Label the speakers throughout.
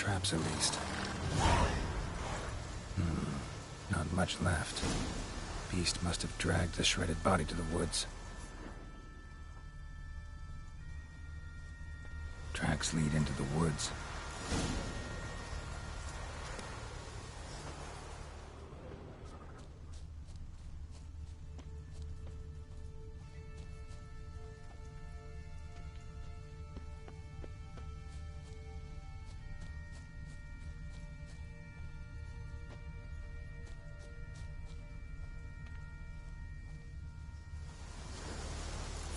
Speaker 1: traps, at least. Not much left. Beast must have dragged the shredded body to the woods. Tracks lead into the woods.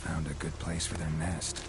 Speaker 1: Found a good place for their nest.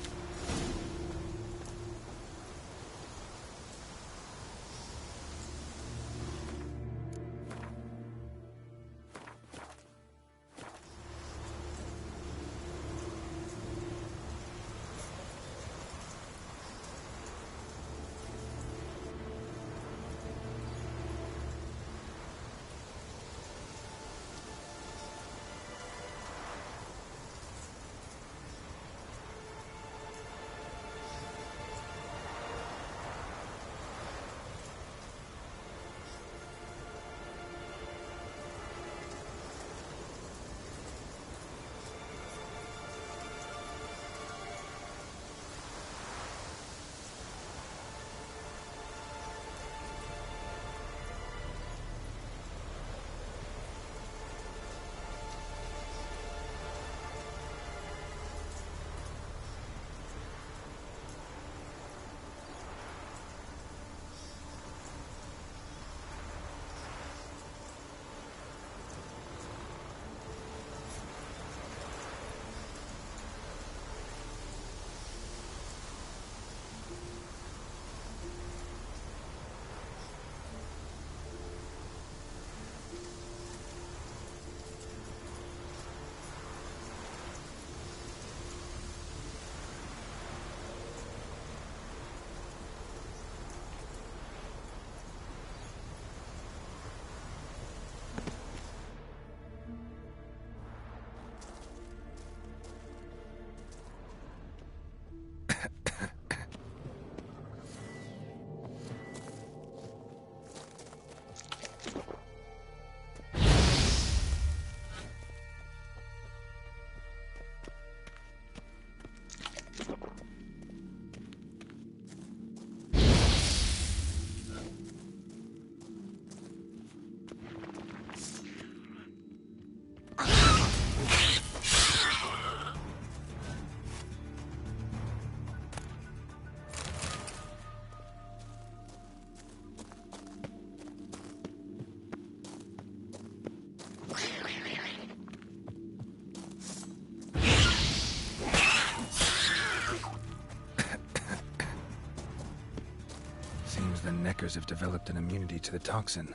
Speaker 1: The Neckers have developed an immunity to the toxin.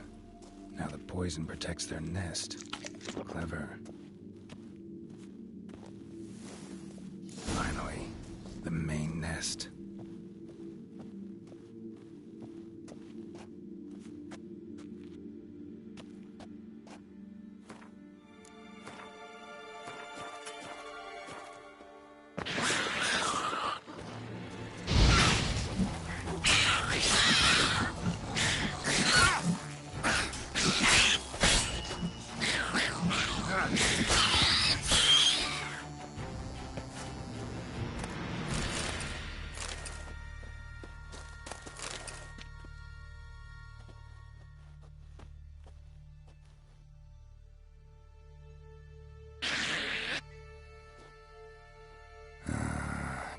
Speaker 1: Now the poison protects their nest. Clever. Finally, the main nest.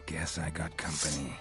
Speaker 1: Guess I got company.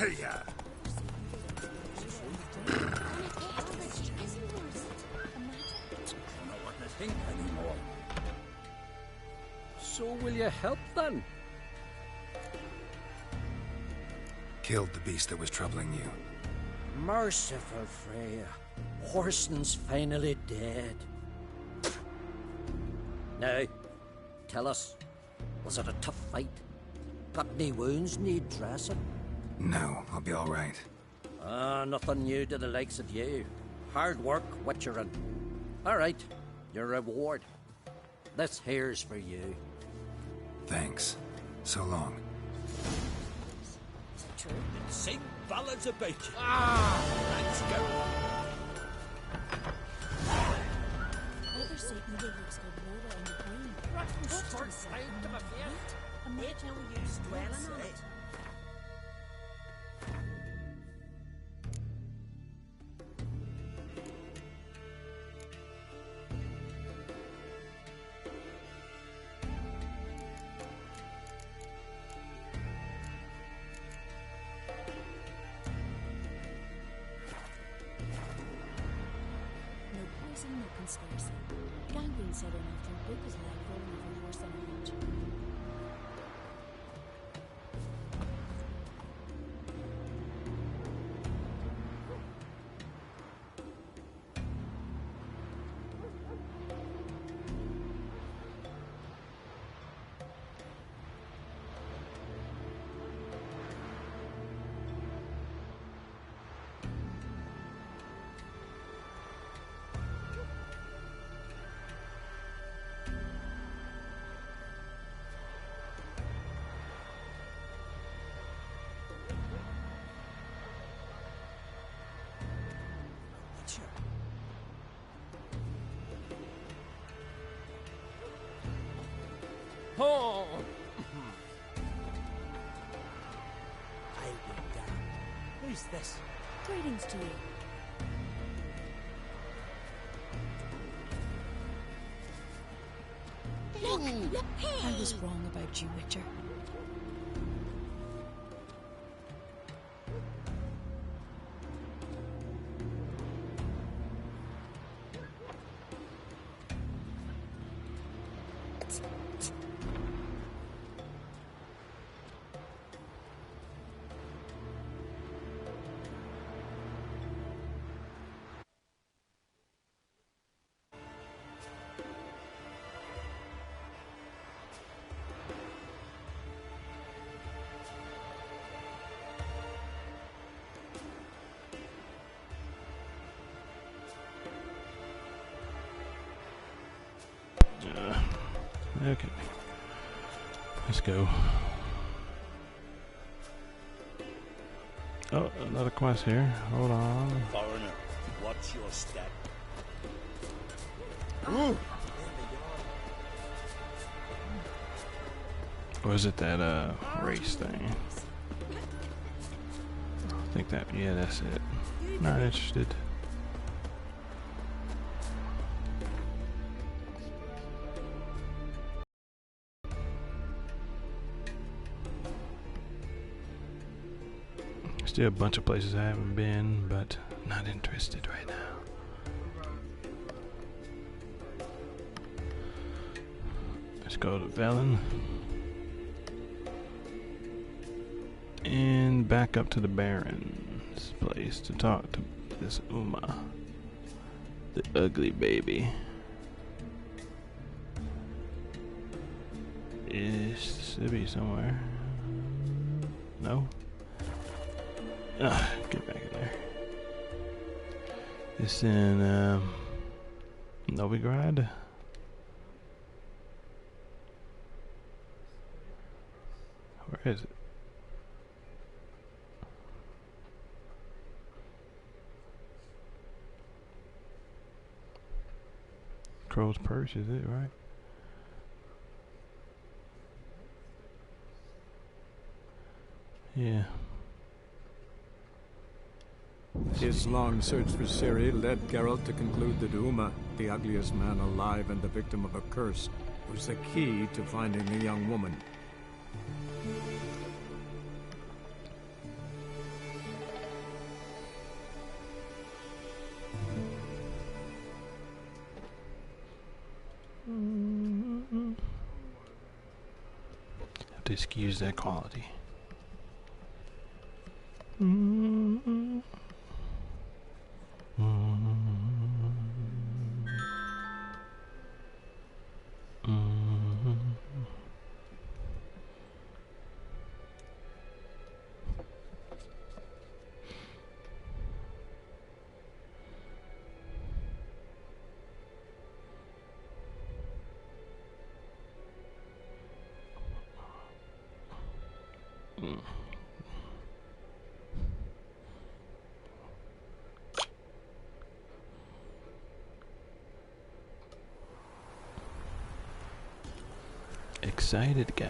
Speaker 1: Hey-ya!
Speaker 2: Think anymore. So will you help then?
Speaker 1: Killed the beast that was troubling you.
Speaker 2: Merciful Freya. Horson's finally dead. Now, tell us, was it a tough fight? Got any wounds need dressing?
Speaker 1: No, I'll be all right.
Speaker 2: Nothing new to the likes of you. Hard work, witcherin'. All right, your reward. This here's for you.
Speaker 1: Thanks. So long.
Speaker 3: Is it true?
Speaker 2: Sing ballads about you. Let's go.
Speaker 3: Other Satan looks good roller in the green.
Speaker 2: Rotten short side to my face.
Speaker 3: And make no use dwelling on it. No conspiracy. Gangrene said in after a book is like rolling over a horse on a hunch.
Speaker 2: Oh,
Speaker 4: is this?
Speaker 3: Greetings to you. Look, hey! I was wrong about you, Witcher.
Speaker 5: Okay. Let's go. Oh, another quest here. Hold on.
Speaker 4: Foreigner, what's your step?
Speaker 5: Or is it that race thing? I think that, yeah, that's it. Not interested. Still a bunch of places I haven't been, but not interested right now. Let's go to Velen. And back up to the Baron's place to talk to this Uma. The ugly baby. Should be somewhere. No? Get back in there. It's in Novigrad. Where is it? Crow's Perch, is it right? Yeah.
Speaker 6: His long search for Ciri led Geralt to conclude that Uma, the ugliest man alive and the victim of a curse, was the key to finding the young woman.
Speaker 5: Have to excuse that quality. Excited guy.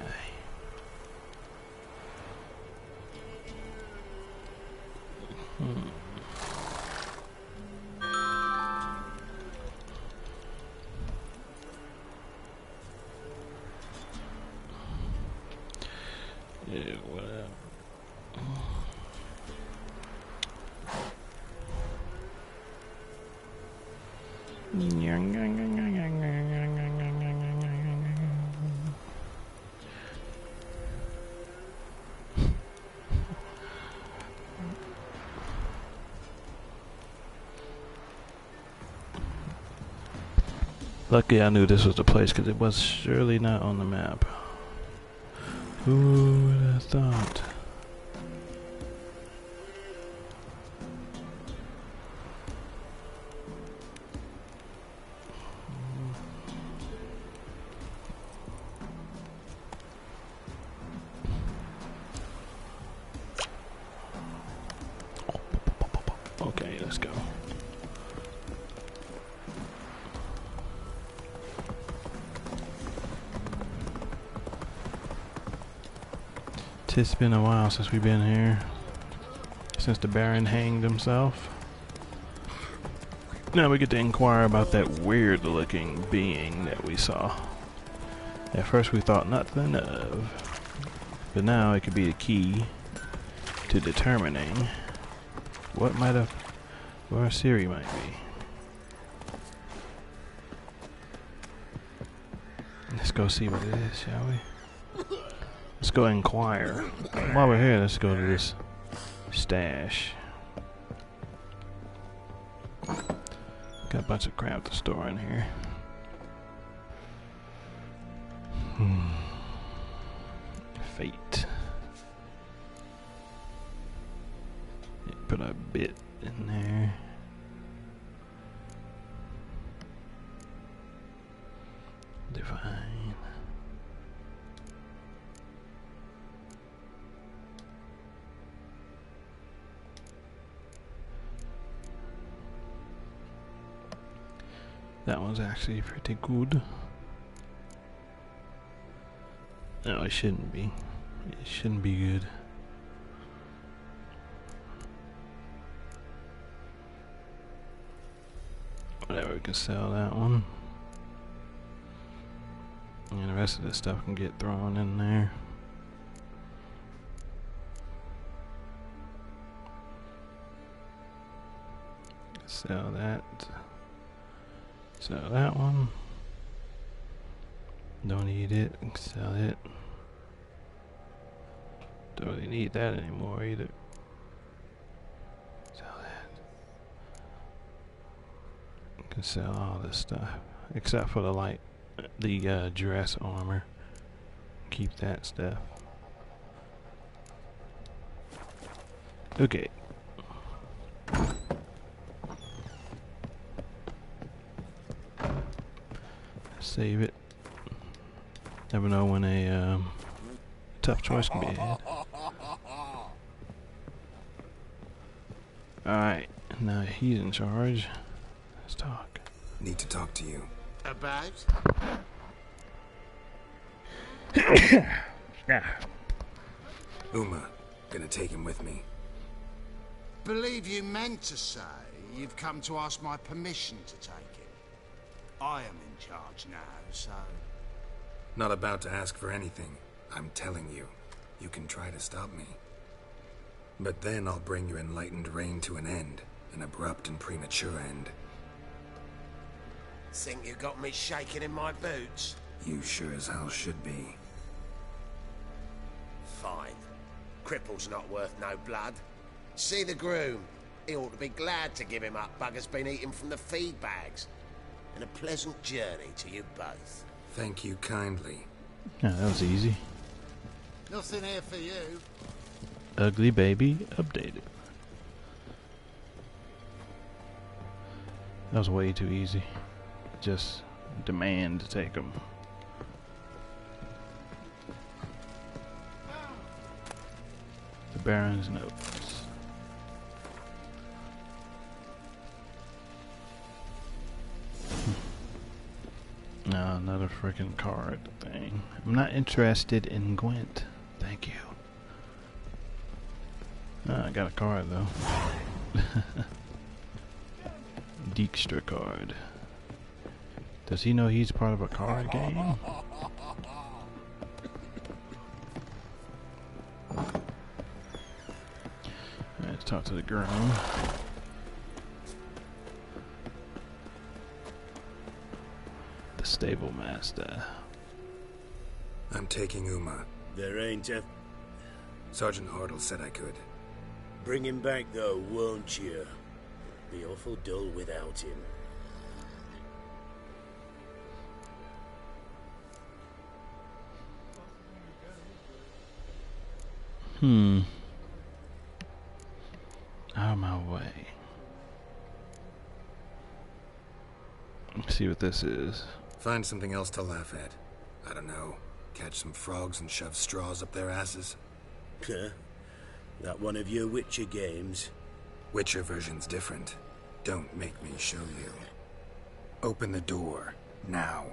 Speaker 5: Yeah, whatever. Lucky I knew this was the place because it was surely not on the map. Who would have thought? Okay, let's go. It's been a while since we've been here. since the Baron hanged himself. Now we get to inquire about that weird-looking being that we saw. At first we thought nothing of, but now it could be a key to determining what might have, where Siri might be. Let's go see what it is, shall we? Let's go inquire. While we're here, let's go to this stash. Got a bunch of crap to store in here. Fate. Put a bit in there. Divine. That one's actually pretty good. No, it shouldn't be. It shouldn't be good. Whatever, we can sell that one. And the rest of this stuff can get thrown in there. Sell that. Sell that one. Don't need it. Sell it. Don't really need that anymore either. Sell that. You can sell all this stuff except for the light, the dress armor. Keep that stuff. Okay. Save it. Never know when a tough choice can be had. Alright, now he's in charge. Let's talk.
Speaker 1: Need to talk to you.
Speaker 4: About?
Speaker 1: Uma, gonna take him with me.
Speaker 7: Believe you meant to say you've come to ask my permission to take him. I am in charge now, so...
Speaker 1: Not about to ask for anything. I'm telling you. You can try to stop me. But then I'll bring your enlightened reign to an end. An abrupt and premature end.
Speaker 7: Think you got me shaking in my boots?
Speaker 1: You sure as hell should be.
Speaker 7: Fine. Cripple's not worth no blood. See the groom. He ought to be glad to give him up. Bugger's been eating from the feed bags. And a pleasant journey to you both.
Speaker 1: Thank you kindly.
Speaker 5: Yeah, that was easy.
Speaker 7: Nothing here for you.
Speaker 5: Ugly baby updated. That was way too easy. Just demand to take them. The Baron's notes. No, another freaking card thing. I'm not interested in Gwent. Thank you. I got a card though. Dijkstra card. Does he know he's part of a card game? Let's talk to the groom. The stable master.
Speaker 1: I'm taking Uma.
Speaker 4: There ain't a...
Speaker 1: Sergeant Hartle said I could.
Speaker 4: Bring him back, though, won't you? Be awful dull without him.
Speaker 5: Out of my way. Let's see what this is.
Speaker 1: Find something else to laugh at. I don't know. Catch some frogs and shove straws up their asses.
Speaker 4: Huh? That one of your Witcher games?
Speaker 1: Witcher version's different. Don't make me show you. Open the door. Now.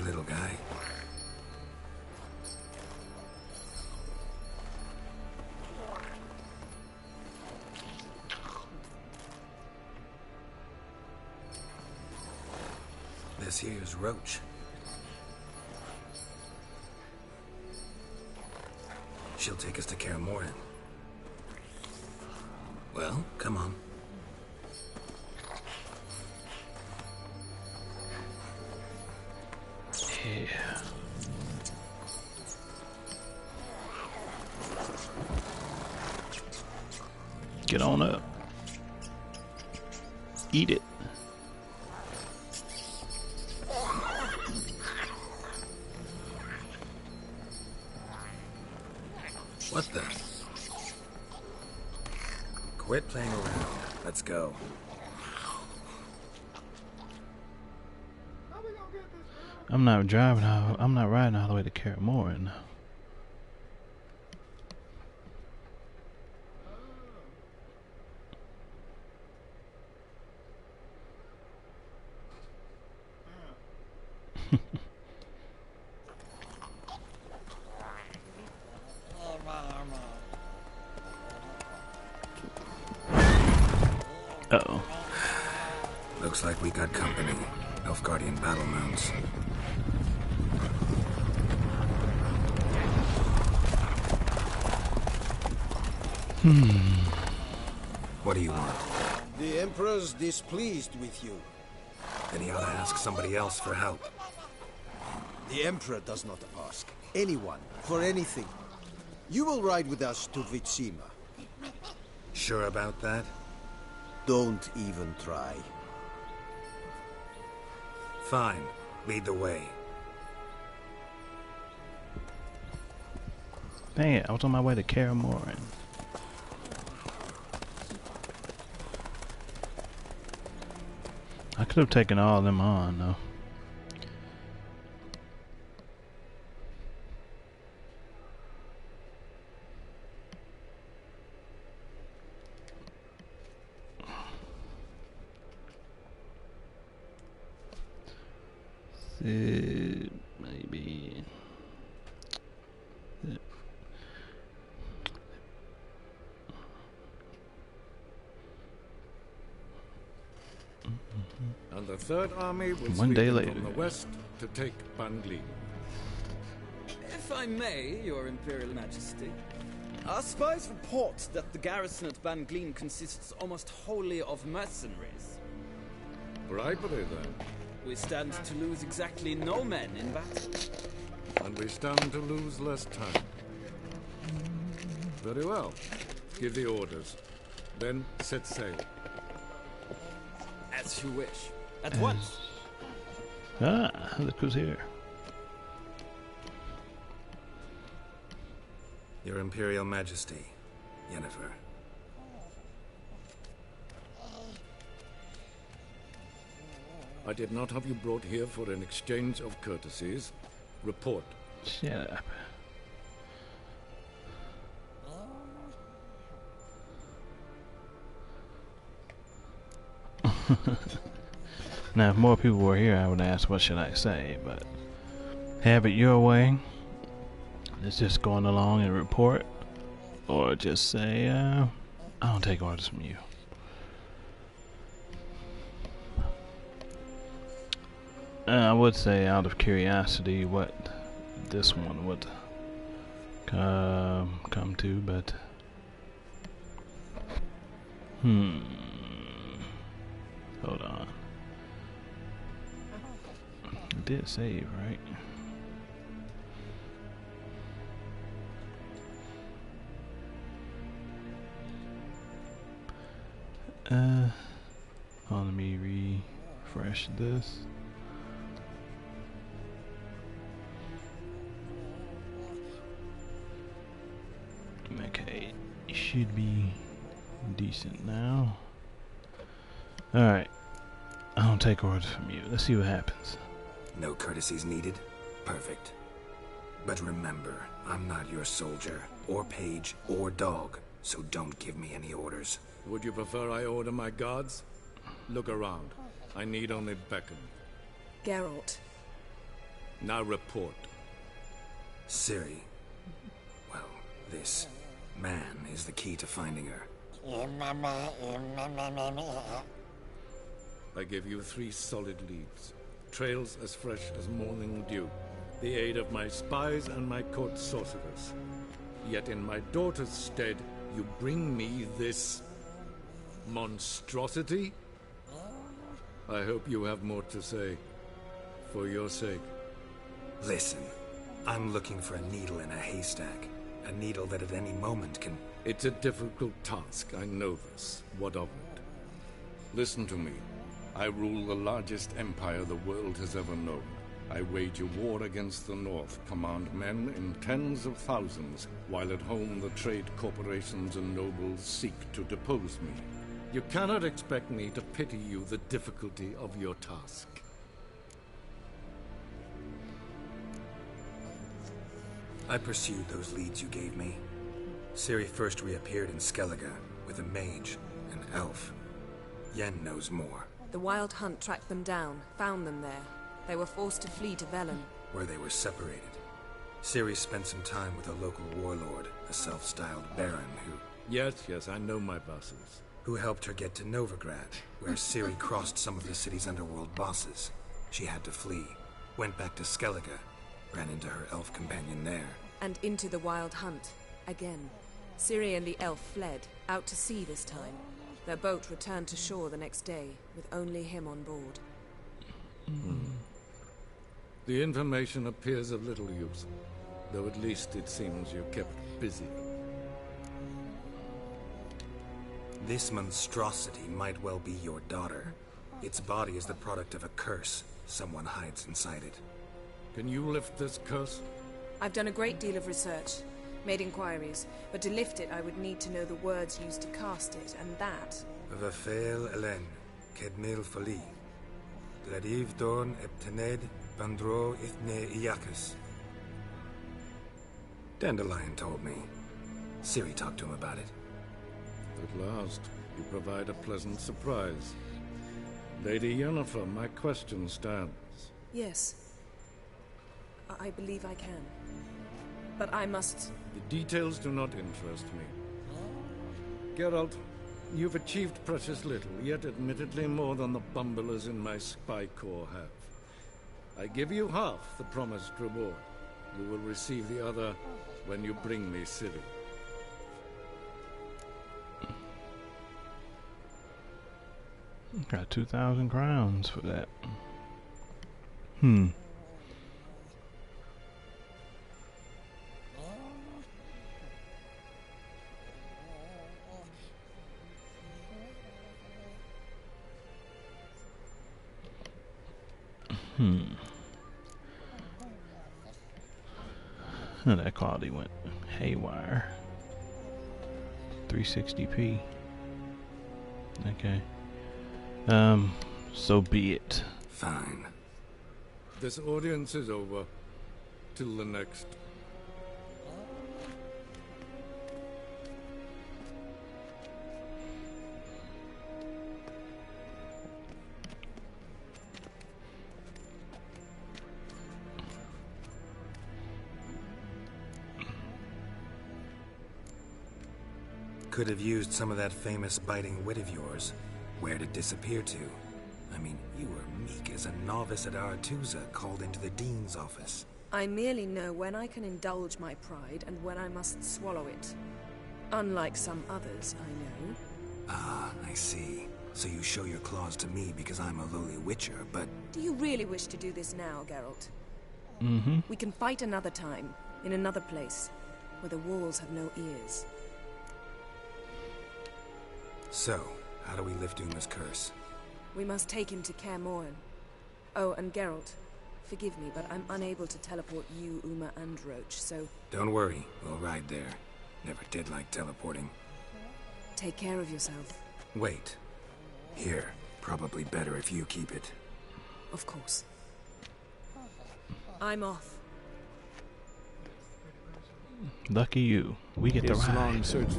Speaker 1: little guy. This here's Roach. She'll take us to Kaer Morhen. Well, come on.
Speaker 5: Yeah. Get on up. Eat it.
Speaker 1: What the? Quit playing around. Let's go.
Speaker 5: I'm not driving out. I'm not riding all the way to Kaer Morhen. Uh-oh.
Speaker 1: Looks like we got company. Nilfgaardian battle mounts. What do you want?
Speaker 8: The Emperor's displeased with you.
Speaker 1: Then he ought to ask somebody else for help.
Speaker 8: The Emperor does not ask anyone for anything. You will ride with us to Vitsima.
Speaker 1: Sure about that?
Speaker 8: Don't even try.
Speaker 1: Fine. Lead the way.
Speaker 5: Dang it, I was on my way to Kaer Morhen. I could have taken all of them on, though. Maybe.
Speaker 6: And the Third Army will
Speaker 5: One
Speaker 6: sweep
Speaker 5: day
Speaker 6: in
Speaker 5: later.
Speaker 6: from the west to take Bangli.
Speaker 9: If I may, Your Imperial Majesty, our spies report that the garrison at Bangleen consists almost wholly of mercenaries.
Speaker 6: Bribery, then.
Speaker 9: We stand to lose exactly no men in battle.
Speaker 6: And we stand to lose less time. Very well. Give the orders. Then set sail.
Speaker 9: As you wish. At once.
Speaker 5: Ah, look who's here.
Speaker 1: Your Imperial Majesty, Yennefer.
Speaker 6: I did not have you brought here for an exchange of courtesies. Report.
Speaker 5: Shut up. Now, if more people were here, I would ask, what should I say? But have it your way. Let's just go on along and report. Or just say, I don't take orders from you. I would say, out of curiosity, what this one would come to, but hold on. It did save, right? Let me refresh this. Okay, it should be decent now. Alright, I don't take orders from you. Let's see what happens.
Speaker 1: No courtesies needed? Perfect. But remember, I'm not your soldier, or page, or dog, so don't give me any orders.
Speaker 6: Would you prefer I order my guards? Look around. I need only beckon.
Speaker 10: Geralt.
Speaker 6: Now report.
Speaker 1: Ciri. Well, this man is the key to finding her.
Speaker 6: I gave you 3 solid leads. Trails as fresh as morning dew. The aid of my spies and my court sorcerers. Yet in my daughter's stead, you bring me this monstrosity? I hope you have more to say. For your sake.
Speaker 1: Listen, I'm looking for a needle in a haystack. A needle that at any moment can...
Speaker 6: It's a difficult task, I know this. What of it? Listen to me. I rule the largest empire the world has ever known. I wage a war against the North, command men in tens of thousands, while at home the trade corporations and nobles seek to depose me. You cannot expect me to pity you the difficulty of your task.
Speaker 1: I pursued those leads you gave me. Ciri first reappeared in Skellige with a mage, an elf. Yen knows more.
Speaker 10: The Wild Hunt tracked them down, found them there. They were forced to flee to Velen,
Speaker 1: where they were separated. Ciri spent some time with a local warlord, a self-styled baron who...
Speaker 6: Yes, I know my bosses.
Speaker 1: Who helped her get to Novigrad, where Ciri crossed some of the city's underworld bosses. She had to flee, went back to Skellige, ran into her elf companion there.
Speaker 10: and into the Wild Hunt, again. Ciri and the elf fled, out to sea this time. Their boat returned to shore the next day, with only him on board.
Speaker 6: The information appears of little use, though at least it seems you kept busy.
Speaker 1: This monstrosity might well be your daughter. Its body is the product of a curse. Someone hides inside it.
Speaker 6: Can you lift this curse?
Speaker 10: I've done a great deal of research, made inquiries, but to lift it I would need to know the words used to cast it, and that...
Speaker 1: Vafel Elen, Kedmil Fali, Gladiv Dorn Eptened, Bandro Ithne Iacus. Dandelion told me. Ciri talked to him about it.
Speaker 6: At last, you provide a pleasant surprise. Lady Yennefer, my question stands.
Speaker 10: Yes. I believe I can. But I must...
Speaker 6: The details do not interest me. Geralt, you've achieved precious little, yet admittedly more than the bumblers in my spy corps have. I give you half the promised reward. You will receive the other when you bring me Ciri.
Speaker 5: Got 2,000 crowns for that. Oh, that quality went haywire. 360p. Okay. So be it.
Speaker 1: Fine.
Speaker 6: This audience is over. Till the next.
Speaker 1: Could have used some of that famous biting wit of yours. Where'd it disappear to? I mean, you were meek as a novice at Aretusa called into the Dean's office.
Speaker 10: I merely know when I can indulge my pride and when I must swallow it. Unlike some others, I know.
Speaker 1: Ah, I see. So you show your claws to me because I'm a lowly witcher, but...
Speaker 10: Do you really wish to do this now, Geralt?
Speaker 5: Mm-hmm.
Speaker 10: We can fight another time, in another place, where the walls have no ears.
Speaker 1: So, how do we lift Uma's curse?
Speaker 10: We must take him to Kaer Morhen. Oh, and Geralt, forgive me, but I'm unable to teleport you, Uma, and Roach, so...
Speaker 1: Don't worry, we'll ride there. Never did like teleporting.
Speaker 10: Take care of yourself.
Speaker 1: Wait. Here, probably better if you keep it.
Speaker 10: Of course. I'm off.
Speaker 5: Lucky you. We get the
Speaker 6: His
Speaker 5: ride.
Speaker 6: long search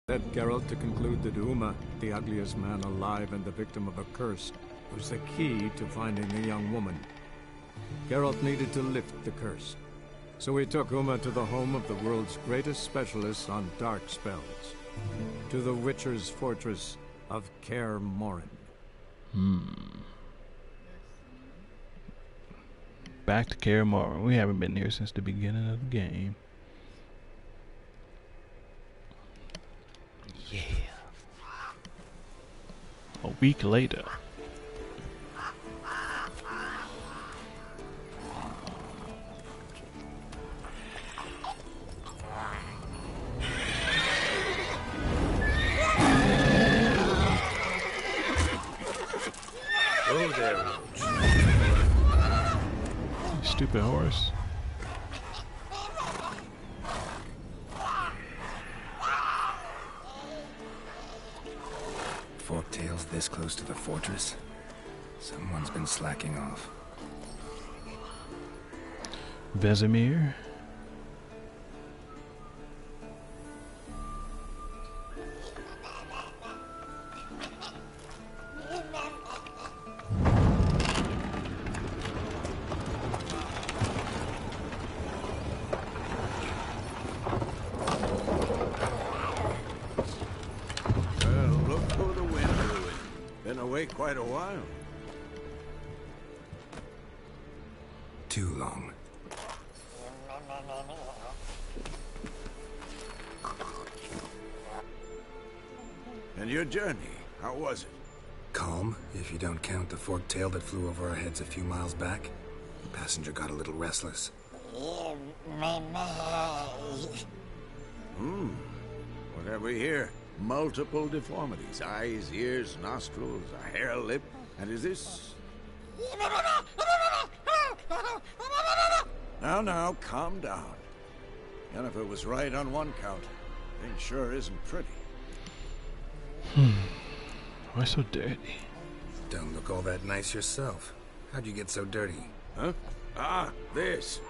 Speaker 6: led Geralt to conclude that Uma, the ugliest man alive and the victim of a curse, was the key to finding the young woman.
Speaker 11: Geralt needed to lift the curse. So he took Uma to the home of the world's greatest specialist on dark spells. To the Witcher's fortress of Kaer Morhen.
Speaker 5: Back to Kaer Morhen. We haven't been here since the beginning of the game. Yeah. A week later.
Speaker 4: Oh, there,
Speaker 5: Stupid horse.
Speaker 1: Forktail's this close to the fortress? Someone's been slacking off.
Speaker 5: Vesemir.
Speaker 8: Quite a while.
Speaker 1: Too long.
Speaker 8: And your journey, how was it?
Speaker 1: Calm, if you don't count the forktail that flew over our heads a few miles back. The passenger got a little restless.
Speaker 8: What have we here? Multiple deformities. Eyes, ears, nostrils, a hair lip. And is this... Now, calm down. Yennefer was right on one count. Thing sure isn't pretty.
Speaker 5: Why so dirty?
Speaker 1: Don't look all that nice yourself. How'd you get so dirty?
Speaker 8: Huh? Ah, this.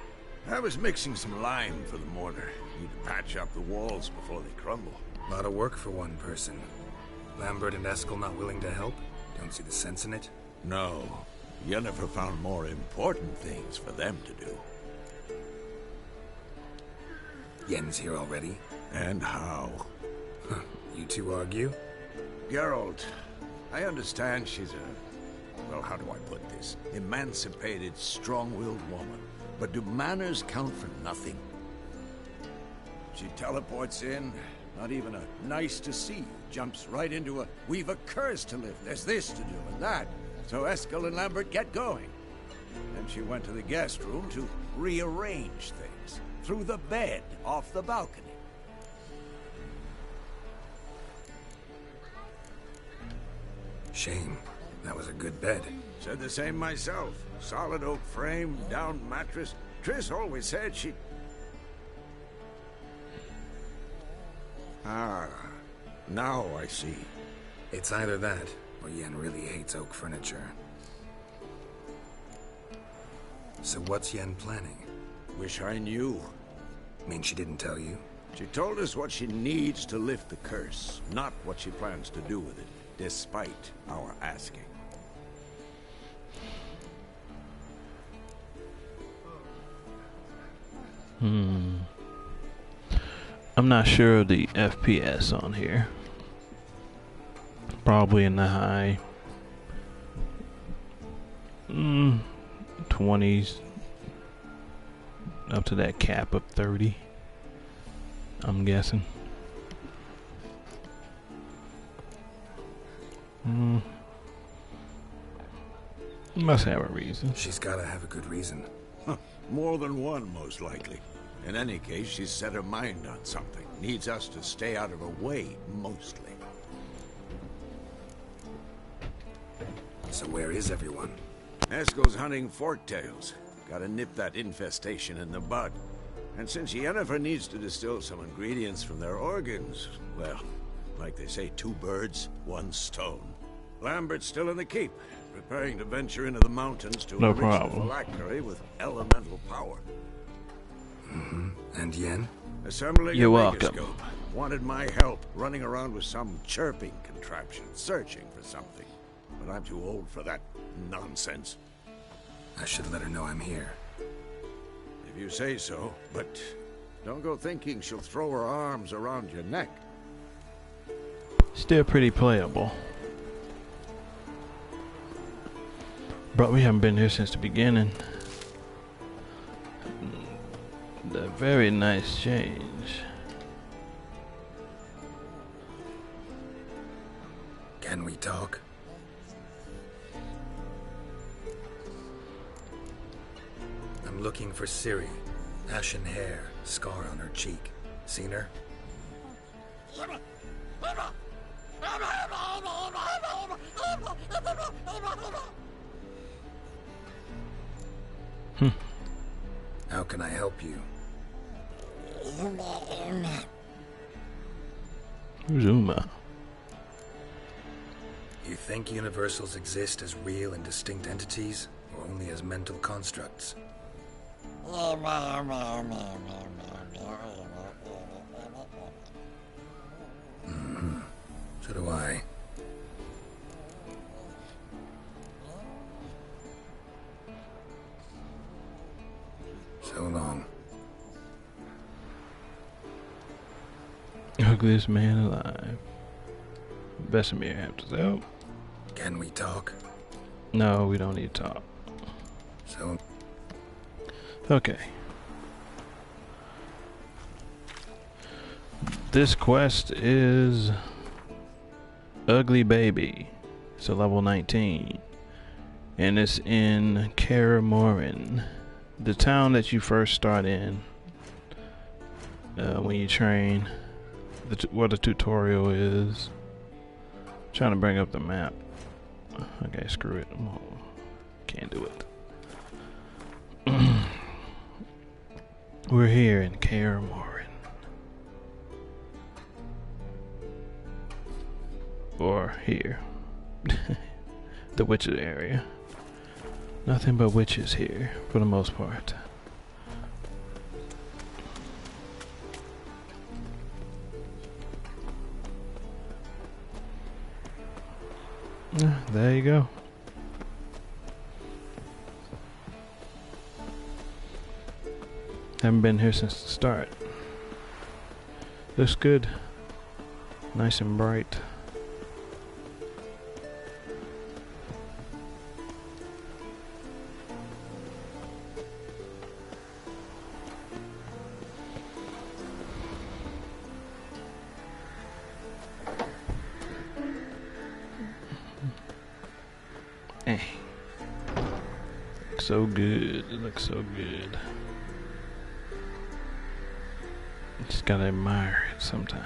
Speaker 8: I was mixing some lime for the mortar. Need to patch up the walls before they crumble.
Speaker 1: A lot of work for one person. Lambert and Eskel not willing to help? Don't see the sense in it?
Speaker 8: No. Yennefer found more important things for them to do.
Speaker 1: Yen's here already?
Speaker 8: And how?
Speaker 1: Huh. You two argue?
Speaker 8: Geralt, I understand she's a... well, how do I put this? Emancipated, strong-willed woman. But do manners count for nothing? She teleports in... Not even a nice to see you. Jumps right into a, we've a curse to lift. There's this to do and that. So Eskel and Lambert get going. Then she went to the guest room to rearrange things. Through the bed, off the balcony.
Speaker 1: Shame. That was a good bed.
Speaker 8: Said the same myself. Solid oak frame, down mattress. Triss always said she'd... Ah, now I see.
Speaker 1: It's either that, or Yen really hates oak furniture. So what's Yen planning?
Speaker 8: Wish I knew.
Speaker 1: Mean she didn't tell you?
Speaker 8: She told us what she needs to lift the curse, not what she plans to do with it, despite our asking.
Speaker 5: I'm not sure of the FPS on here. Probably in the high 20s up to that cap of 30, I'm guessing. Must have a reason.
Speaker 1: She's gotta have a good reason.
Speaker 8: More than one, most likely. In any case, she's set her mind on something. Needs us to stay out of her way, mostly.
Speaker 1: So where is everyone?
Speaker 8: Eskel's hunting forktails. Gotta nip that infestation in the bud. And since Yennefer needs to distill some ingredients from their organs, well, like they say, 2 birds, 1 stone. Lambert's still in the keep, preparing to venture into the mountains to enrich the phylactery with elemental power.
Speaker 1: And Yen?
Speaker 8: Assembling
Speaker 5: You're
Speaker 8: a
Speaker 5: welcome.
Speaker 8: megascope. Wanted my help, running around with some chirping contraption, searching for something. But I'm too old for that nonsense.
Speaker 1: I should let her know I'm here.
Speaker 8: If you say so, but don't go thinking she'll throw her arms around your neck.
Speaker 5: Still pretty playable. But we haven't been here since the beginning. A very nice change.
Speaker 1: Can we talk? I'm looking for Ciri. Ashen hair, scar on her cheek. Seen her? How can I help you?
Speaker 5: Who's Uma?
Speaker 1: You think universals exist as real and distinct entities, or only as mental constructs? So do I. So long.
Speaker 5: Ugliest man alive. Vesemir helps us out.
Speaker 1: Can we talk?
Speaker 5: No, we don't need to talk.
Speaker 1: So...
Speaker 5: Okay. This quest is Ugly Baby. It's a level 19. And it's in Kaer Morhen, the town that you first start in when you train. What the tutorial is. Trying to bring up the map. Okay, screw it. Can't do it. We're here in Kaer Morhen. Or here. The witches area. Nothing but witches here, for the most part. There you go. Haven't been here since the start. Looks good. Nice and bright. So good. It looks so good. Just gotta admire it sometimes.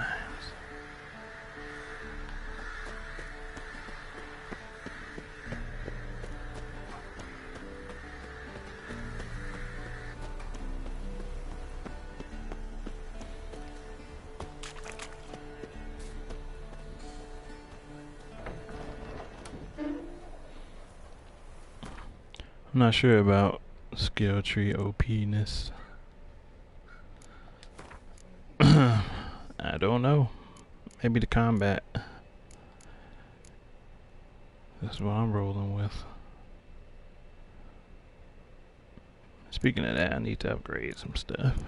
Speaker 5: I'm not sure about skill tree OP-ness. I don't know. Maybe the combat. That's what I'm rolling with. Speaking of that, I need to upgrade some stuff.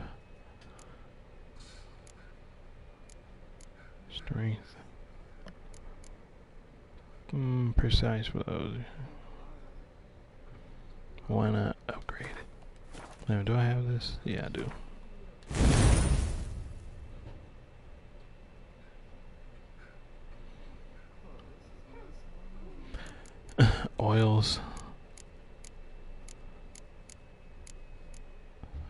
Speaker 5: Strength. Precise flows. Why not upgrade it? Now, do I have this? Yeah, I do. Oils.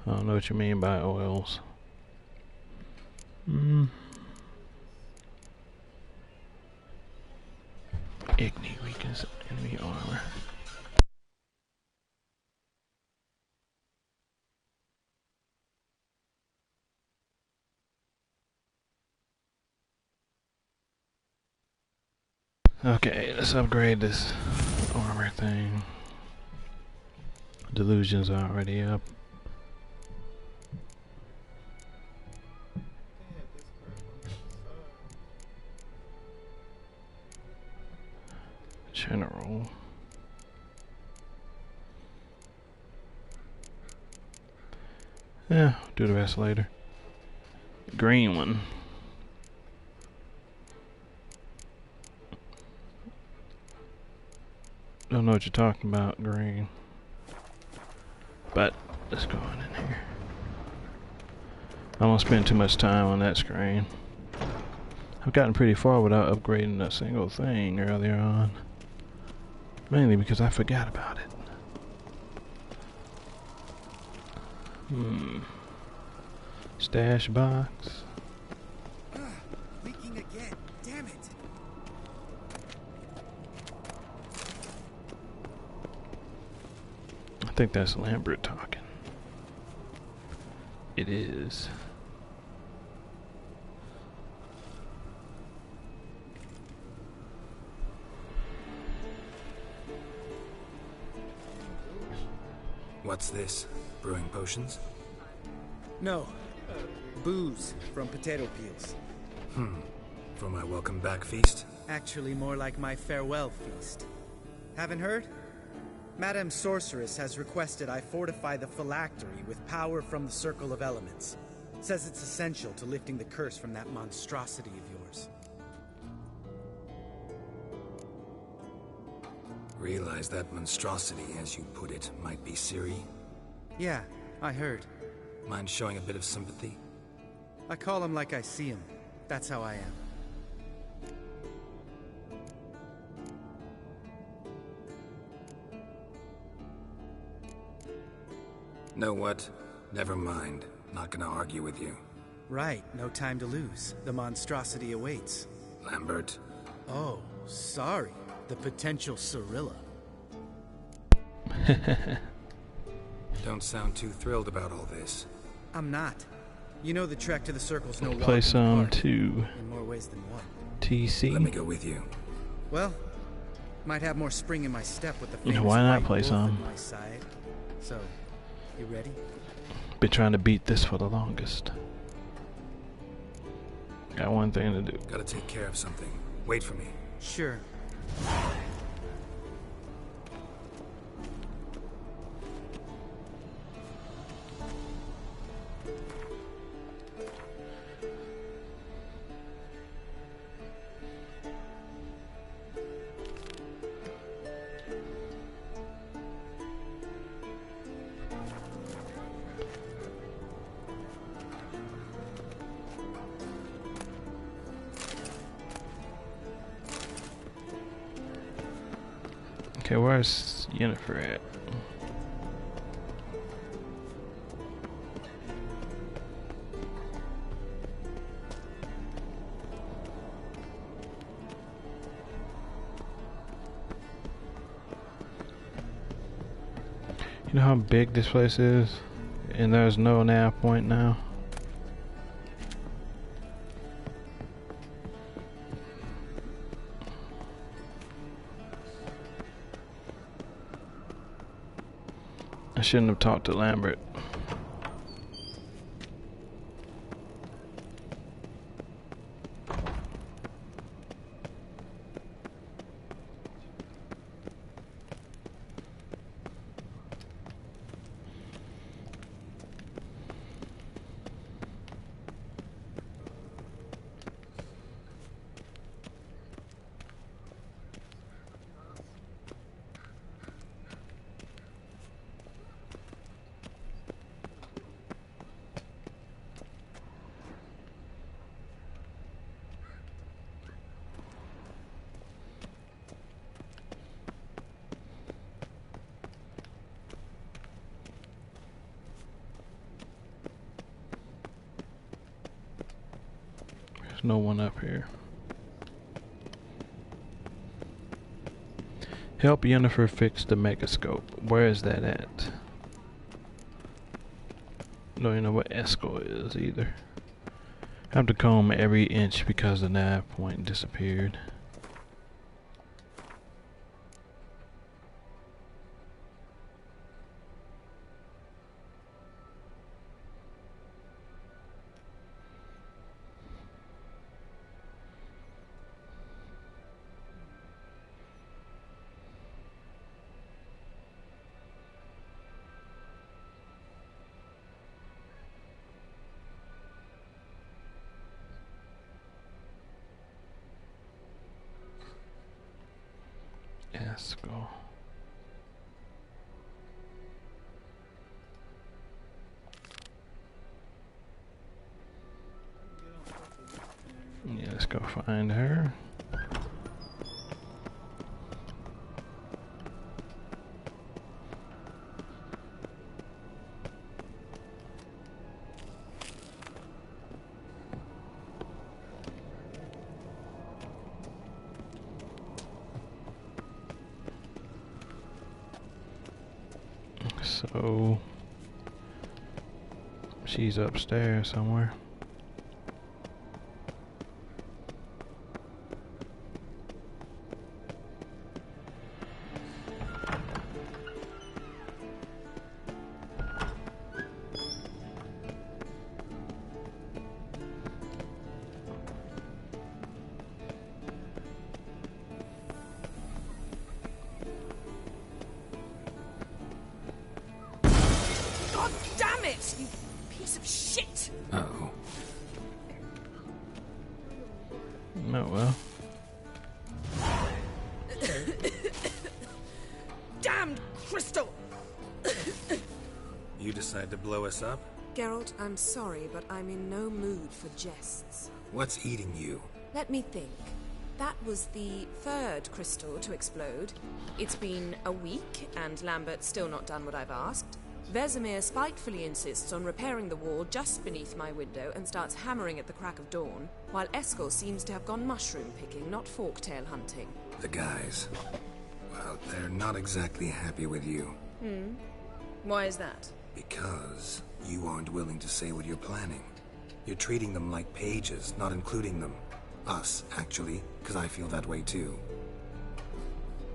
Speaker 5: I don't know what you mean by oils. Igni weakens enemy armor. Okay, let's upgrade this armor thing. Delusion's already up. General. Yeah, do the rest later. Green one. Don't know what you're talking about, green. But let's go on in here. I don't spend too much time on that screen. I've gotten pretty far without upgrading a single thing earlier on. Mainly because I forgot about it. Stash box.
Speaker 12: Leaking again. Damn it.
Speaker 5: I think that's Lambert talking. It is.
Speaker 1: What's this? Brewing potions?
Speaker 12: No. Booze from potato peels.
Speaker 1: For my welcome back feast?
Speaker 12: Actually more like my farewell feast. Haven't heard? Madame Sorceress has requested I fortify the phylactery with power from the Circle of Elements. Says it's essential to lifting the curse from that monstrosity of yours.
Speaker 1: Realize that monstrosity, as you put it, might be Ciri?
Speaker 12: Yeah, I heard.
Speaker 1: Mind showing a bit of sympathy?
Speaker 12: I call him like I see him. That's how I am.
Speaker 1: Know what? Never mind. Not gonna argue with you.
Speaker 12: Right, no time to lose. The monstrosity awaits.
Speaker 1: Lambert.
Speaker 12: Oh, sorry. The potential Cirilla.
Speaker 1: Don't sound too thrilled about all this.
Speaker 12: I'm not. You know the trek to the Circle's no
Speaker 5: Play
Speaker 12: walk
Speaker 5: some
Speaker 12: in the park,
Speaker 5: too.
Speaker 12: in more ways than one.
Speaker 5: TC.
Speaker 1: Let me go with you.
Speaker 12: Well, might have more spring in my step with the
Speaker 5: Yeah,
Speaker 12: famous
Speaker 5: why not
Speaker 12: white
Speaker 5: play
Speaker 12: wolf
Speaker 5: some?
Speaker 12: at my side. So, you ready?
Speaker 5: Been trying to beat this for the longest. Got one thing to do.
Speaker 1: Gotta take care of something. Wait for me.
Speaker 12: Sure.
Speaker 5: Okay, where's Yennefer at? You know how big this place is? And there's no nav point now? I shouldn't have talked to Lambert. There's no one up here. Help Yennefer fix the megascope. Where is that at? Don't even know what Esco is either. I have to comb every inch because the nav point disappeared. Eskel. Yeah, let's go find her. So she's upstairs somewhere.
Speaker 10: God damn it, you piece of shit!
Speaker 1: Uh-oh.
Speaker 5: Oh well.
Speaker 10: Damned crystal!
Speaker 1: You decide to blow us up?
Speaker 10: Geralt, I'm sorry, but I'm in no mood for jests.
Speaker 1: What's eating you?
Speaker 10: Let me think. That was the third crystal to explode. It's been a week, and Lambert's still not done what I've asked. Vesemir spitefully insists on repairing the wall just beneath my window and starts hammering at the crack of dawn, while Eskel seems to have gone mushroom picking, not forktail hunting.
Speaker 1: The guys. Well, they're not exactly happy with you.
Speaker 10: Why is that?
Speaker 1: Because you aren't willing to say what you're planning. You're treating them like pages, not including them. Us, actually, because I feel that way too.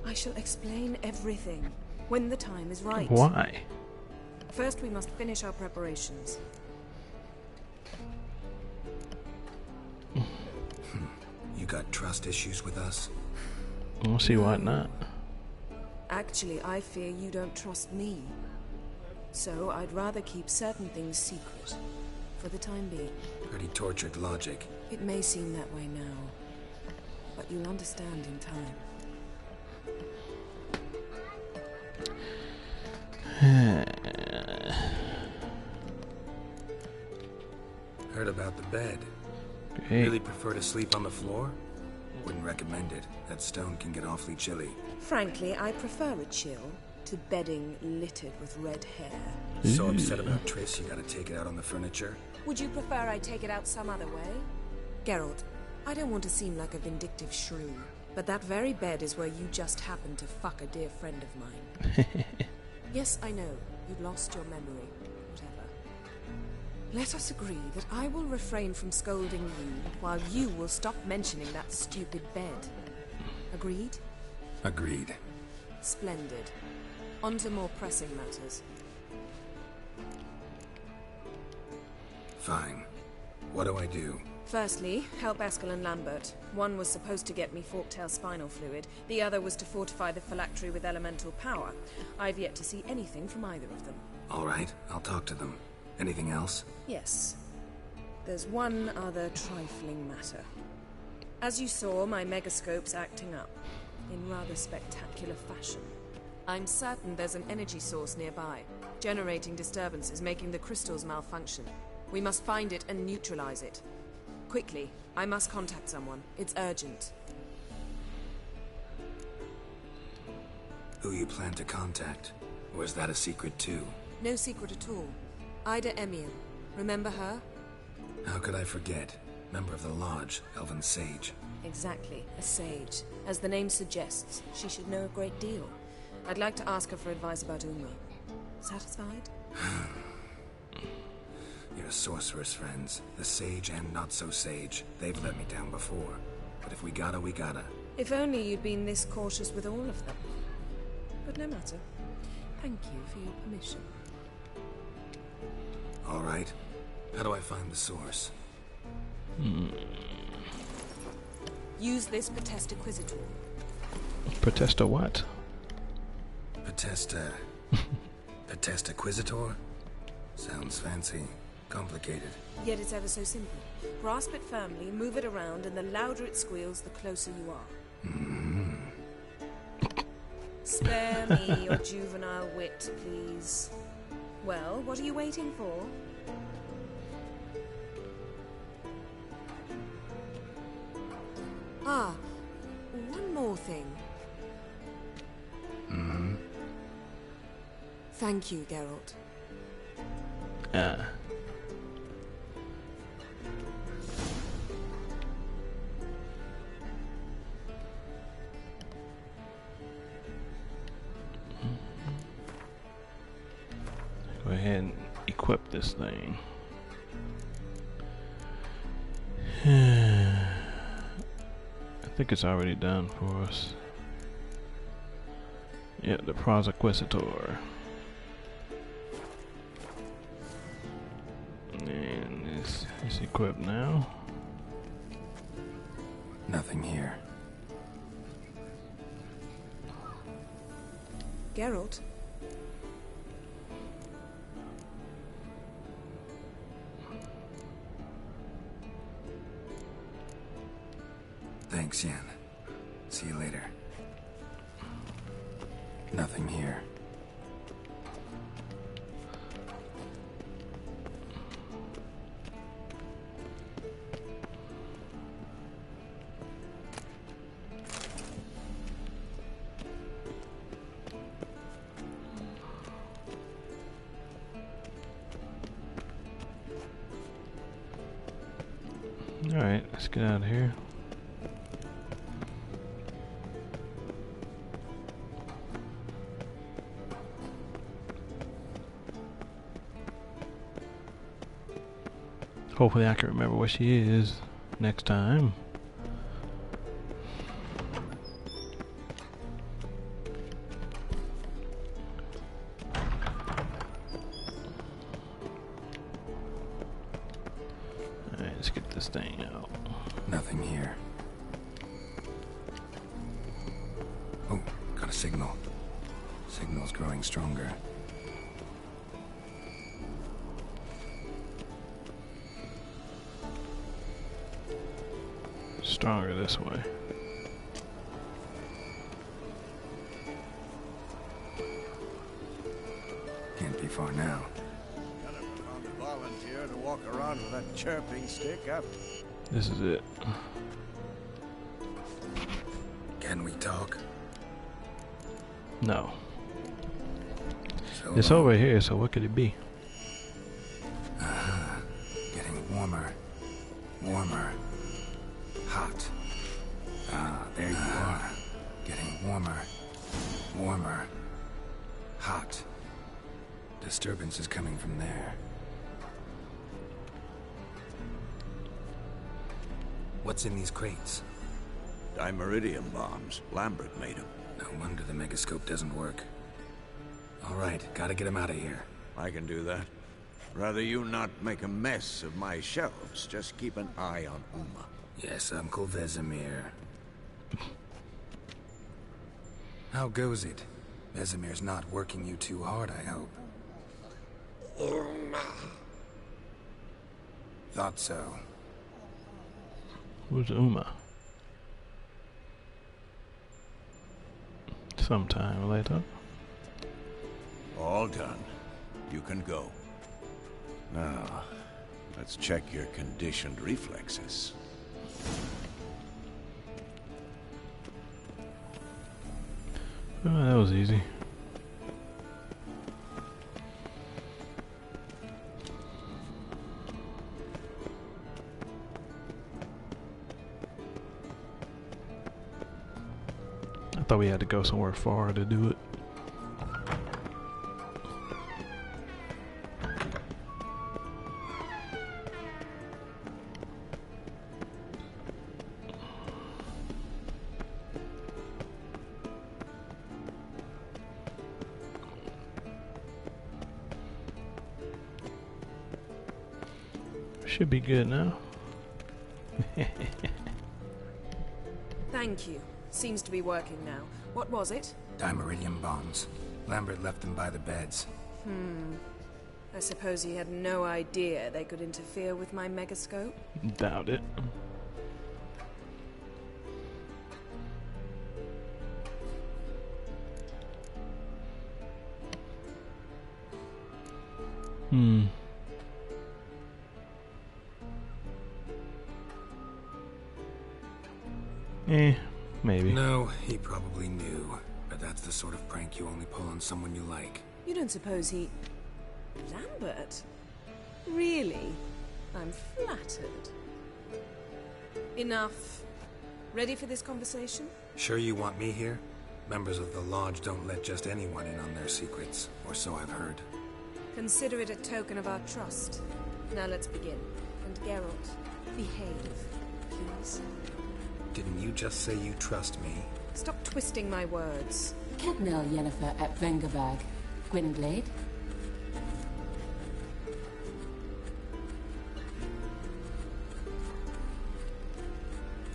Speaker 10: I shall explain everything when the time is right.
Speaker 5: Why?
Speaker 10: First, we must finish our preparations.
Speaker 1: You got trust issues with us?
Speaker 5: We'll see why not.
Speaker 10: Actually, I fear you don't trust me. So I'd rather keep certain things secret. For the time being.
Speaker 1: Pretty tortured logic.
Speaker 10: It may seem that way now. But you'll understand in time.
Speaker 1: Heard about the bed.
Speaker 5: Great.
Speaker 1: Really prefer to sleep on the floor? Wouldn't recommend it. That stone can get awfully chilly.
Speaker 10: Frankly, I prefer a chill to bedding littered with red hair.
Speaker 1: So upset about Triss, you gotta take it out on the furniture?
Speaker 10: Would you prefer I take it out some other way? Geralt, I don't want to seem like a vindictive shrew, but that very bed is where you just happened to fuck a dear friend of mine. Yes, I know, you'd lost your memory. Whatever. Let us agree that I will refrain from scolding you, while you will stop mentioning that stupid bed. Agreed?
Speaker 1: Agreed.
Speaker 10: Splendid. On to more pressing matters.
Speaker 1: Fine. What do I do?
Speaker 10: Firstly, help Eskel and Lambert. One was supposed to get me forktail spinal fluid, the other was to fortify the phylactery with elemental power. I've yet to see anything from either of them.
Speaker 1: All right, I'll talk to them. Anything else?
Speaker 10: Yes. There's one other trifling matter. As you saw, my megascope's acting up, in rather spectacular fashion. I'm certain there's an energy source nearby, generating disturbances, making the crystals malfunction. We must find it and neutralize it. Quickly, I must contact someone. It's urgent.
Speaker 1: Who you plan to contact? Or is that a secret too?
Speaker 10: No secret at all. Ida Emian. Remember her?
Speaker 1: How could I forget? Member of the Lodge, Elven Sage.
Speaker 10: Exactly, a sage. As the name suggests, she should know a great deal. I'd like to ask her for advice about Uma. Satisfied?
Speaker 1: Your sorceress friends, the sage and not-so-sage, they've let me down before. But if we gotta, we gotta.
Speaker 10: If only you'd been this cautious with all of them. But no matter. Thank you for your permission.
Speaker 1: All right. How do I find the source?
Speaker 10: Use this Potesta Quisitor.
Speaker 5: Protesta what?
Speaker 1: Potesta... Potesta Quisitor? Sounds fancy. Complicated.
Speaker 10: Yet it's ever so simple. Grasp it firmly, move it around, and the louder it squeals, the closer you are. Spare me your juvenile wit, please. Well, what are you waiting for? Ah, one more thing.
Speaker 1: Mm-hmm.
Speaker 10: Thank you, Geralt.
Speaker 5: Go ahead and equip this thing. I think it's already done for us. Yeah, the Prosecutor. And it's equipped now.
Speaker 1: Nothing here.
Speaker 10: Geralt?
Speaker 1: Thanks, Yen. See you later. Nothing here.
Speaker 5: Alright, let's get out of here. Hopefully I can remember what she is next time. Alright, let's get this thing out.
Speaker 1: Nothing here. Oh, got a signal. Signal's growing stronger.
Speaker 5: Stronger this way.
Speaker 1: Can't be far now.
Speaker 8: Gotta have found a volunteer to walk around with that chirping stick after.
Speaker 5: This is it.
Speaker 1: Can we talk?
Speaker 5: No.
Speaker 1: So
Speaker 5: It's
Speaker 1: long.
Speaker 5: over here, so what could it be?
Speaker 1: Getting warmer. Warmer. Hot. Ah, there you are. Getting warmer. Warmer. Hot. Disturbance is coming from there. What's in these crates?
Speaker 8: Dimeridium bombs. Lambert made them.
Speaker 1: No wonder the megascope doesn't work. All right, gotta get him out of here.
Speaker 8: I can do that. Rather you not make a mess of my shelves. Just keep an eye on Uma.
Speaker 1: Yes, Uncle Vesemir. How goes it? Vesemir's not working you too hard, I hope. Thought so.
Speaker 5: Who's Uma? Sometime later.
Speaker 8: All done. You can go. Now, let's check your conditioned reflexes.
Speaker 5: Oh, that was easy. I thought we had to go somewhere far to do it. Should be good now.
Speaker 10: Thank you. Seems to be working now. What was it?
Speaker 1: Dimeridium bombs. Lambert left them by the beds.
Speaker 10: I suppose he had no idea they could interfere with my megascope.
Speaker 5: Doubt it. Maybe.
Speaker 1: No, he probably knew. But that's the sort of prank you only pull on someone you like.
Speaker 10: You don't suppose he... Lambert? Really? I'm flattered. Enough. Ready for this conversation?
Speaker 1: Sure you want me here? Members of the Lodge don't let just anyone in on their secrets, or so I've heard.
Speaker 10: Consider it a token of our trust. Now let's begin. And Geralt, behave, please.
Speaker 1: Didn't you just say you trust me?
Speaker 10: Stop twisting my words.
Speaker 13: Kednil Yennefer at Vengerberg. Gwynblade?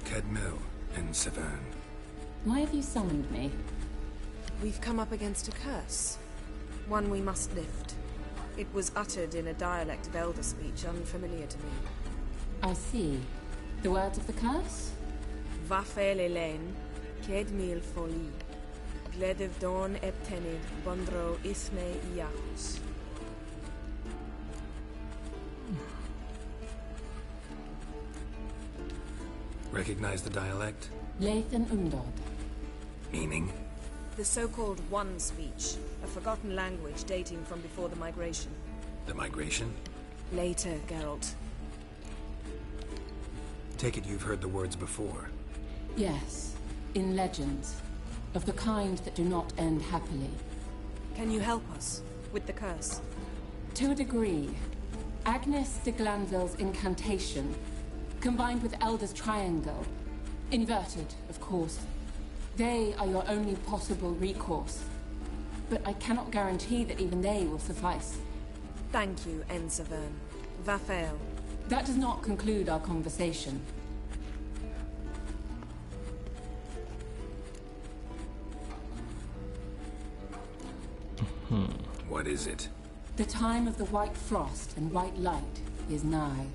Speaker 1: Kedmil and Severn.
Speaker 13: Why have you summoned me?
Speaker 10: We've come up against a curse. One we must lift. It was uttered in a dialect of Elder speech unfamiliar to me.
Speaker 13: I see. The words of the curse?
Speaker 10: Vafel Elaine, Kedmil Foli, Gledev Dawn Eptenid, Bondro Isne Iachus.
Speaker 1: Recognize the dialect?
Speaker 13: Lathan Undod.
Speaker 1: Meaning?
Speaker 10: The so-called One speech, a forgotten language dating from before the migration.
Speaker 1: The migration?
Speaker 10: Later, Geralt.
Speaker 1: Take it you've heard the words before.
Speaker 13: Yes, in legends. Of the kind that do not end happily.
Speaker 10: Can you help us with the curse?
Speaker 13: To a degree. Agnes de Glanville's incantation, combined with Elder's triangle, inverted, of course. They are your only possible recourse. But I cannot guarantee that even they will suffice.
Speaker 10: Thank you, Severn. Vafael.
Speaker 13: That does not conclude our conversation.
Speaker 1: What is it?
Speaker 13: The time of the white frost and white light is nigh.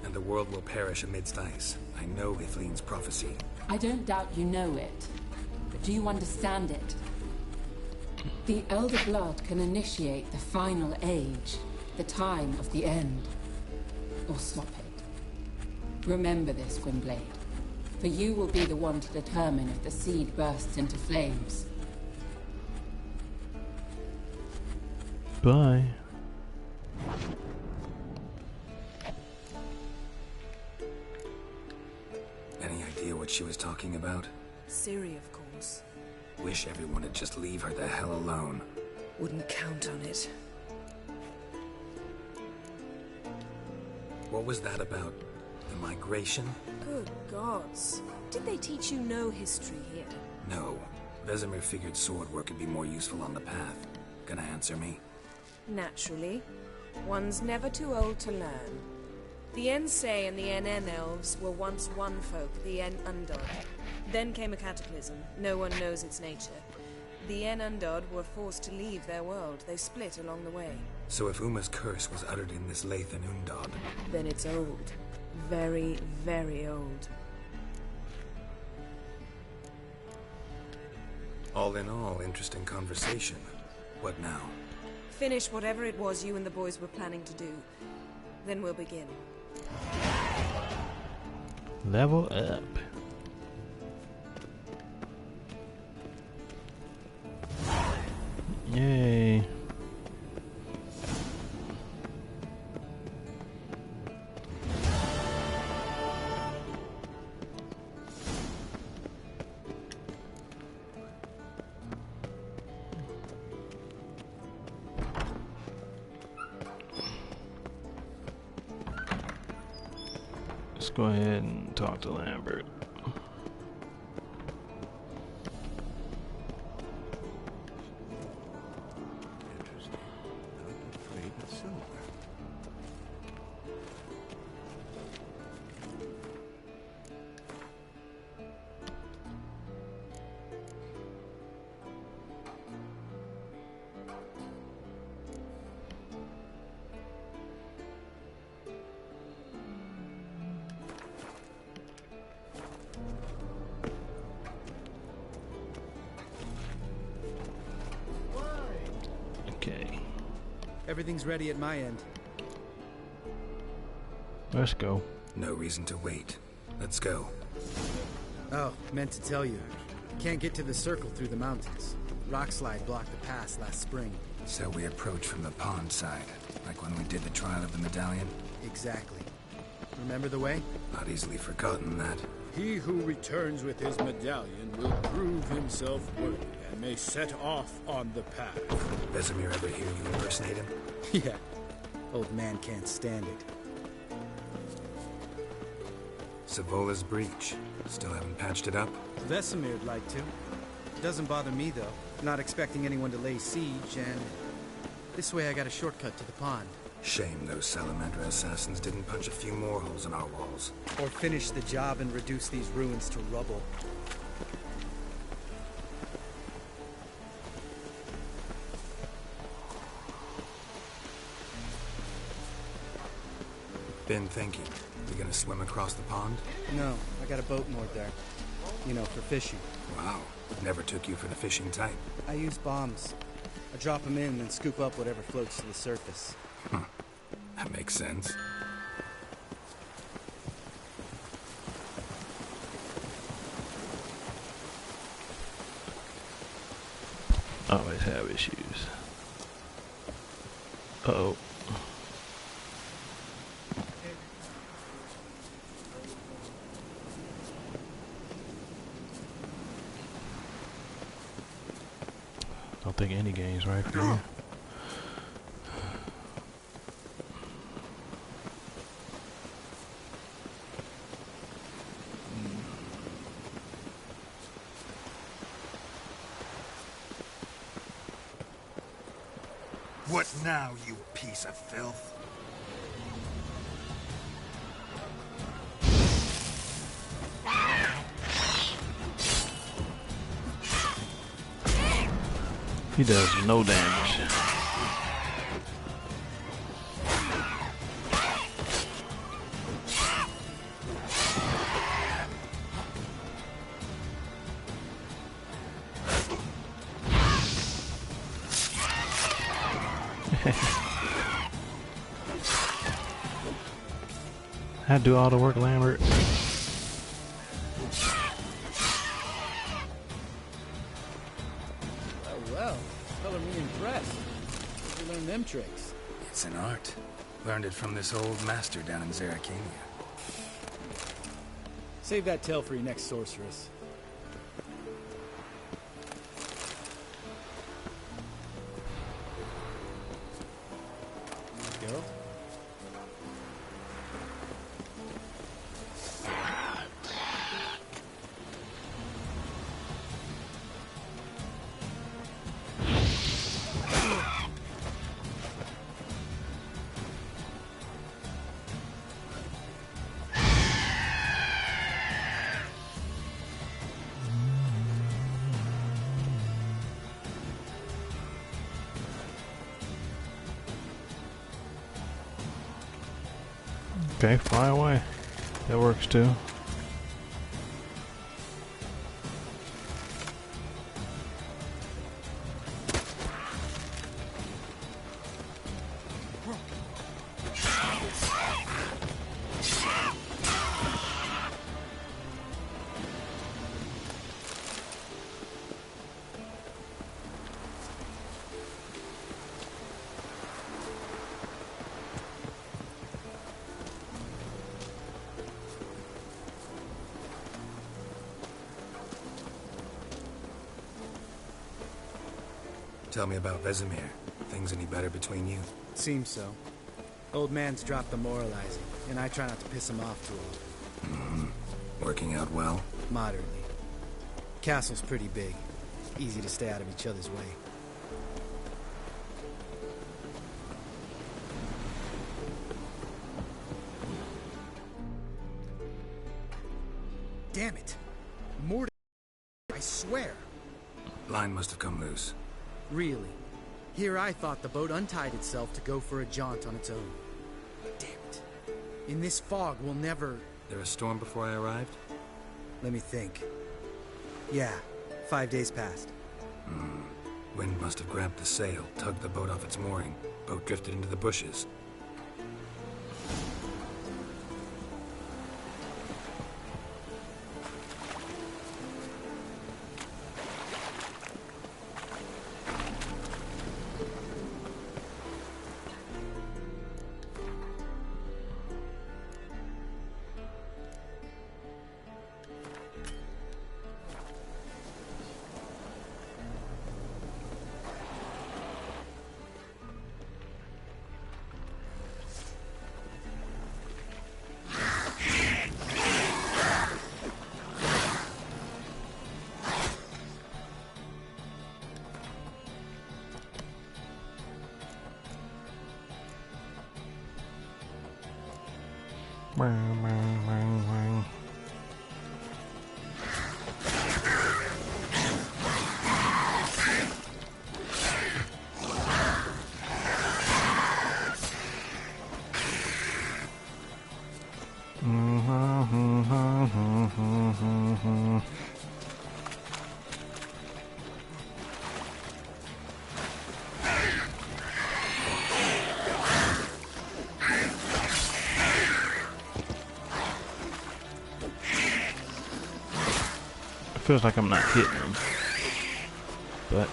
Speaker 1: And the world will perish amidst ice. I know Ithleen's prophecy.
Speaker 13: I don't doubt you know it. But do you understand it? The Elder Blood can initiate the final age, the time of the end. Or stop it. Remember this, Gwynblade. For you will be the one to determine if the seed bursts into flames.
Speaker 5: Bye.
Speaker 1: Any idea what she was talking about?
Speaker 10: Ciri, of course.
Speaker 1: Wish everyone would just leave her the hell alone.
Speaker 10: Wouldn't count on it.
Speaker 1: What was that about? The migration?
Speaker 10: Good gods. Did they teach you no history here?
Speaker 1: No. Vesemir figured sword work would be more useful on the path. Gonna answer me?
Speaker 10: Naturally. One's never too old to learn. The Ensei and the NN elves were once one folk, the En Undod. Then came a cataclysm. No one knows its nature. The En Undod were forced to leave their world. They split along the way.
Speaker 1: So if Uma's curse was uttered in this Lathan Undod...
Speaker 10: Then it's old. Very, very old.
Speaker 1: All in all, interesting conversation. What now?
Speaker 10: Finish whatever it was you and the boys were planning to do. Then we'll begin.
Speaker 5: Level up. Yay. Let's go ahead and talk to Lambert.
Speaker 12: Everything's ready at my end.
Speaker 5: Let's go.
Speaker 1: No reason to wait. Let's go.
Speaker 12: Oh, meant to tell you. Can't get to the circle through the mountains. Rockslide blocked the pass last spring.
Speaker 1: So we approach from the pond side, like when we did the trial of the medallion?
Speaker 12: Exactly. Remember the way?
Speaker 1: Not easily forgotten, that.
Speaker 4: He who returns with his medallion will prove himself worthy and may set off on the path.
Speaker 1: Vesemir ever hear you impersonate him?
Speaker 12: Yeah. Old man can't stand it.
Speaker 1: Savola's breach. Still haven't patched it up?
Speaker 12: Vesemir'd like to. Doesn't bother me, though. Not expecting anyone to lay siege, and... this way I got a shortcut to the pond.
Speaker 1: Shame those Salamander assassins didn't punch a few more holes in our walls.
Speaker 12: Or finish the job and reduce these ruins to rubble.
Speaker 1: Been thinking. We gonna swim across the pond?
Speaker 12: No, I got a boat moored there. You know, for fishing.
Speaker 1: Wow. Never took you for the fishing type.
Speaker 12: I use bombs. I drop them in and scoop up whatever floats to the surface.
Speaker 1: Huh. That makes sense.
Speaker 5: Always have issues. Uh-oh. Don't think any game's right for you.
Speaker 1: What now, you piece of filth?
Speaker 5: He does no damage. I do all the work, Lambert.
Speaker 12: Well, color me impressed. Where'd you learn them tricks?
Speaker 1: It's an art. Learned it from this old master down in Zeracania.
Speaker 12: Save that tale for your next sorceress. Geralt?
Speaker 5: Okay, fly away. That works too.
Speaker 1: Tell me about Vesemir. Things any better between you?
Speaker 12: Seems so. Old man's dropped the moralizing, and I try not to piss him off too often.
Speaker 1: Mm-hmm. Working out well?
Speaker 12: Moderately. Castle's pretty big. Easy to stay out of each other's way. Damn it. More to... I swear.
Speaker 1: Line must have come loose.
Speaker 12: Really? Here I thought the boat untied itself to go for a jaunt on its own. Damn it. In this fog, we'll never...
Speaker 1: There a storm before I arrived?
Speaker 12: Let me think. Yeah, 5 days passed.
Speaker 1: wind must have grabbed the sail, tugged the boat off its mooring. Boat drifted into the bushes.
Speaker 5: Feels like I'm not hitting him, but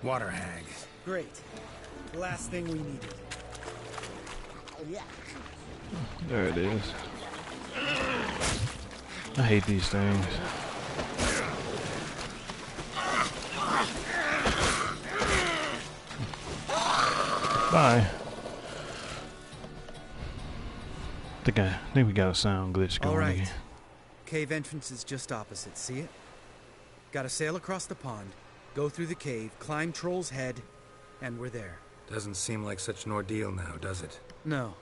Speaker 1: water hag.
Speaker 12: Great. The last thing we needed.
Speaker 5: there it is. I hate these things. Bye. I think we got a sound glitch going again.
Speaker 12: Cave entrance is just opposite, see it? Gotta sail across the pond, go through the cave, climb Troll's Head, and we're there.
Speaker 1: Doesn't seem like such an ordeal now, does it?
Speaker 12: No.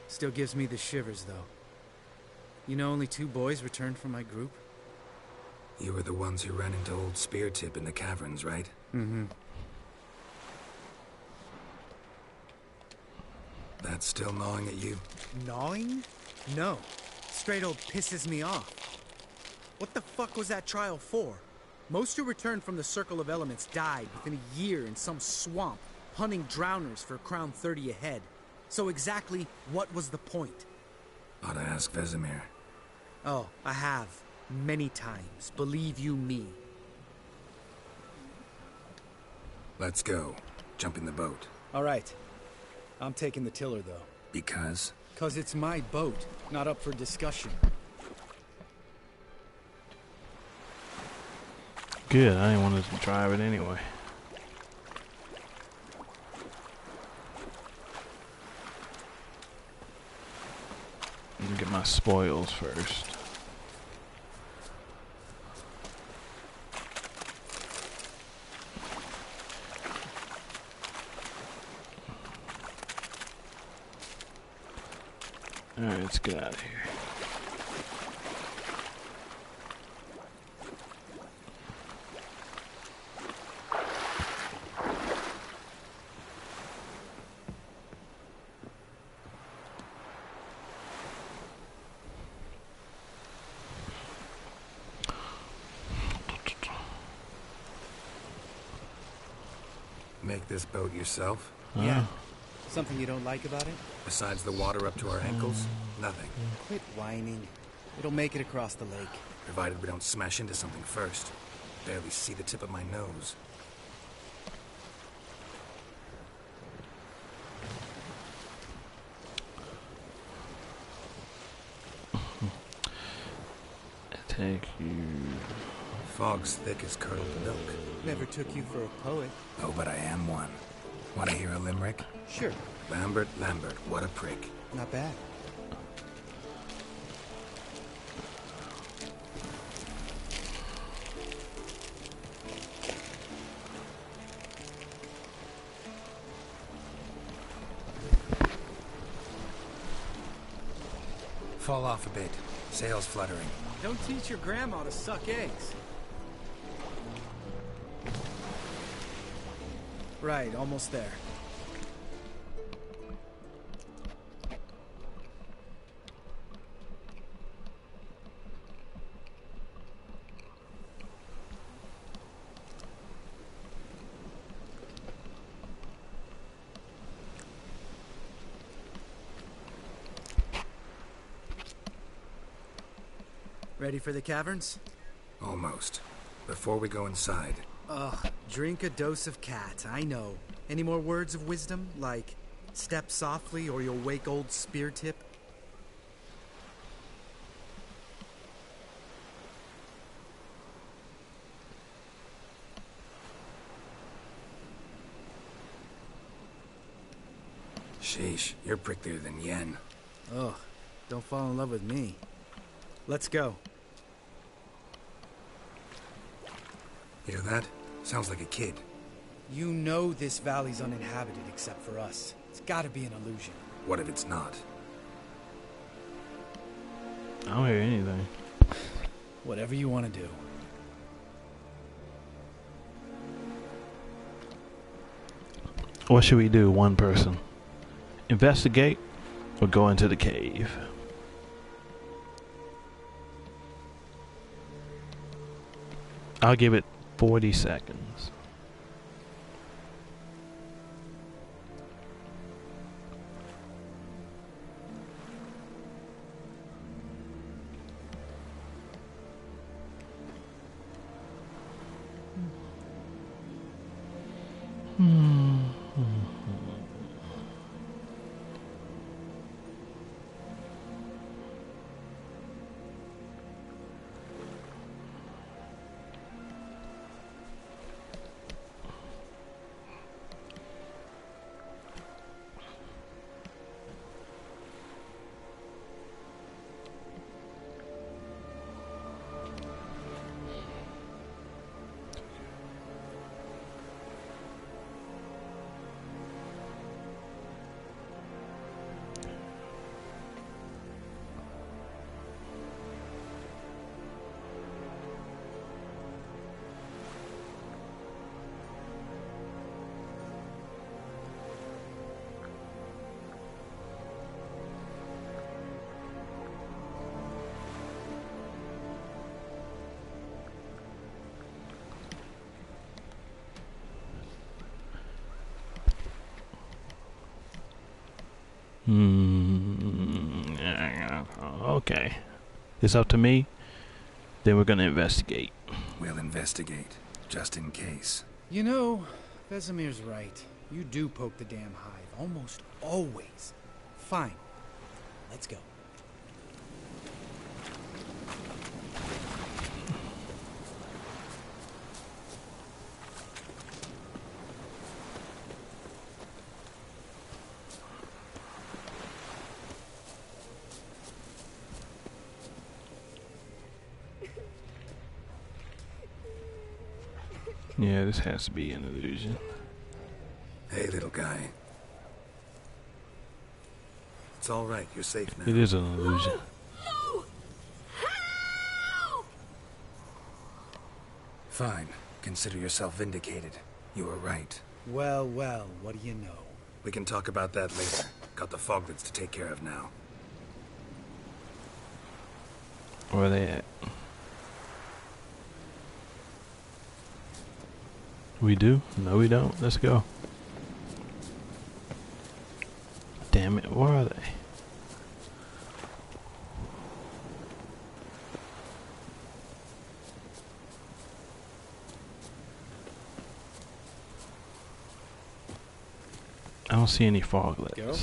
Speaker 12: Still gives me the shivers, though. You know only 2 boys returned from my group?
Speaker 1: You were the ones who ran into old Spear Tip in the caverns, right?
Speaker 12: Mm-hmm.
Speaker 1: That's still gnawing at you?
Speaker 12: Gnawing? No. Straight old pisses me off. What the fuck was that trial for? Most who returned from the Circle of Elements died within a year in some swamp, hunting drowners for Crown 30 a head. So exactly what was the point?
Speaker 1: Ought to ask Vesemir.
Speaker 12: Oh, I have. Many times. Believe you me.
Speaker 1: Let's go. Jump in the boat.
Speaker 12: All right. I'm taking the tiller, though.
Speaker 1: Because?
Speaker 12: 'Cause it's my boat, not up for discussion.
Speaker 5: Good, I didn't want to drive it anyway. Let me get my spoils first. Alright, let's get out of here.
Speaker 1: Make this boat yourself?
Speaker 12: Yeah. Something you don't like about it?
Speaker 1: Besides the water up to our ankles? Nothing.
Speaker 12: Quit whining. It'll make it across the lake.
Speaker 1: Provided we don't smash into something first. Barely see the tip of my nose.
Speaker 5: Take you.
Speaker 1: Fog's thick as curdled milk.
Speaker 12: Never took you for a poet.
Speaker 1: Oh, but I am one. Want to hear a limerick?
Speaker 12: Sure.
Speaker 1: Lambert, what a prick.
Speaker 12: Not bad.
Speaker 1: Fall off a bit. Sails fluttering.
Speaker 12: Don't teach your grandma to suck eggs. Right, almost there. Ready for the caverns?
Speaker 1: Almost. Before we go inside.
Speaker 12: Ugh, drink a dose of cat, I know. Any more words of wisdom? Like, step softly or you'll wake old spear tip?
Speaker 1: Sheesh, you're pricklier than Yen.
Speaker 12: Ugh, don't fall in love with me. Let's go.
Speaker 1: Hear that? Sounds like a kid.
Speaker 12: You know this valley's uninhabited except for us. It's gotta be an illusion.
Speaker 1: What if it's not?
Speaker 5: I don't hear anything.
Speaker 12: Whatever you want to do.
Speaker 5: What should we do, one person? Investigate or go into the cave? I'll give it 40 seconds. Okay. It's up to me. Then we're gonna investigate.
Speaker 1: We'll investigate, just in case.
Speaker 12: You know, Vesemir's right. You do poke the damn hive, almost always. Fine. Let's go.
Speaker 5: Yeah, this has to be an illusion.
Speaker 1: Hey, little guy. It's all right. You're safe now.
Speaker 5: It is an illusion.
Speaker 1: Fine. Consider yourself vindicated. You were right.
Speaker 12: Well, well, what do you know?
Speaker 1: We can talk about that later. Got the foglets to take care of now.
Speaker 5: Where are they at? We do? No, we don't. Let's go. Damn it, where are they? I don't see any foglets.
Speaker 12: Go.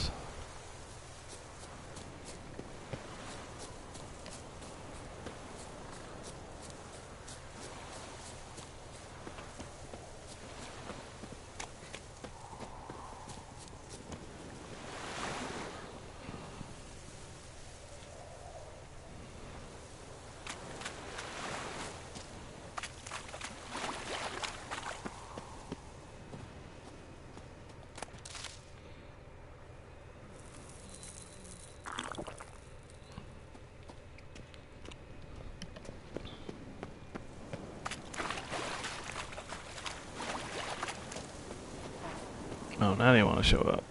Speaker 5: Oh, now they want to show up.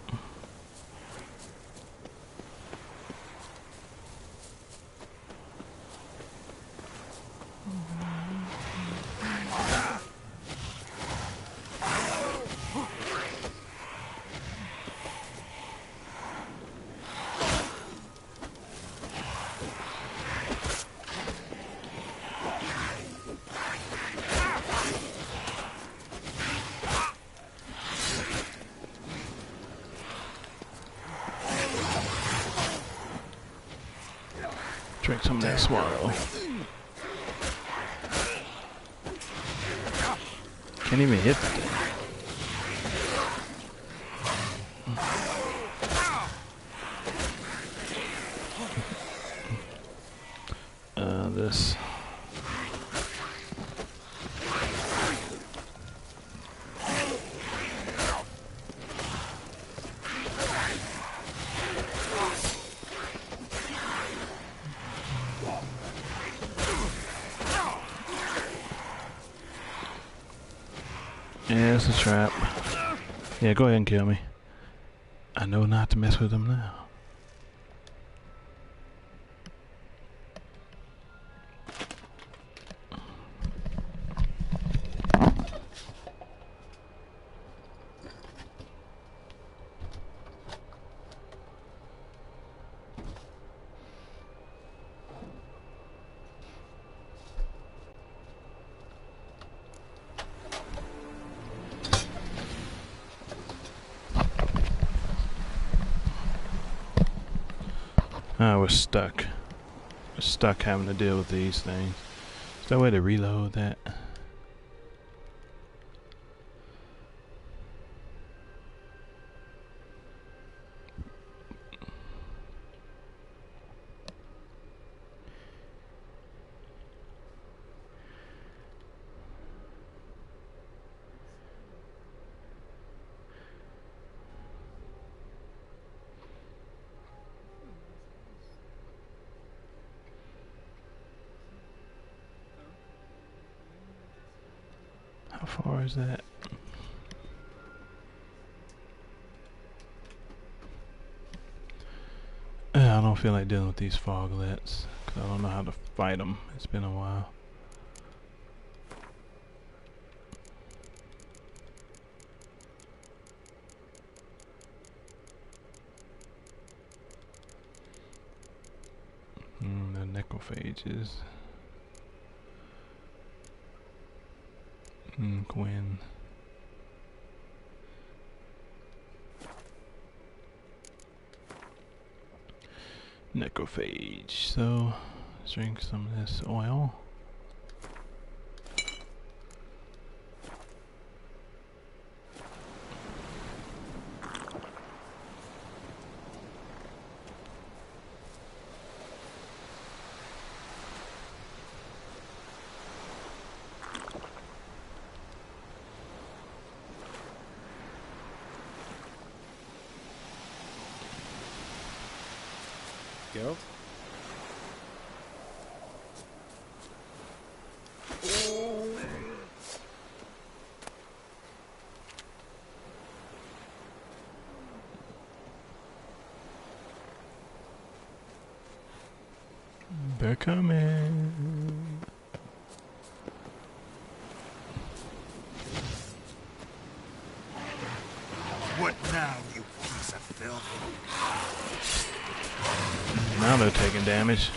Speaker 5: drink some of that swallow. Can't even hit the thing. This. Yeah, it's a trap. Yeah, go ahead and kill me. I know not to mess with them now. We're stuck. We're stuck having to deal with these things. Is there a way to reload that? How far is that? I don't feel like dealing with these foglets, because I don't know how to fight them. It's been a while. The necrophages. Gwen. Necrophage. So, let's drink some of this oil.
Speaker 4: Geralt?
Speaker 5: They're coming.
Speaker 14: What now, you piece of filth?
Speaker 5: Now they're taking damage.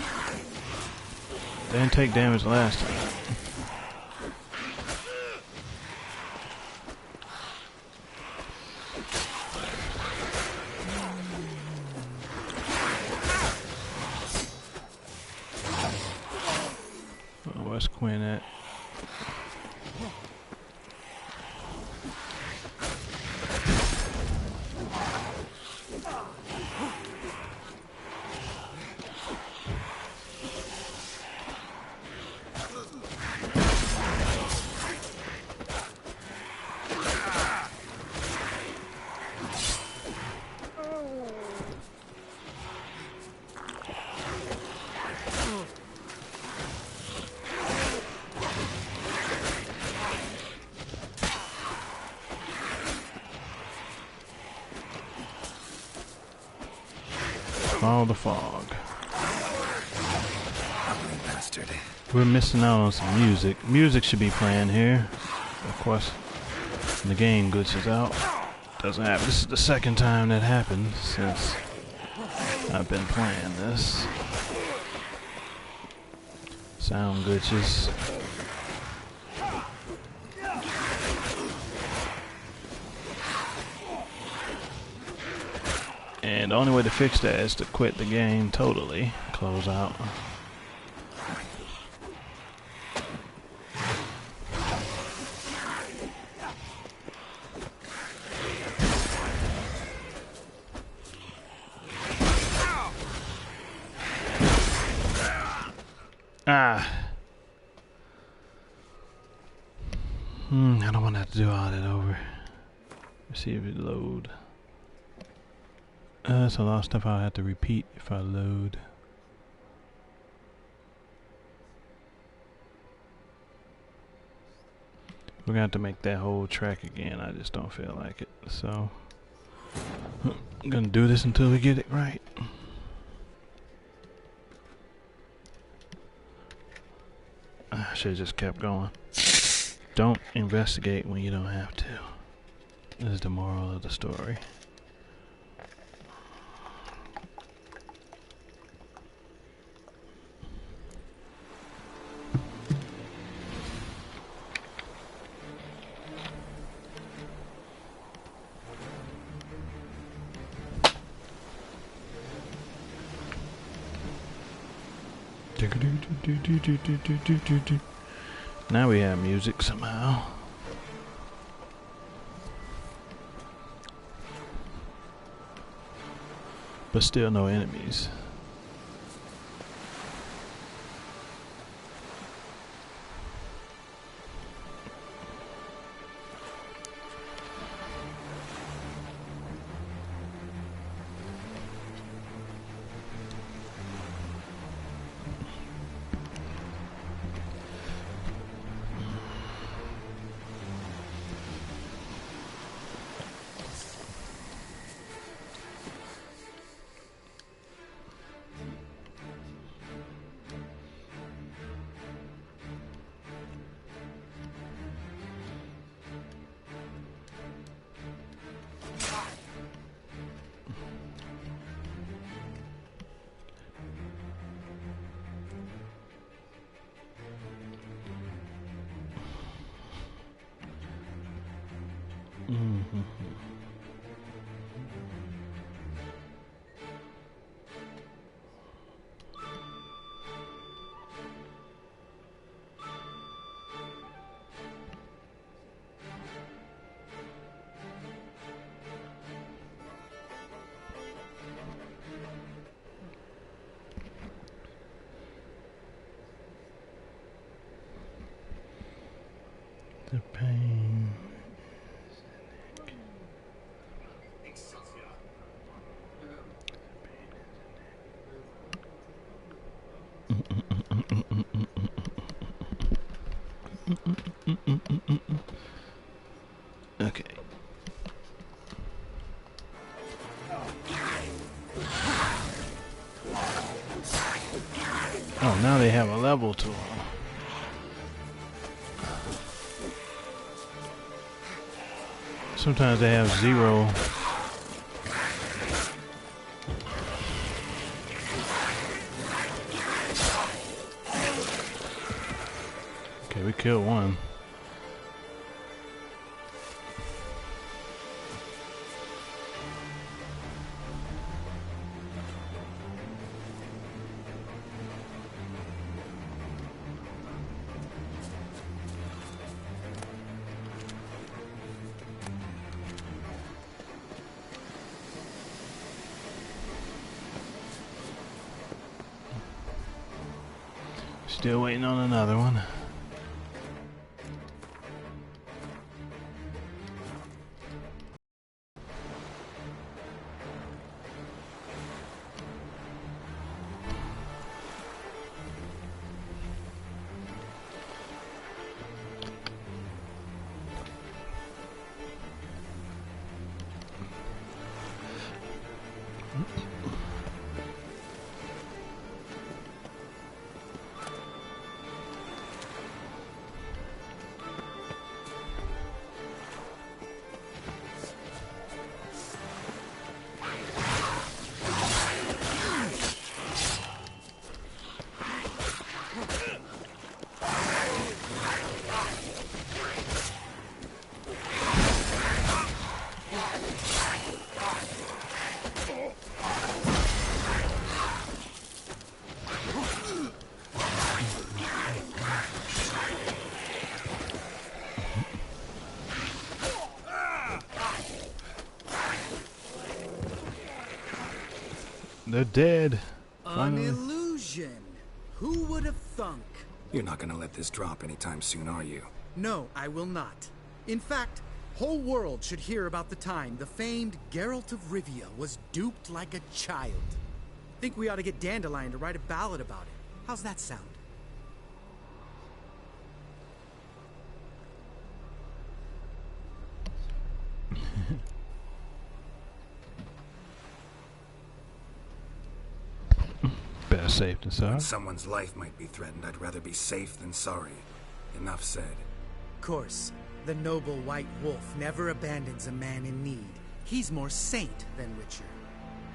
Speaker 5: They didn't take damage last time. Oh, where's Quinn at? Follow the fog.
Speaker 1: Ugly bastard.
Speaker 5: We're missing out on some music. Music should be playing here. Of course, the game glitches out. Doesn't happen. This is the second time that happened since I've been playing this. Sound glitches. And the only way to fix that is to quit the game totally. Close out. I don't want to have to do all that over. Let's see if it load. That's a lot of stuff I'll have to repeat if I load. We're gonna have to make that whole track again. I just don't feel like it. So I'm gonna do this until we get it right. I should have just kept going. Don't investigate when you don't have to. This is the moral of the story. Now we have music somehow. But still no enemies. The pain. Okay. Oh, now they have a level to them. Sometimes they have 0. Okay, we killed one. Still waiting on another one. They're dead. Finally.
Speaker 12: An illusion. Who would have thunk?
Speaker 1: You're not gonna let this drop anytime soon, are you?
Speaker 12: No, I will not. In fact, whole world should hear about the time the famed Geralt of Rivia was duped like a child. Think we ought to get Dandelion to write a ballad about it. How's that sound?
Speaker 5: Better safe than sorry.
Speaker 1: When someone's life might be threatened, I'd rather be safe than sorry. Enough said.
Speaker 12: Of course, the noble white wolf never abandons a man in need. He's more saint than witcher.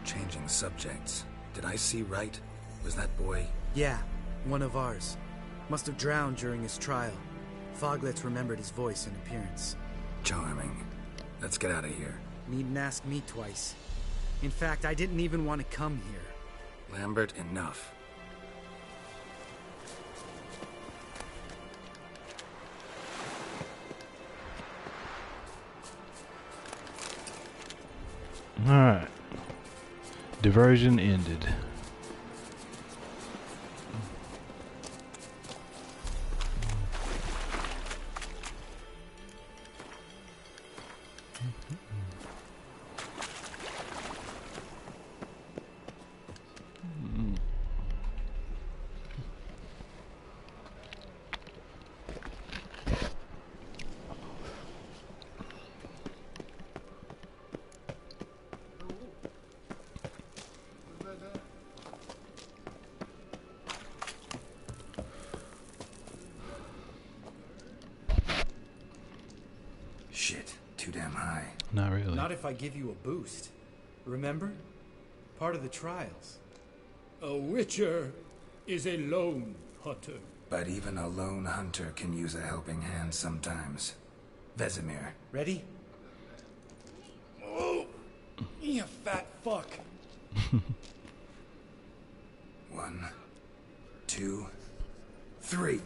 Speaker 1: Changing subjects. Did I see right? Was that boy?
Speaker 12: Yeah, one of ours. Must have drowned during his trial. Foglets remembered his voice and appearance.
Speaker 1: Charming. Let's get out of here.
Speaker 12: Needn't ask me twice. In fact, I didn't even want to come here.
Speaker 1: Lambert, enough.
Speaker 5: Alright. Diversion ended.
Speaker 1: Shit, too damn high.
Speaker 5: Not really.
Speaker 12: Not if I give you a boost. Remember? Part of the trials.
Speaker 4: A witcher is a lone hunter.
Speaker 1: But even a lone hunter can use a helping hand sometimes. Vesemir.
Speaker 12: Ready?
Speaker 4: Oh, you fat fuck.
Speaker 1: 1, 2, 3.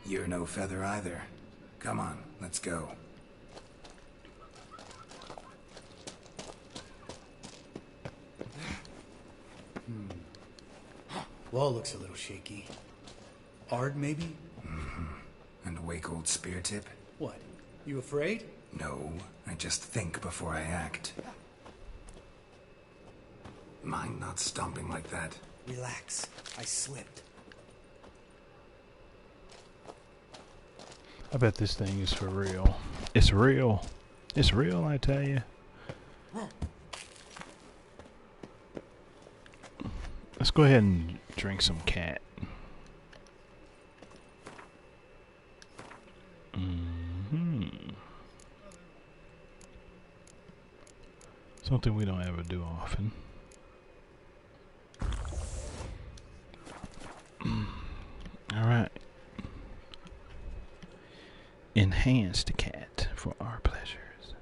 Speaker 1: You're no feather either. Come on, let's go.
Speaker 12: Wall looks a little shaky. Ard, maybe?
Speaker 1: And wake old spear tip?
Speaker 12: What? You afraid?
Speaker 1: No, I just think before I act. Mind not stomping like that.
Speaker 12: Relax. I slipped.
Speaker 5: I bet this thing is for real. It's real. It's real, I tell you. Let's go ahead and drink some cat. Something we don't ever do often. Alright. Enhance the cat for our pleasures.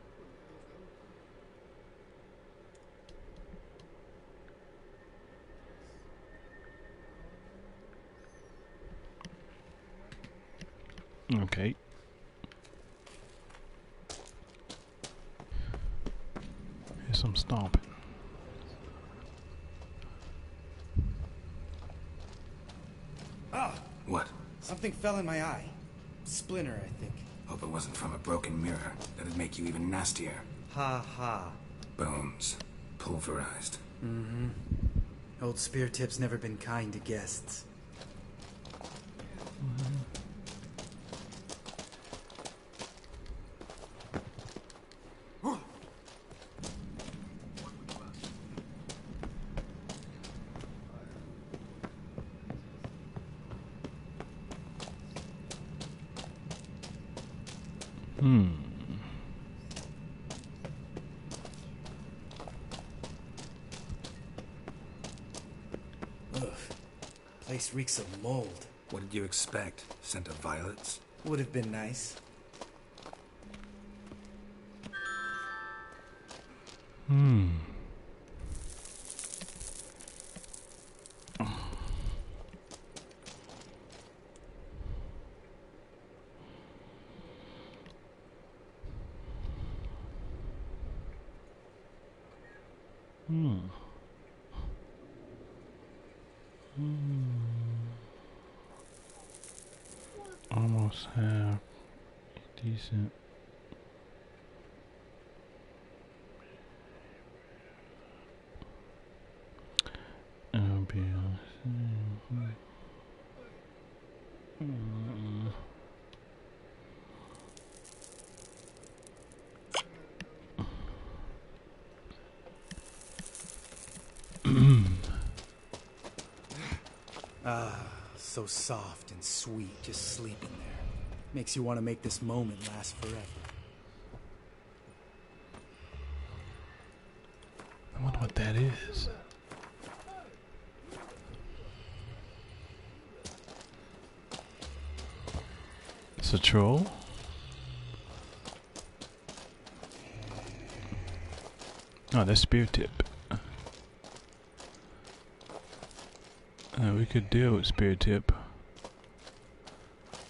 Speaker 5: Okay. Here's some stomping.
Speaker 12: Ah!
Speaker 1: What?
Speaker 12: Something fell in my eye. Splinter, I think.
Speaker 1: Hope it wasn't from a broken mirror. That'd make you even nastier.
Speaker 12: Ha ha.
Speaker 1: Bones. Pulverized.
Speaker 12: Mm-hmm. Old Spear Tip's never been kind to guests. Ugh. Place reeks of mold.
Speaker 1: What did you expect? Scent of violets?
Speaker 12: Would have been nice.
Speaker 5: almost have a decent. I'll be
Speaker 12: so soft and sweet just sleeping there. Makes you want to make this moment last forever.
Speaker 5: I wonder what that is. It's a troll? Oh, that's spear tip. We could deal with spear tip.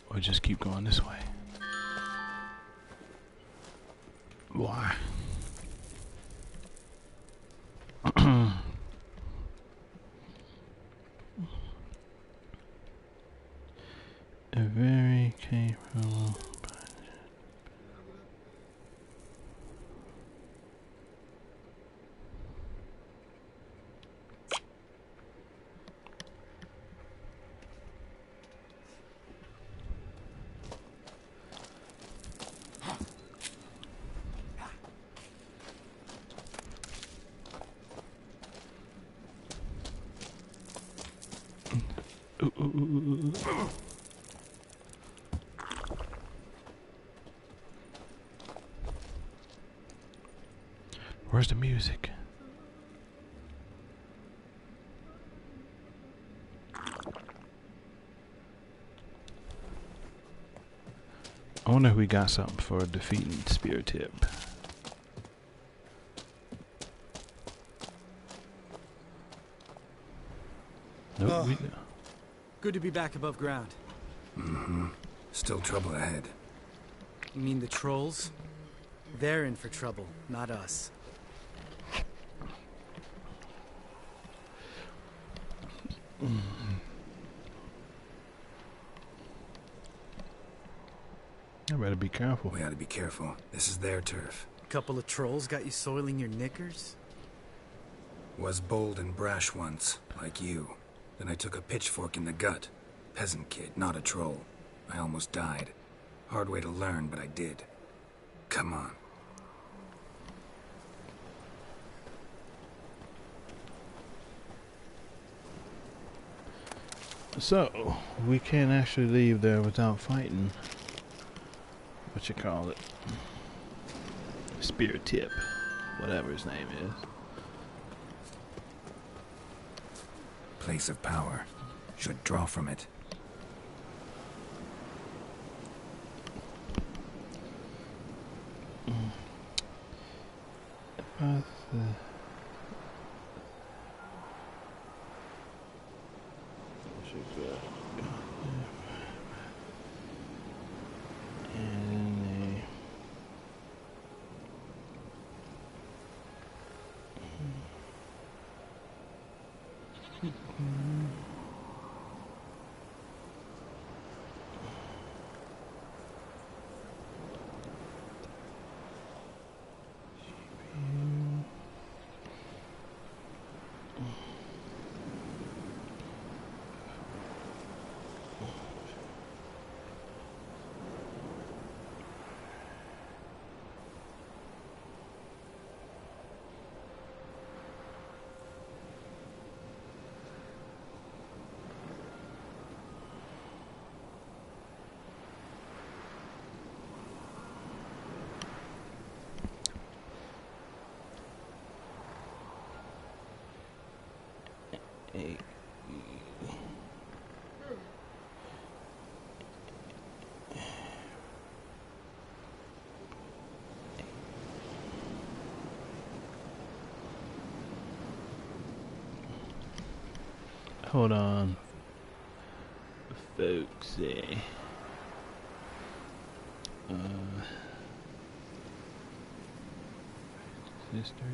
Speaker 5: Or just keep going this way. Why? A very capable. Where's the music? I wonder if we got something for defeating spear tip. Nope,
Speaker 12: Oh,
Speaker 5: we don't.
Speaker 12: good to be back above ground.
Speaker 1: Mm-hmm. Still trouble ahead.
Speaker 12: You mean the trolls? They're in for trouble, not us.
Speaker 5: I better be careful.
Speaker 1: We gotta be careful. This is their turf.
Speaker 12: Couple of trolls got you soiling your knickers?
Speaker 1: Was bold and brash once, like you. Then I took a pitchfork in the gut. Peasant kid, not a troll. I almost died. Hard way to learn, but I did. Come on.
Speaker 5: So, we can't actually leave there without fighting. What you call it? Spear tip. Whatever his name is.
Speaker 1: Place of power. Should draw from it.
Speaker 5: Hold on, folks. History.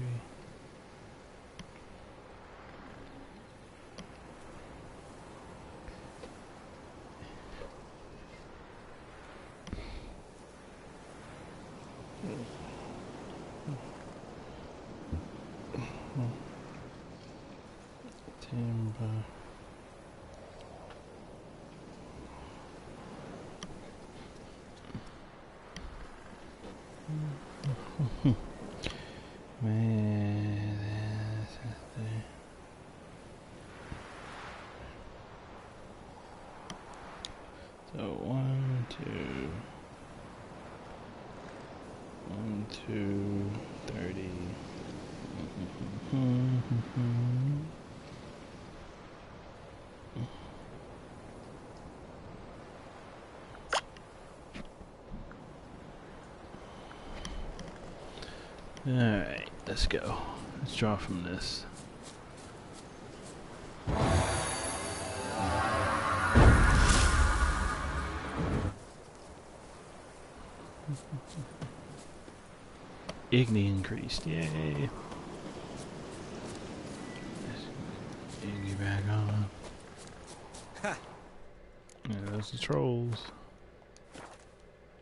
Speaker 5: So 1, 2, 30. Alright, let's go. Let's draw from this. Igni increased, yay. Igni back on.
Speaker 12: Ha!
Speaker 5: Yeah, those are trolls.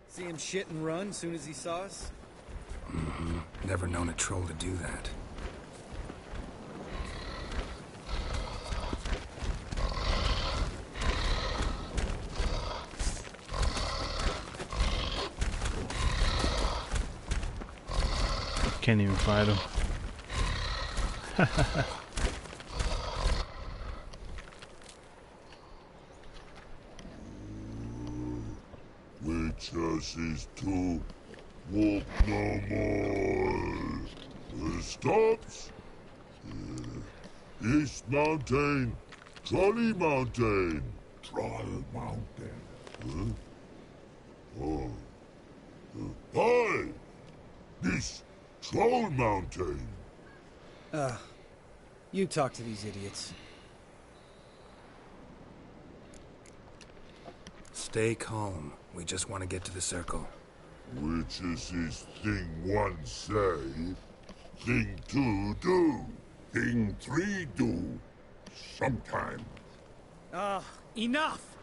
Speaker 12: See him shit and run soon as he saw us?
Speaker 1: Never known a troll to do that.
Speaker 5: Can't even fight him.
Speaker 15: Witches is to walk no more. Stops. East Mountain, Trolley Mountain. Troll Mountain. Huh? Oh. Hi! This Troll Mountain.
Speaker 12: You talk to these idiots.
Speaker 1: Stay calm. We just want to get to the circle.
Speaker 15: Which is this thing one say, thing two do, thing three do, sometime.
Speaker 12: Enough!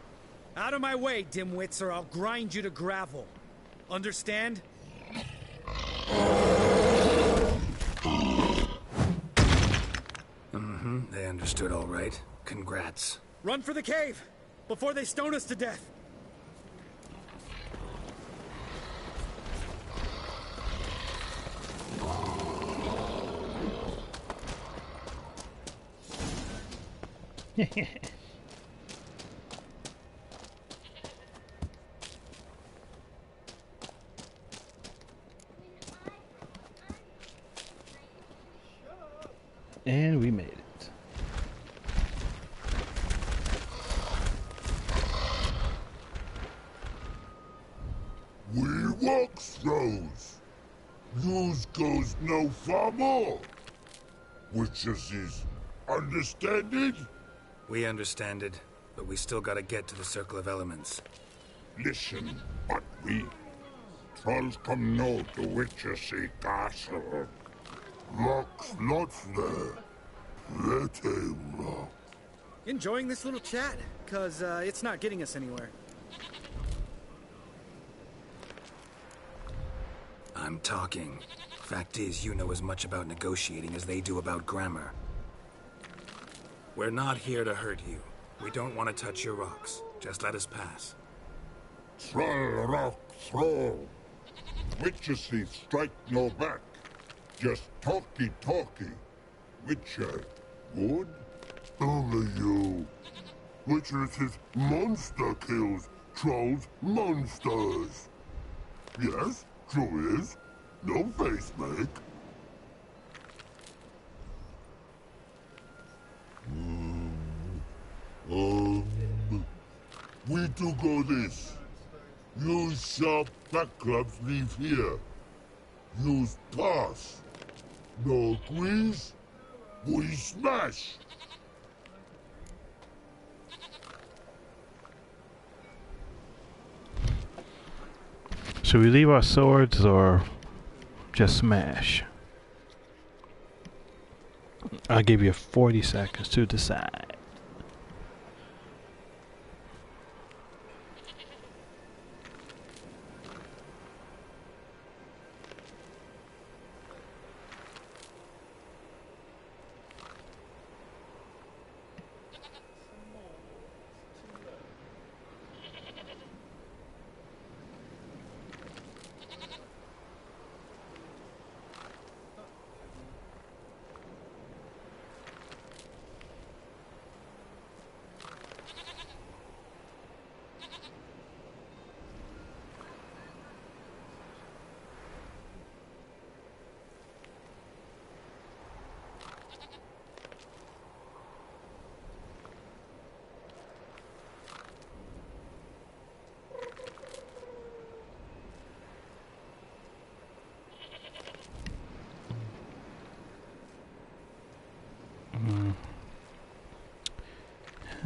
Speaker 12: Out of my way, dimwits, or I'll grind you to gravel. Understand?
Speaker 1: They understood all right. Congrats.
Speaker 12: Run for the cave! Before they stone us to death!
Speaker 5: And we made it.
Speaker 15: We walk throws. Yous goes no far more. Which is understand it?
Speaker 1: We understand it, but we still gotta get to the Circle of Elements.
Speaker 15: Listen, but we trolls come no to Witchersea Castle. Locks lots there. Pretty rock.
Speaker 12: Enjoying this little chat? Cause, it's not getting us anywhere.
Speaker 1: I'm talking. Fact is, you know as much about negotiating as they do about grammar. We're not here to hurt you. We don't want to touch your rocks. Just let us pass.
Speaker 15: Troll rock throw. Witchersea strike no back. Just talky. Witcher, good? Only you. Witcher is monster kills. Trolls monsters. Yes, true is. No face make. We do go this. Use sharp back clubs leave here. Use pass. No agrees? We smash.
Speaker 5: Should we leave our swords or just smash? I'll give you 40 seconds to decide.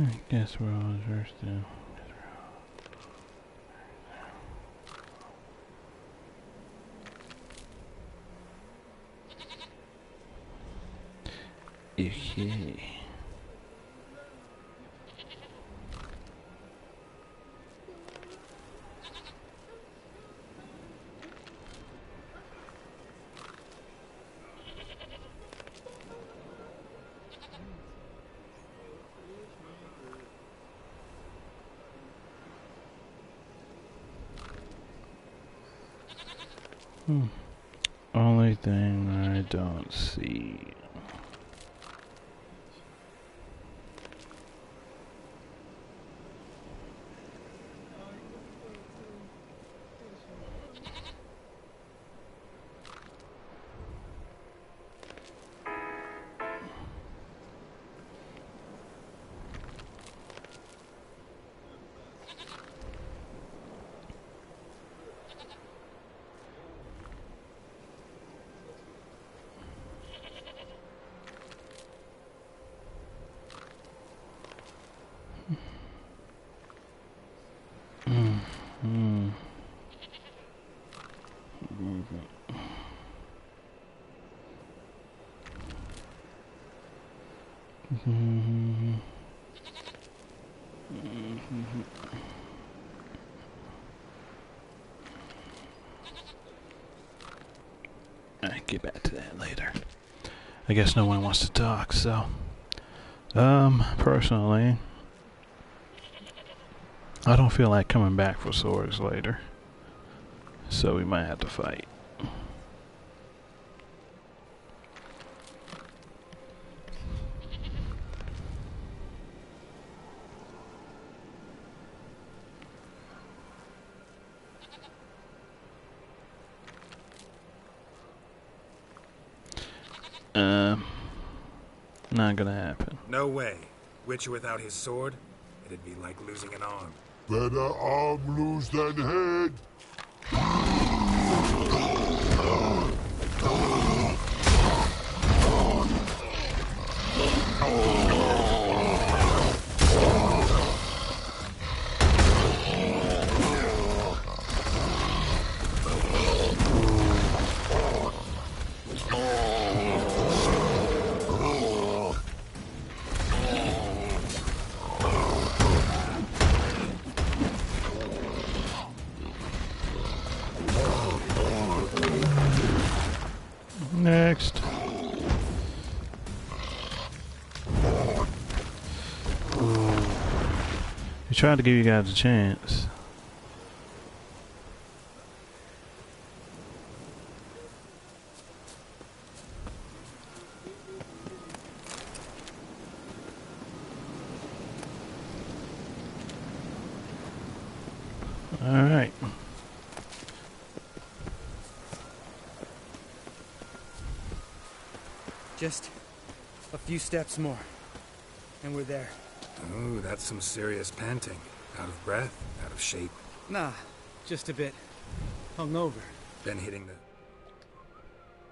Speaker 5: I guess we're all versed now. Okay. Only thing I don't see. I'll get back to that later. I guess no one wants to talk, so personally, I don't feel like coming back for swords later, so we might have to fight. Not gonna happen.
Speaker 1: No way. Witcher without his sword? It'd be like losing an arm.
Speaker 15: Better arm lose than head.
Speaker 5: Next. He tried to give you guys a chance. All right.
Speaker 12: Just a few steps more, and we're there.
Speaker 1: Ooh, that's some serious panting. Out of breath, out of shape.
Speaker 12: Nah, just a bit hungover.
Speaker 1: Been hitting the...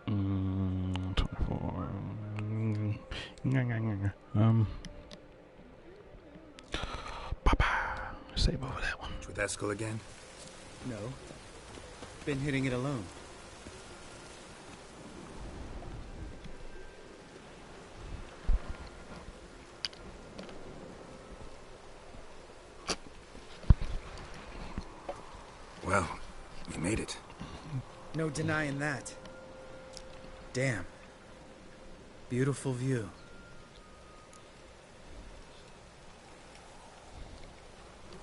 Speaker 5: 24. Papa. Save over that one.
Speaker 1: With Eskel again?
Speaker 12: No. Been hitting it alone.
Speaker 1: Well, we made it.
Speaker 12: No denying that. Damn. Beautiful view.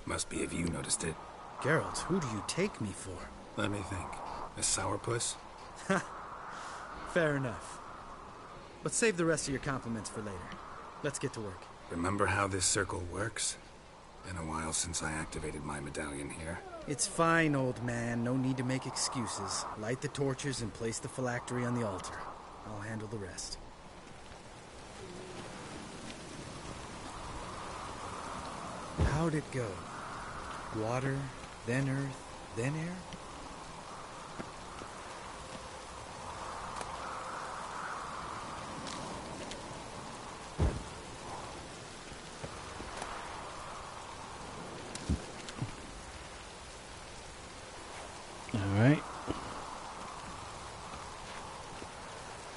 Speaker 1: Must be if you noticed it.
Speaker 12: Geralt, who do you take me for?
Speaker 1: Let me think. A sourpuss?
Speaker 12: Fair enough. But save the rest of your compliments for later. Let's get to work.
Speaker 1: Remember how this circle works? Been a while since I activated my medallion here.
Speaker 12: It's fine, old man. No need to make excuses. Light the torches and place the phylactery on the altar. I'll handle the rest. How'd it go? Water, then earth, then air?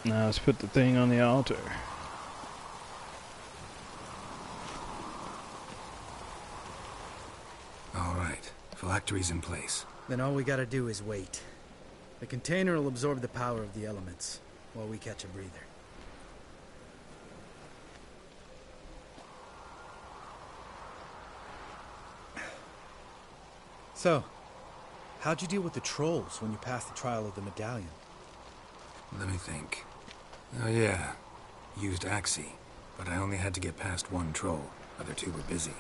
Speaker 5: Now let's put the thing on the altar.
Speaker 1: Alright, phylactery's in place.
Speaker 12: Then all we gotta do is wait. The container will absorb the power of the elements, while we catch a breather. So, how'd you deal with the trolls when you passed the trial of the medallion?
Speaker 1: Let me think. Oh yeah, used Axie, but I only had to get past one troll. Other two were busy.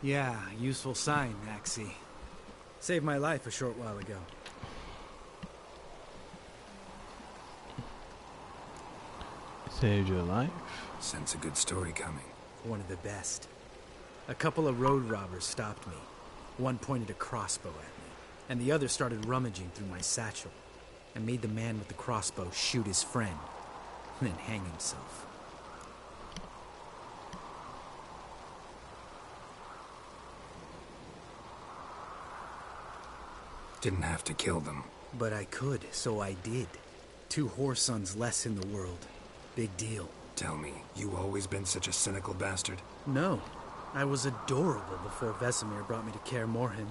Speaker 12: Yeah, useful sign, Axie. Saved my life a short while ago.
Speaker 5: Saved your life?
Speaker 1: Sense a good story coming.
Speaker 12: One of the best. A couple of road robbers stopped me. One pointed a crossbow at me, and the other started rummaging through my satchel, and made the man with the crossbow shoot his friend, and then hang himself.
Speaker 1: Didn't have to kill them.
Speaker 12: But I could, so I did. 2 whoresons less in the world. Big deal.
Speaker 1: Tell me, you always been such a cynical bastard?
Speaker 12: No. I was adorable before Vesemir brought me to Kaer Morhen.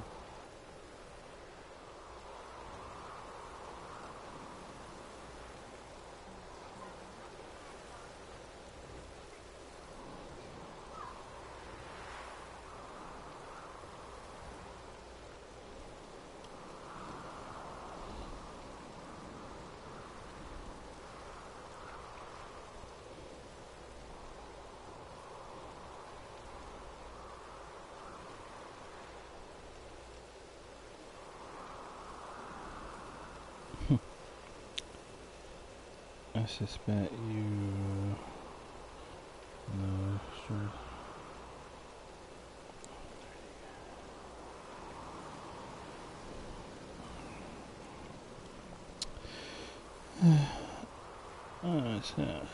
Speaker 5: I suspect you know. Sure. It's not.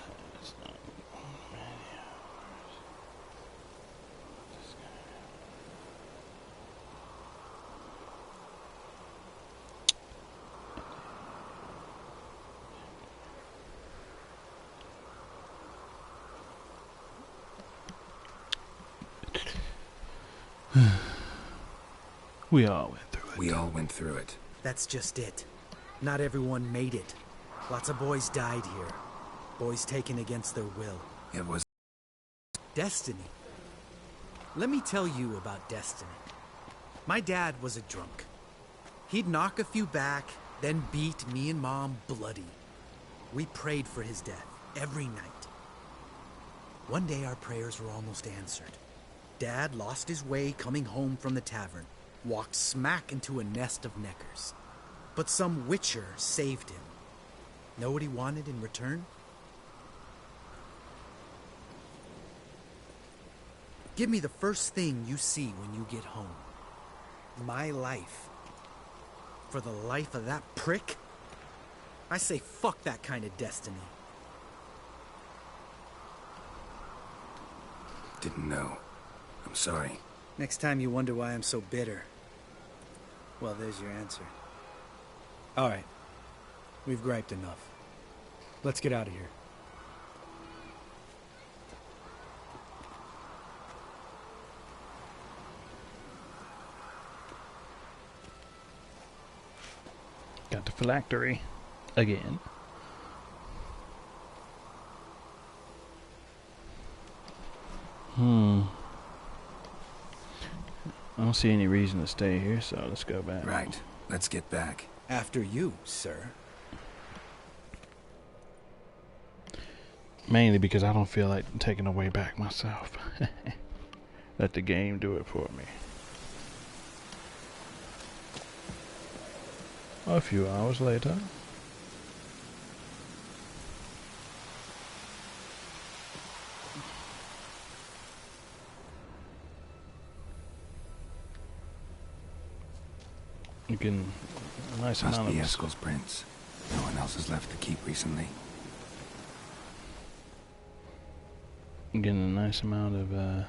Speaker 5: We all went through it.
Speaker 1: We all went through it.
Speaker 12: That's just it. Not everyone made it. Lots of boys died here. Boys taken against their will.
Speaker 1: It was
Speaker 12: destiny. Let me tell you about destiny. My dad was a drunk. He'd knock a few back, then beat me and Mom bloody. We prayed for his death every night. One day our prayers were almost answered. Dad lost his way coming home from the tavern, walked smack into a nest of neckers. But some witcher saved him. Know what he wanted in return? Give me the first thing you see when you get home. My life. For the life of that prick? I say fuck that kind of destiny.
Speaker 1: Didn't know. I'm sorry.
Speaker 12: Next time you wonder why I'm so bitter, well, there's your answer. All right. We've griped enough. Let's get out of here.
Speaker 5: Got the phylactery again. I don't see any reason to stay here, so let's go back.
Speaker 1: Right. Let's get back.
Speaker 12: After you, sir.
Speaker 5: Mainly because I don't feel like taking a way back myself. Let the game do it for me. A few hours later. You can a nice
Speaker 1: Must
Speaker 5: amount
Speaker 1: be
Speaker 5: of
Speaker 1: Eskel's prints. No one else has left the keep recently.
Speaker 5: getting a nice amount of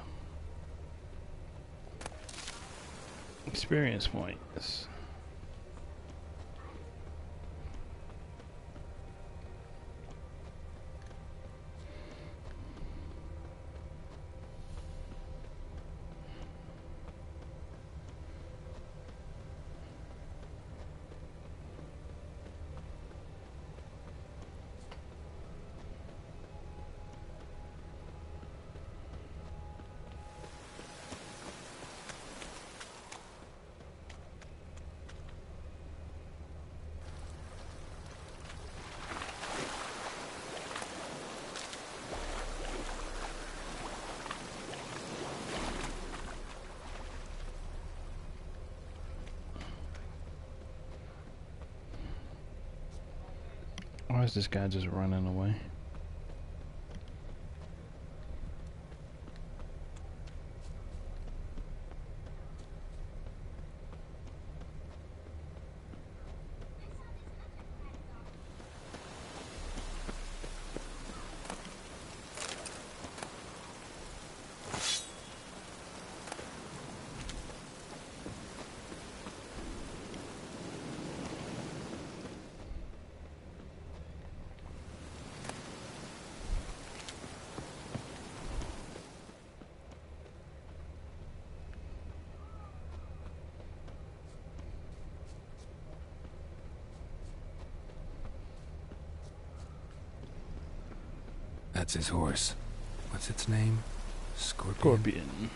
Speaker 5: experience points. Why is this guy just running away?
Speaker 1: That's his horse. What's its name? Scorpion?
Speaker 5: Scorpion.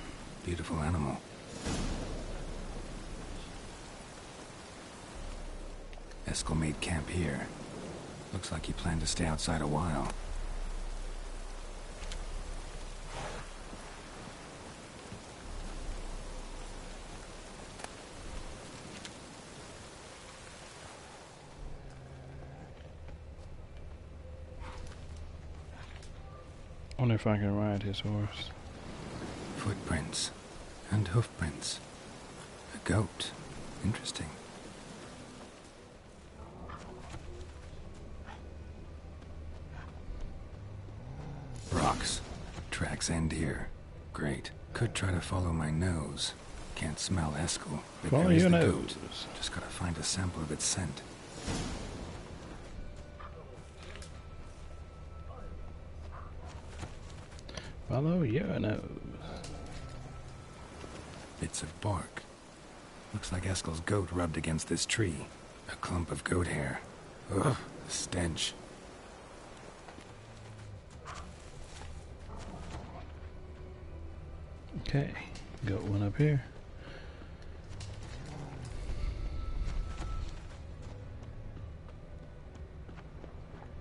Speaker 1: Beautiful animal. Eskel made camp here. Looks like he planned to stay outside a while.
Speaker 5: Wonder if I can ride his horse.
Speaker 1: Footprints and hoofprints. A goat. Interesting. Rocks. Tracks end here. Great. Could try to follow my nose. Can't smell Eskel. But
Speaker 5: Follow
Speaker 1: there is
Speaker 5: your
Speaker 1: the
Speaker 5: nose.
Speaker 1: goat. Just gotta find a sample of its scent.
Speaker 5: Follow your nose.
Speaker 1: Bits of bark. Looks like Eskel's goat rubbed against this tree. A clump of goat hair. Ugh, the stench.
Speaker 5: Okay, got one up here.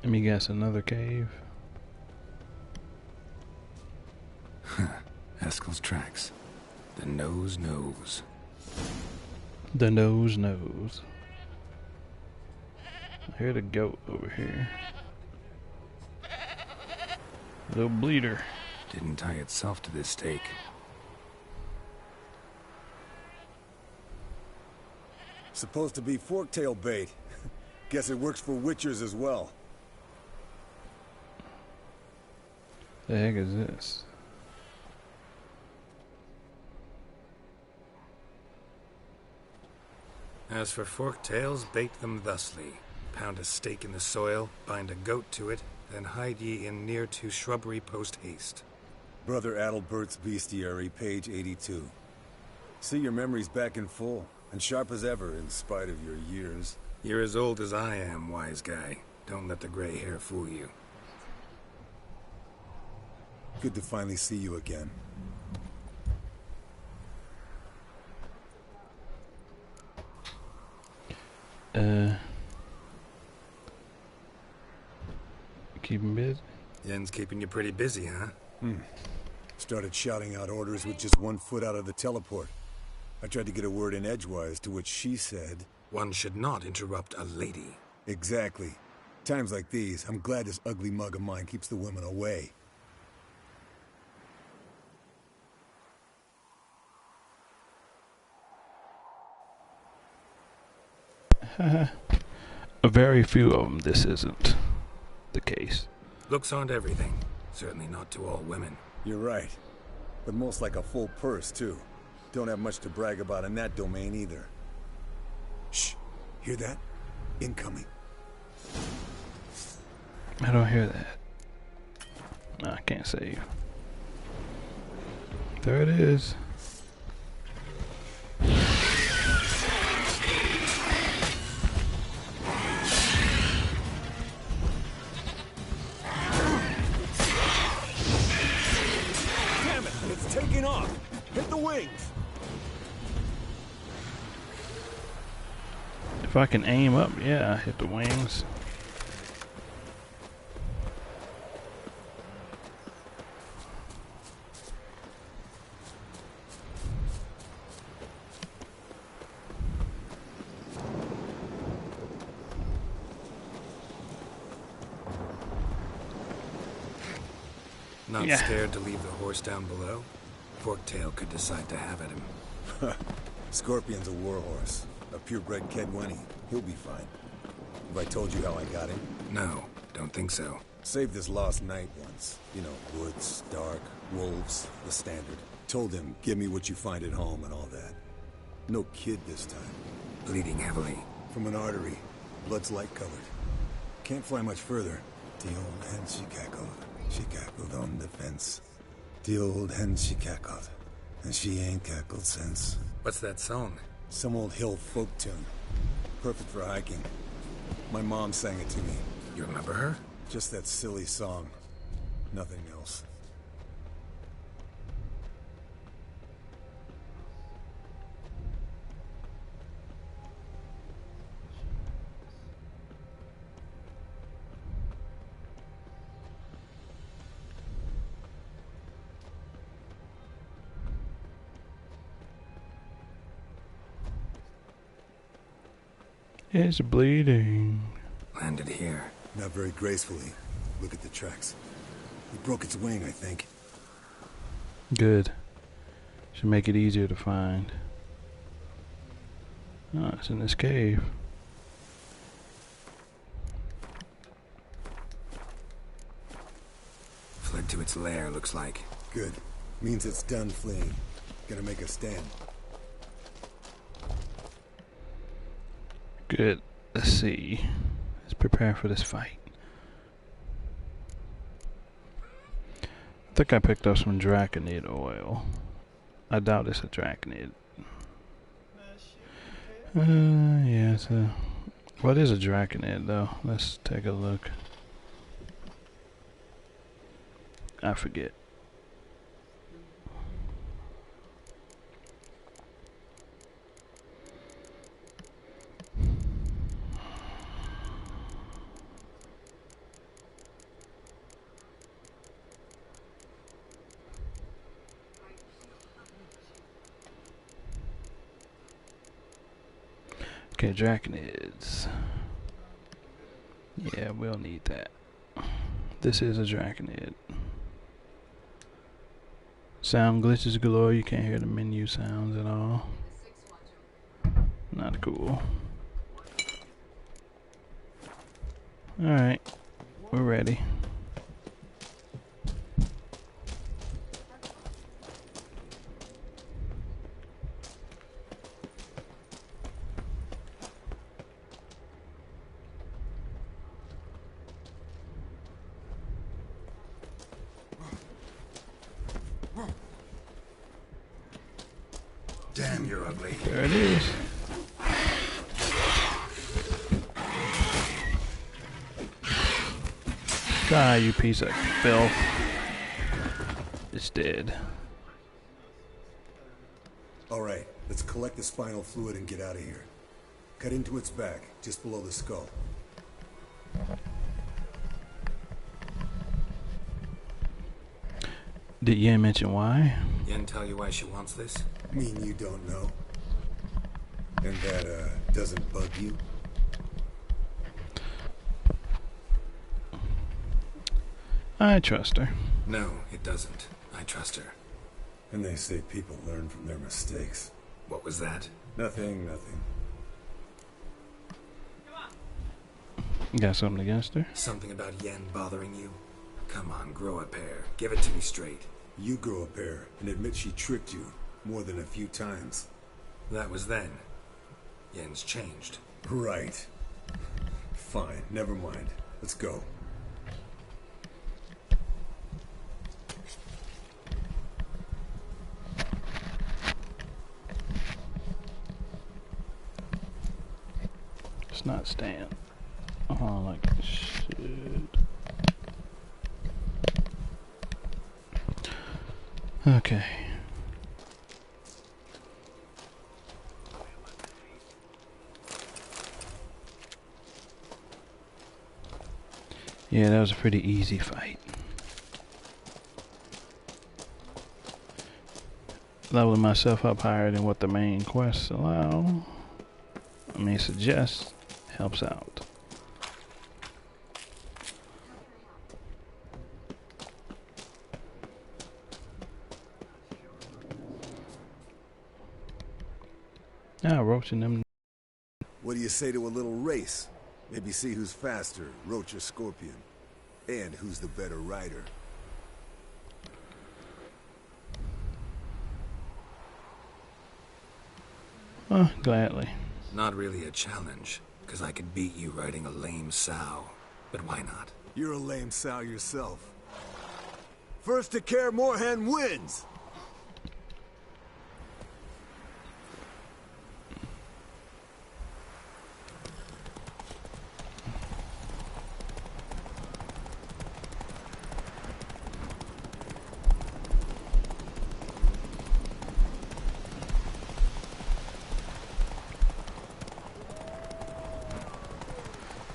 Speaker 5: Let me guess, another cave.
Speaker 1: Eskel's tracks. The nose knows.
Speaker 5: The nose knows. I hear the goat over here. Little bleeder.
Speaker 1: Didn't tie itself to this stake.
Speaker 16: Supposed to be forktail bait. Guess it works for witchers as well.
Speaker 5: The heck is this?
Speaker 1: As for forked tails, bait them thusly. Pound a stake in the soil, bind a goat to it, then hide ye in near to shrubbery post haste.
Speaker 16: Brother Adalbert's Bestiary, page 82. See your memories back in full, and sharp as ever in spite of your years.
Speaker 1: You're as old as I am, wise guy. Don't let the gray hair fool you.
Speaker 16: Good to finally see you again.
Speaker 5: Keeping busy?
Speaker 1: Yen's keeping you pretty busy, huh?
Speaker 16: Started shouting out orders with just 1 foot out of the teleport. I tried to get a word in edgewise, to which she said...
Speaker 1: One should not interrupt a lady.
Speaker 16: Exactly. Times like these, I'm glad this ugly mug of mine keeps the women away.
Speaker 5: Very few of them, this isn't the case.
Speaker 1: Looks aren't everything. Certainly not to all women.
Speaker 16: You're right. But most like a full purse, too. Don't have much to brag about in that domain, either. Shh. Hear that? Incoming.
Speaker 5: I don't hear that. No, I can't save. There it is.
Speaker 16: Damn it! It's taking off! Hit the wings!
Speaker 5: If I can aim up, yeah, hit the wings.
Speaker 1: Not scared to leave the horse down below? Forktail could decide to have at him.
Speaker 16: Scorpion's a warhorse. A purebred Kedwenny. He'll be fine. Have I told you how I got him?
Speaker 1: No, don't think so.
Speaker 16: Saved this lost knight once. You know, woods, dark, wolves, the standard. Told him, give me what you find at home and all that. No kid this time.
Speaker 1: Bleeding heavily.
Speaker 16: From an artery. Blood's light colored. Can't fly much further. The old hen she cackled. She cackled on the fence. The old hen she cackled. And she ain't cackled since.
Speaker 1: What's that song?
Speaker 16: Some old hill folk tune. Perfect for hiking. My mom sang it to me.
Speaker 1: You remember her?
Speaker 16: Just that silly song. Nothing else.
Speaker 5: It's bleeding.
Speaker 1: Landed here.
Speaker 16: Not very gracefully. Look at the tracks. He broke its wing, I think.
Speaker 5: Good. Should make it easier to find. Oh, it's in this cave.
Speaker 1: Fled to its lair, looks like.
Speaker 16: Good. Means it's done fleeing. Gonna make a stand.
Speaker 5: Good. Let's see. Let's prepare for this fight. I think I picked up some draconid oil. I doubt it's a draconid. Yeah, it's a... What is a draconid, though? Let's take a look. I forget. Okay, draconids. Yeah, we'll need that. This is a draconid. Sound glitches galore. You can't hear the menu sounds at all. Not cool. Alright, we're ready.
Speaker 1: Damn, you're ugly.
Speaker 5: There it is. Die, you piece of filth. It's dead.
Speaker 16: Alright, let's collect the spinal fluid and get out of here. Cut into its back, just below the skull.
Speaker 5: Did Yen mention why?
Speaker 1: Yen tell you why she wants this?
Speaker 16: Mean you don't know? And that, doesn't bug you?
Speaker 5: I trust her.
Speaker 1: No, it doesn't. I trust her.
Speaker 16: And they say people learn from their mistakes.
Speaker 1: What was that?
Speaker 16: Nothing, nothing.
Speaker 5: You got something against her?
Speaker 1: Something about Yen bothering you? Come on, grow a pair. Give it to me straight.
Speaker 16: You grow a pair and admit she tricked you more than a few times.
Speaker 1: That was then. Yen's changed.
Speaker 16: Right. Fine, never mind. Let's go.
Speaker 5: It's not stand. Oh, like shit. Okay. Yeah, that was a pretty easy fight. Leveling myself up higher than what the main quests allow. I mean, suggest helps out. Ah, Roach and them.
Speaker 16: What do you say to a little race? Maybe see who's faster, Roach or Scorpion. And who's the better rider.
Speaker 5: Gladly.
Speaker 1: Not really a challenge, because I could beat you riding a lame sow. But why not?
Speaker 16: You're a lame sow yourself. First to Kaer Morhen wins!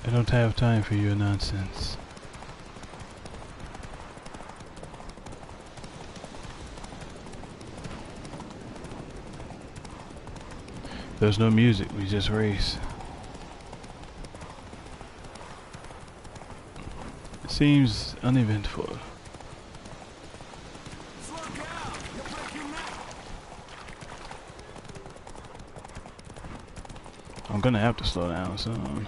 Speaker 5: I don't have time for your nonsense. There's no music, we just race. It seems uneventful. I'm gonna have to slow down soon.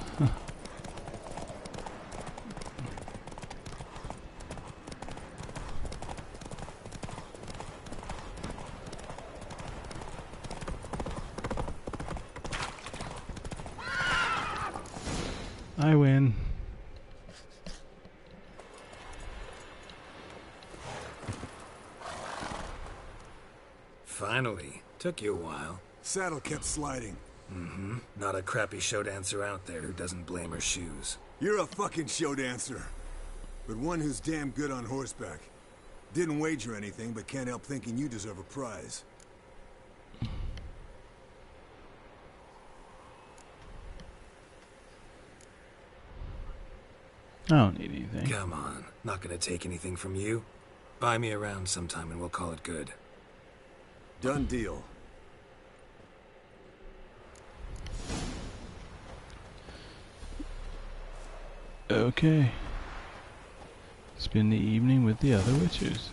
Speaker 5: I win.
Speaker 1: Finally. Took you a while.
Speaker 16: Saddle kept sliding.
Speaker 1: Mm-hmm. Not a crappy show dancer out there who doesn't blame her shoes.
Speaker 16: You're a fucking show dancer. But one who's damn good on horseback. Didn't wager anything, but can't help thinking you deserve a prize.
Speaker 5: I don't need anything.
Speaker 1: Come on. Not gonna take anything from you. Buy me around sometime and we'll call it good.
Speaker 16: Done deal.
Speaker 5: Okay. Spend the evening with the other witchers.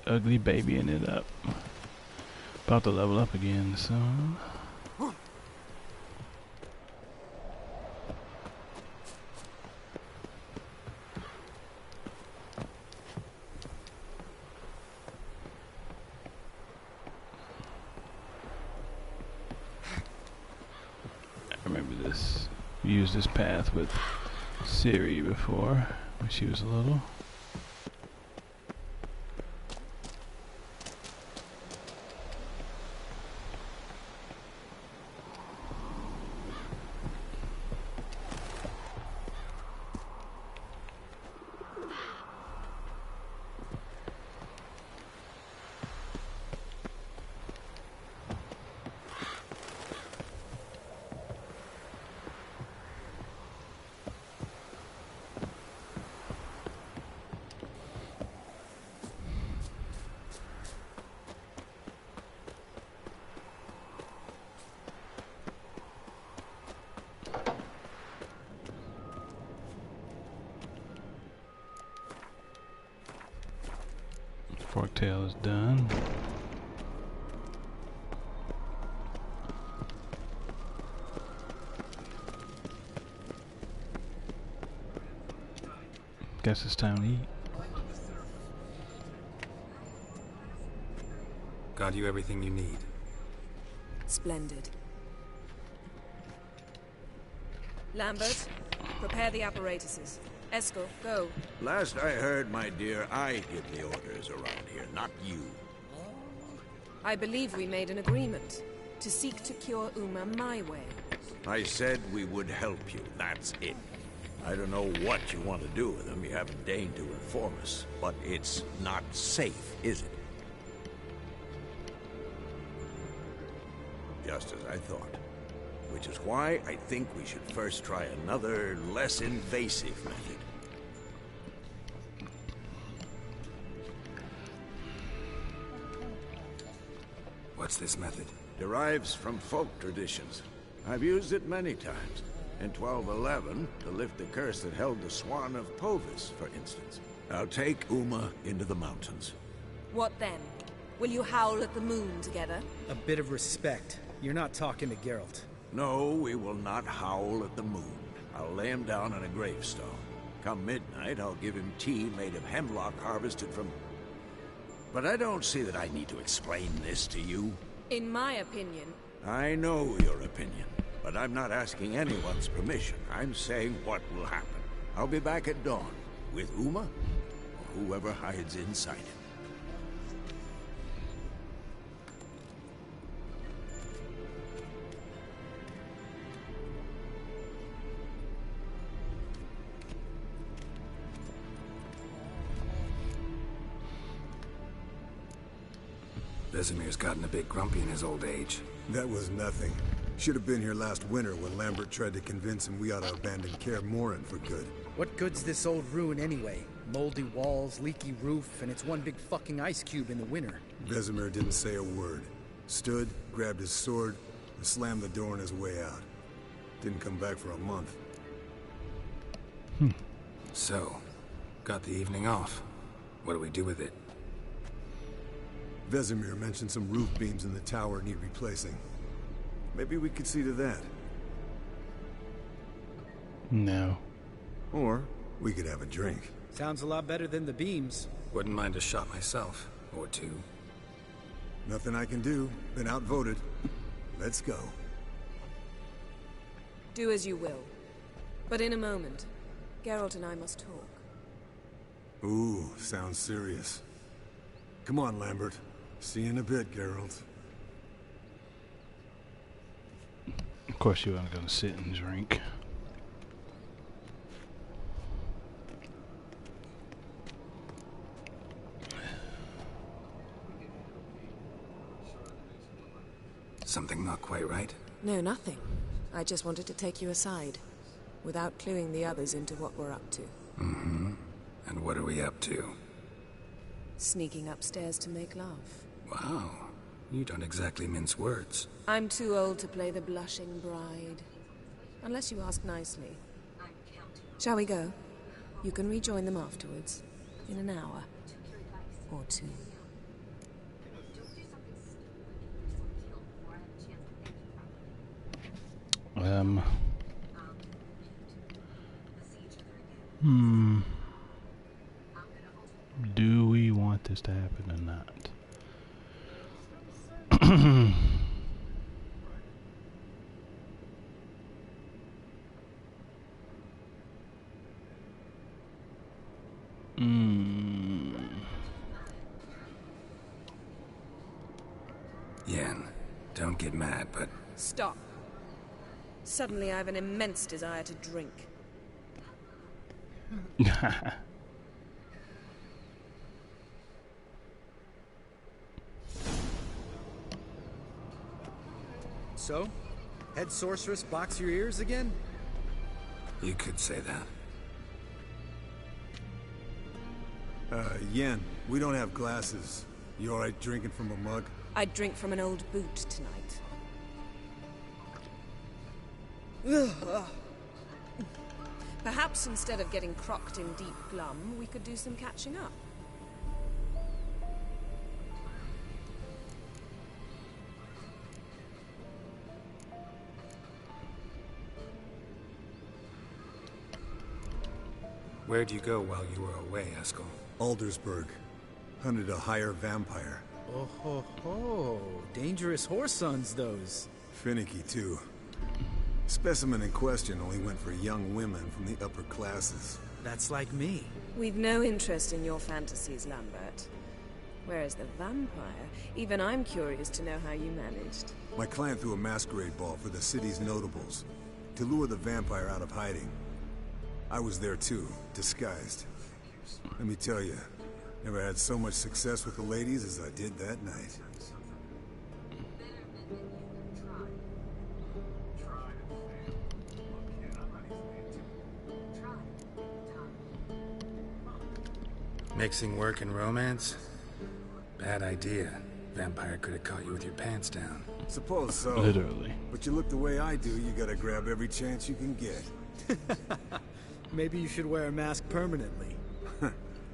Speaker 5: Ugly babying it up. About to level up again, so... We used this path with Ciri before, when she was little. Forktail is done. Guess it's time to eat.
Speaker 1: Got you everything you need.
Speaker 10: Splendid. Lambert, prepare the apparatuses. Eskel, go.
Speaker 8: Last I heard, my dear, I give the orders around here, not you.
Speaker 10: I believe we made an agreement to seek to cure Uma my way.
Speaker 8: I said we would help you, that's it. I don't know what you want to do with them, you haven't deigned to inform us, but it's not safe, is it? Just as I thought. Which is why I think we should first try another, less invasive method.
Speaker 1: What's this method?
Speaker 8: Derives from folk traditions. I've used it many times. In 1211, to lift the curse that held the Swan of Povis, for instance. I'll take Uma into the mountains.
Speaker 10: What then? Will you howl at the moon together?
Speaker 12: A bit of respect. You're not talking to Geralt.
Speaker 8: No, we will not howl at the moon. I'll lay him down on a gravestone. Come midnight, I'll give him tea made of hemlock harvested from... But I don't see that I need to explain this to you.
Speaker 10: In my opinion...
Speaker 8: I know your opinion, but I'm not asking anyone's permission. I'm saying what will happen. I'll be back at dawn, with Uma, or whoever hides inside him.
Speaker 1: Vesemir's gotten a bit grumpy in his old age.
Speaker 16: That was nothing. Should have been here last winter when Lambert tried to convince him we ought to abandon Kaer Morhen for good.
Speaker 12: What good's this old ruin anyway? Moldy walls, leaky roof, and it's one big fucking ice cube in the winter.
Speaker 16: Vesemir didn't say a word. Stood, grabbed his sword, and slammed the door on his way out. Didn't come back for a month.
Speaker 1: So, got the evening off. What do we do with it?
Speaker 16: Vesemir mentioned some roof beams in the tower need replacing. Maybe we could see to that.
Speaker 5: No.
Speaker 16: Or we could have a drink.
Speaker 12: Sounds a lot better than the beams.
Speaker 1: Wouldn't mind a shot myself. Or two.
Speaker 16: Nothing I can do. Been outvoted. Let's go.
Speaker 10: Do as you will. But in a moment, Geralt and I must talk.
Speaker 16: Ooh, sounds serious. Come on, Lambert. See you in a bit, Geralt.
Speaker 5: Of course you aren't gonna sit and drink.
Speaker 1: Something not quite right?
Speaker 10: No, nothing. I just wanted to take you aside, without cluing the others into what we're up to.
Speaker 1: Mm-hmm. And what are we up to?
Speaker 10: Sneaking upstairs to make love.
Speaker 1: Wow. You don't exactly mince words.
Speaker 10: I'm too old to play the blushing bride. Unless you ask nicely. Shall we go? You can rejoin them afterwards. In an hour. Or two.
Speaker 5: Do we want this to happen or not?
Speaker 1: Yen, don't get mad, but...
Speaker 10: Stop. Suddenly I have an immense desire to drink.
Speaker 12: So? Head sorceress box your ears again?
Speaker 1: You could say that.
Speaker 16: Yen, we don't have glasses. You alright drinking from a mug?
Speaker 10: I'd drink from an old boot tonight. Perhaps instead of getting crocked in deep glum, we could do some catching up.
Speaker 1: Where'd you go while you were away, Eskel?
Speaker 16: Aldersburg. Hunted a higher vampire.
Speaker 12: Oh ho ho. Dangerous whoresons, those.
Speaker 16: Finicky, too. Specimen in question only went for young women from the upper classes.
Speaker 12: That's like me.
Speaker 10: We've no interest in your fantasies, Lambert. Whereas the vampire, even I'm curious to know how you managed.
Speaker 16: My client threw a masquerade ball for the city's notables, to lure the vampire out of hiding. I was there too, disguised. Let me tell you, never had so much success with the ladies as I did that night.
Speaker 1: Mixing work and romance? Bad idea. Vampire could have caught you with your pants down.
Speaker 16: Suppose so.
Speaker 5: Literally.
Speaker 16: But you look the way I do, you gotta grab every chance you can get.
Speaker 12: Maybe you should wear a mask permanently.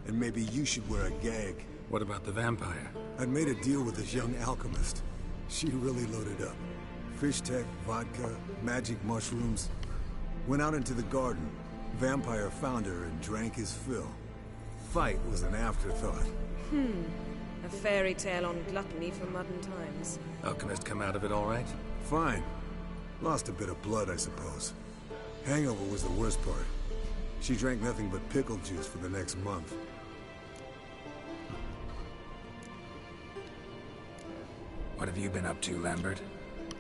Speaker 16: And maybe you should wear a gag.
Speaker 1: What about the vampire?
Speaker 16: I'd made a deal with this young alchemist. She really loaded up. Fish tech, vodka, magic mushrooms. Went out into the garden. Vampire found her and drank his fill. Fight was an afterthought.
Speaker 10: A fairy tale on gluttony for modern times.
Speaker 1: Alchemist come out of it all right?
Speaker 16: Fine. Lost a bit of blood, I suppose. Hangover was the worst part. She drank nothing but pickle juice for the next month.
Speaker 1: What have you been up to, Lambert?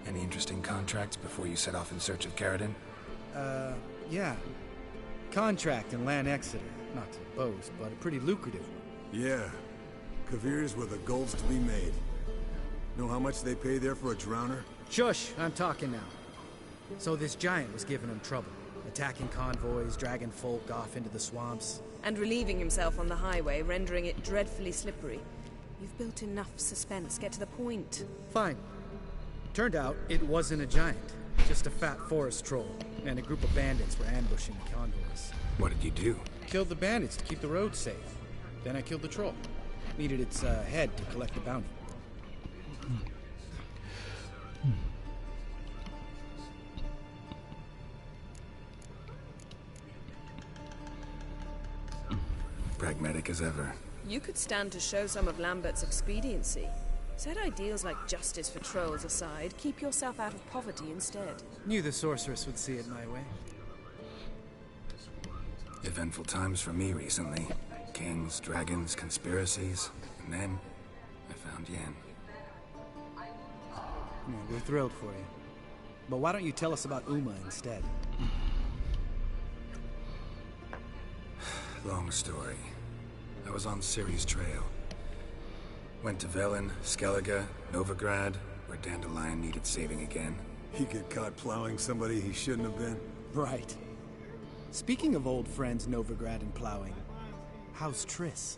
Speaker 1: Any interesting contracts before you set off in search of Carradine?
Speaker 12: Yeah. Contract in Lan Exeter. Not to boast, but a pretty lucrative one.
Speaker 16: Yeah. Kavir's were the golds to be made. Know how much they pay there for a drowner?
Speaker 12: Shush, I'm talking now. So this giant was giving him trouble. Attacking convoys, dragging folk off into the swamps.
Speaker 10: And relieving himself on the highway, rendering it dreadfully slippery. You've built enough suspense. Get to the point.
Speaker 12: Fine. Turned out it wasn't a giant. Just a fat forest troll. And a group of bandits were ambushing the convoys.
Speaker 1: What did you do?
Speaker 12: Killed the bandits to keep the road safe. Then I killed the troll. Needed its head to collect the bounty.
Speaker 1: Pragmatic as ever.
Speaker 10: You could stand to show some of Lambert's expediency. Set ideals like justice for trolls aside, keep yourself out of poverty instead.
Speaker 12: Knew the sorceress would see it my way.
Speaker 1: Eventful times for me recently. Kings, dragons, conspiracies. And then, I found Yen.
Speaker 12: We're thrilled for you. But why don't you tell us about Uma instead?
Speaker 1: Long story. I was on Ciri's trail. Went to Velen, Skellige, Novigrad, where Dandelion needed saving again.
Speaker 16: He get caught plowing somebody he shouldn't have been?
Speaker 12: Right. Speaking of old friends Novigrad and plowing, how's Triss?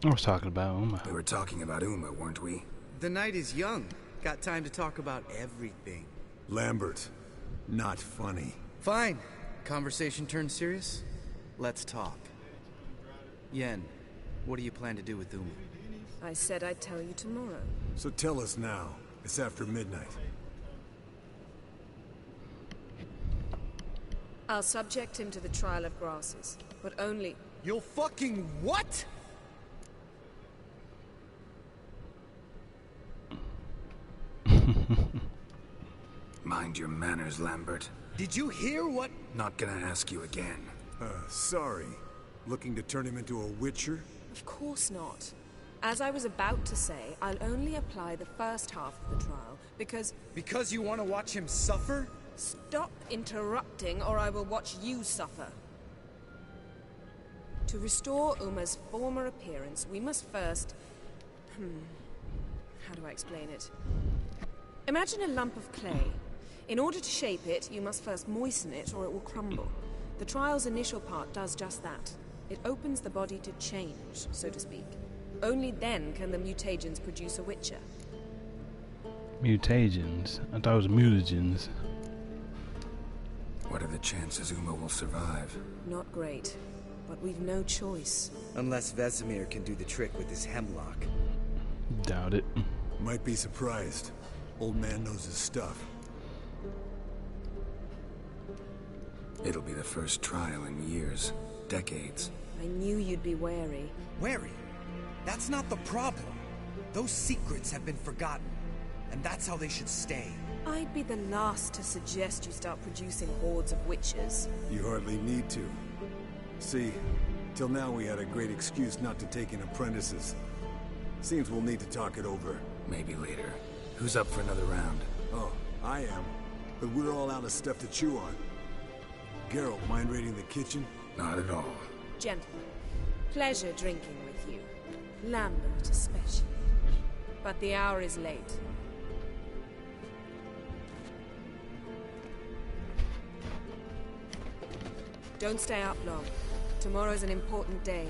Speaker 5: I was talking about Uma.
Speaker 1: We were talking about Uma, weren't we?
Speaker 12: The night is young. Got time to talk about everything.
Speaker 16: Lambert, not funny.
Speaker 12: Fine. Conversation turned serious? Let's talk. Yen, what do you plan to do with Uma?
Speaker 10: I said I'd tell you tomorrow.
Speaker 16: So tell us now. It's after midnight.
Speaker 10: I'll subject him to the trial of grasses, but only...
Speaker 12: You'll fucking what?
Speaker 1: Mind your manners, Lambert.
Speaker 12: Did you hear what?
Speaker 1: Not gonna ask you again.
Speaker 16: Sorry. Looking to turn him into a witcher?
Speaker 10: Of course not. As I was about to say, I'll only apply the first half of the trial, because...
Speaker 12: Because you want to watch him suffer?
Speaker 10: Stop interrupting, or I will watch you suffer. To restore Uma's former appearance, we must first... How do I explain it? Imagine a lump of clay. In order to shape it, you must first moisten it, or it will crumble. The trial's initial part does just that. It opens the body to change, so to speak. Only then can the mutagens produce a witcher.
Speaker 5: Mutagens? I thought it was mutagens.
Speaker 1: What are the chances Uma will survive?
Speaker 10: Not great, but we've no choice.
Speaker 12: Unless Vesemir can do the trick with his hemlock.
Speaker 5: Doubt it.
Speaker 16: Might be surprised. Old man knows his stuff.
Speaker 1: It'll be the first trial in years. Decades.
Speaker 10: I knew you'd be wary.
Speaker 12: Wary? That's not the problem. Those secrets have been forgotten. And that's how they should stay.
Speaker 10: I'd be the last to suggest you start producing hordes of witches.
Speaker 16: You hardly need to. See, till now we had a great excuse not to take in apprentices. Seems we'll need to talk it over.
Speaker 1: Maybe later. Who's up for another round?
Speaker 16: Oh, I am. But we're all out of stuff to chew on. Geralt, mind raiding the kitchen?
Speaker 1: Not at all.
Speaker 10: Gentlemen, pleasure drinking with you. Lambert especially. But the hour is late. Don't stay up long. Tomorrow's an important day.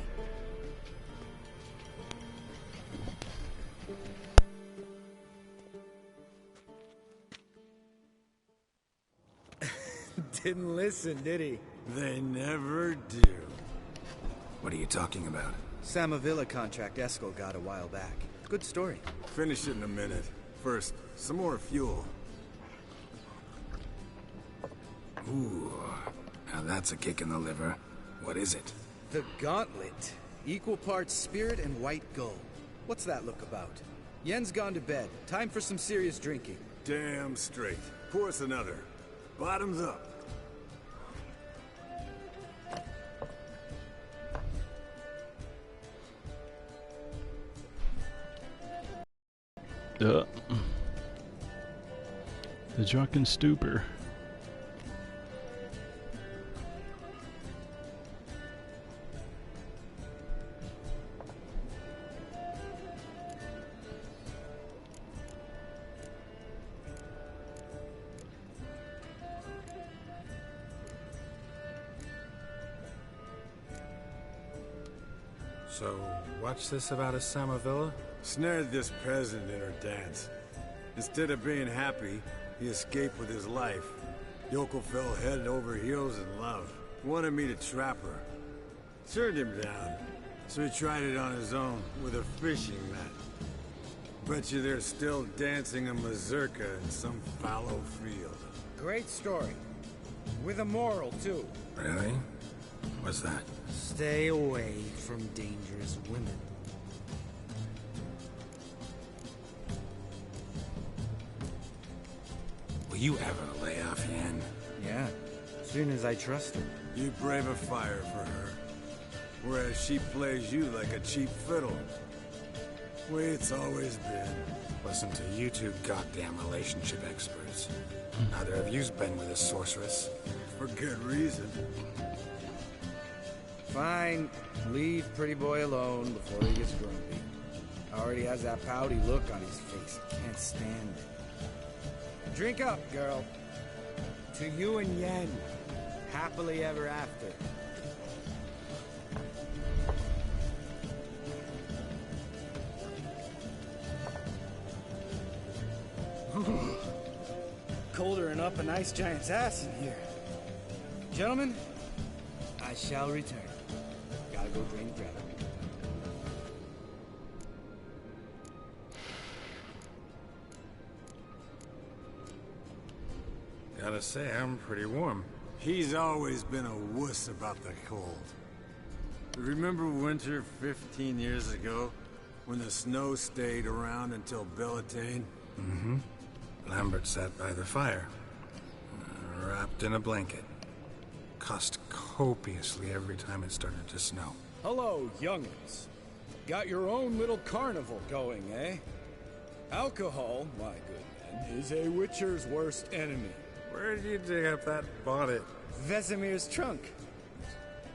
Speaker 12: Didn't listen, did he?
Speaker 16: They never do.
Speaker 1: What are you talking about?
Speaker 12: Samavilla contract Eskel got a while back. Good story.
Speaker 16: Finish it in a minute. First, some more fuel.
Speaker 1: Ooh, now that's a kick in the liver. What is it?
Speaker 12: The Gauntlet. Equal parts spirit and white gold. What's that look about? Yen's gone to bed. Time for some serious drinking.
Speaker 16: Damn straight. Pour us another. Bottoms up.
Speaker 5: The drunken stupor.
Speaker 1: So, what's this about a Samavilla?
Speaker 16: Snared this peasant in her dance. Instead of being happy, he escaped with his life. Yoko fell head over heels in love. Wanted me to trap her. Turned him down. So he tried it on his own with a fishing net. Bet you they're still dancing a mazurka in some fallow field.
Speaker 12: Great story. With a moral, too.
Speaker 1: Really? What's that?
Speaker 12: Stay away from dangerous women.
Speaker 1: Will you ever lay off Yen?
Speaker 12: Yeah, as soon as I trust her.
Speaker 16: You brave a fire for her. Whereas she plays you like a cheap fiddle. Way it's always been.
Speaker 1: Listen to you two goddamn relationship experts. Neither of you's been with a sorceress.
Speaker 16: For good reason.
Speaker 12: Fine. Leave pretty boy alone before he gets grumpy. Already has that pouty look on his face. Can't stand it. Drink up, girl. To you and Yen. Happily ever after. Colder and up a nice giant's ass in here. Gentlemen, I shall return. Gotta go drain the grab.
Speaker 1: Gotta say, I'm pretty warm.
Speaker 16: He's always been a wuss about the cold. Remember winter 15 years ago? When the snow stayed around until Bellatane?
Speaker 1: Mm-hmm. Lambert sat by the fire, wrapped in a blanket. Cussed copiously every time it started to snow.
Speaker 12: Hello, young'uns. Got your own little carnival going, eh? Alcohol, my good man, is a witcher's worst enemy.
Speaker 1: Where did you dig up that bonnet?
Speaker 12: Vesemir's trunk.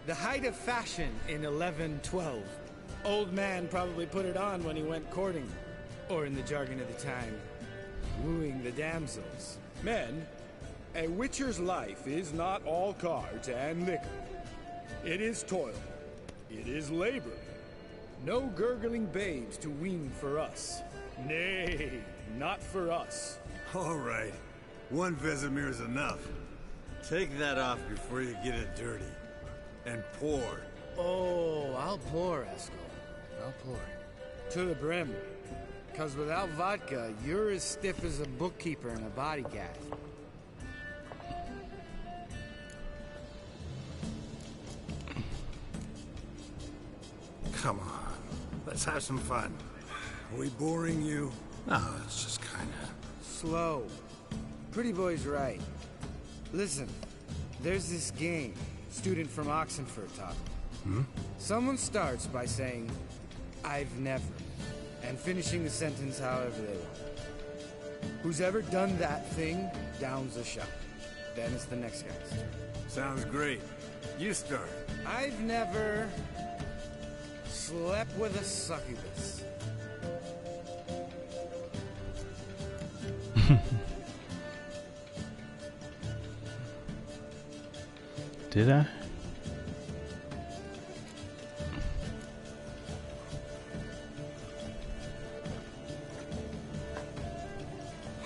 Speaker 12: The height of fashion in 1112. Old man probably put it on when he went courting. Or in the jargon of the time, wooing the damsels. Men, a witcher's life is not all cards and liquor. It is toil. It is labor. No gurgling babes to wean for us. Nay, not for us.
Speaker 16: All right. One Vesemir's enough. Take that off before you get it dirty. And pour.
Speaker 12: Oh, I'll pour, Eskel. I'll pour. To the brim. 'Cause without vodka, you're as stiff as a bookkeeper in a body cast.
Speaker 1: Come on, let's have some fun.
Speaker 16: Are we boring you?
Speaker 1: No, it's just kinda...
Speaker 12: Slow. Pretty boy's right. Listen, there's this game. Student from Oxenford taught me. Someone starts by saying, I've never, and finishing the sentence however they want. Who's ever done that thing, downs a shot. Then it's the next guy's turn.
Speaker 16: Sounds great. You start.
Speaker 12: I've never slept with a succubus.
Speaker 5: Did I?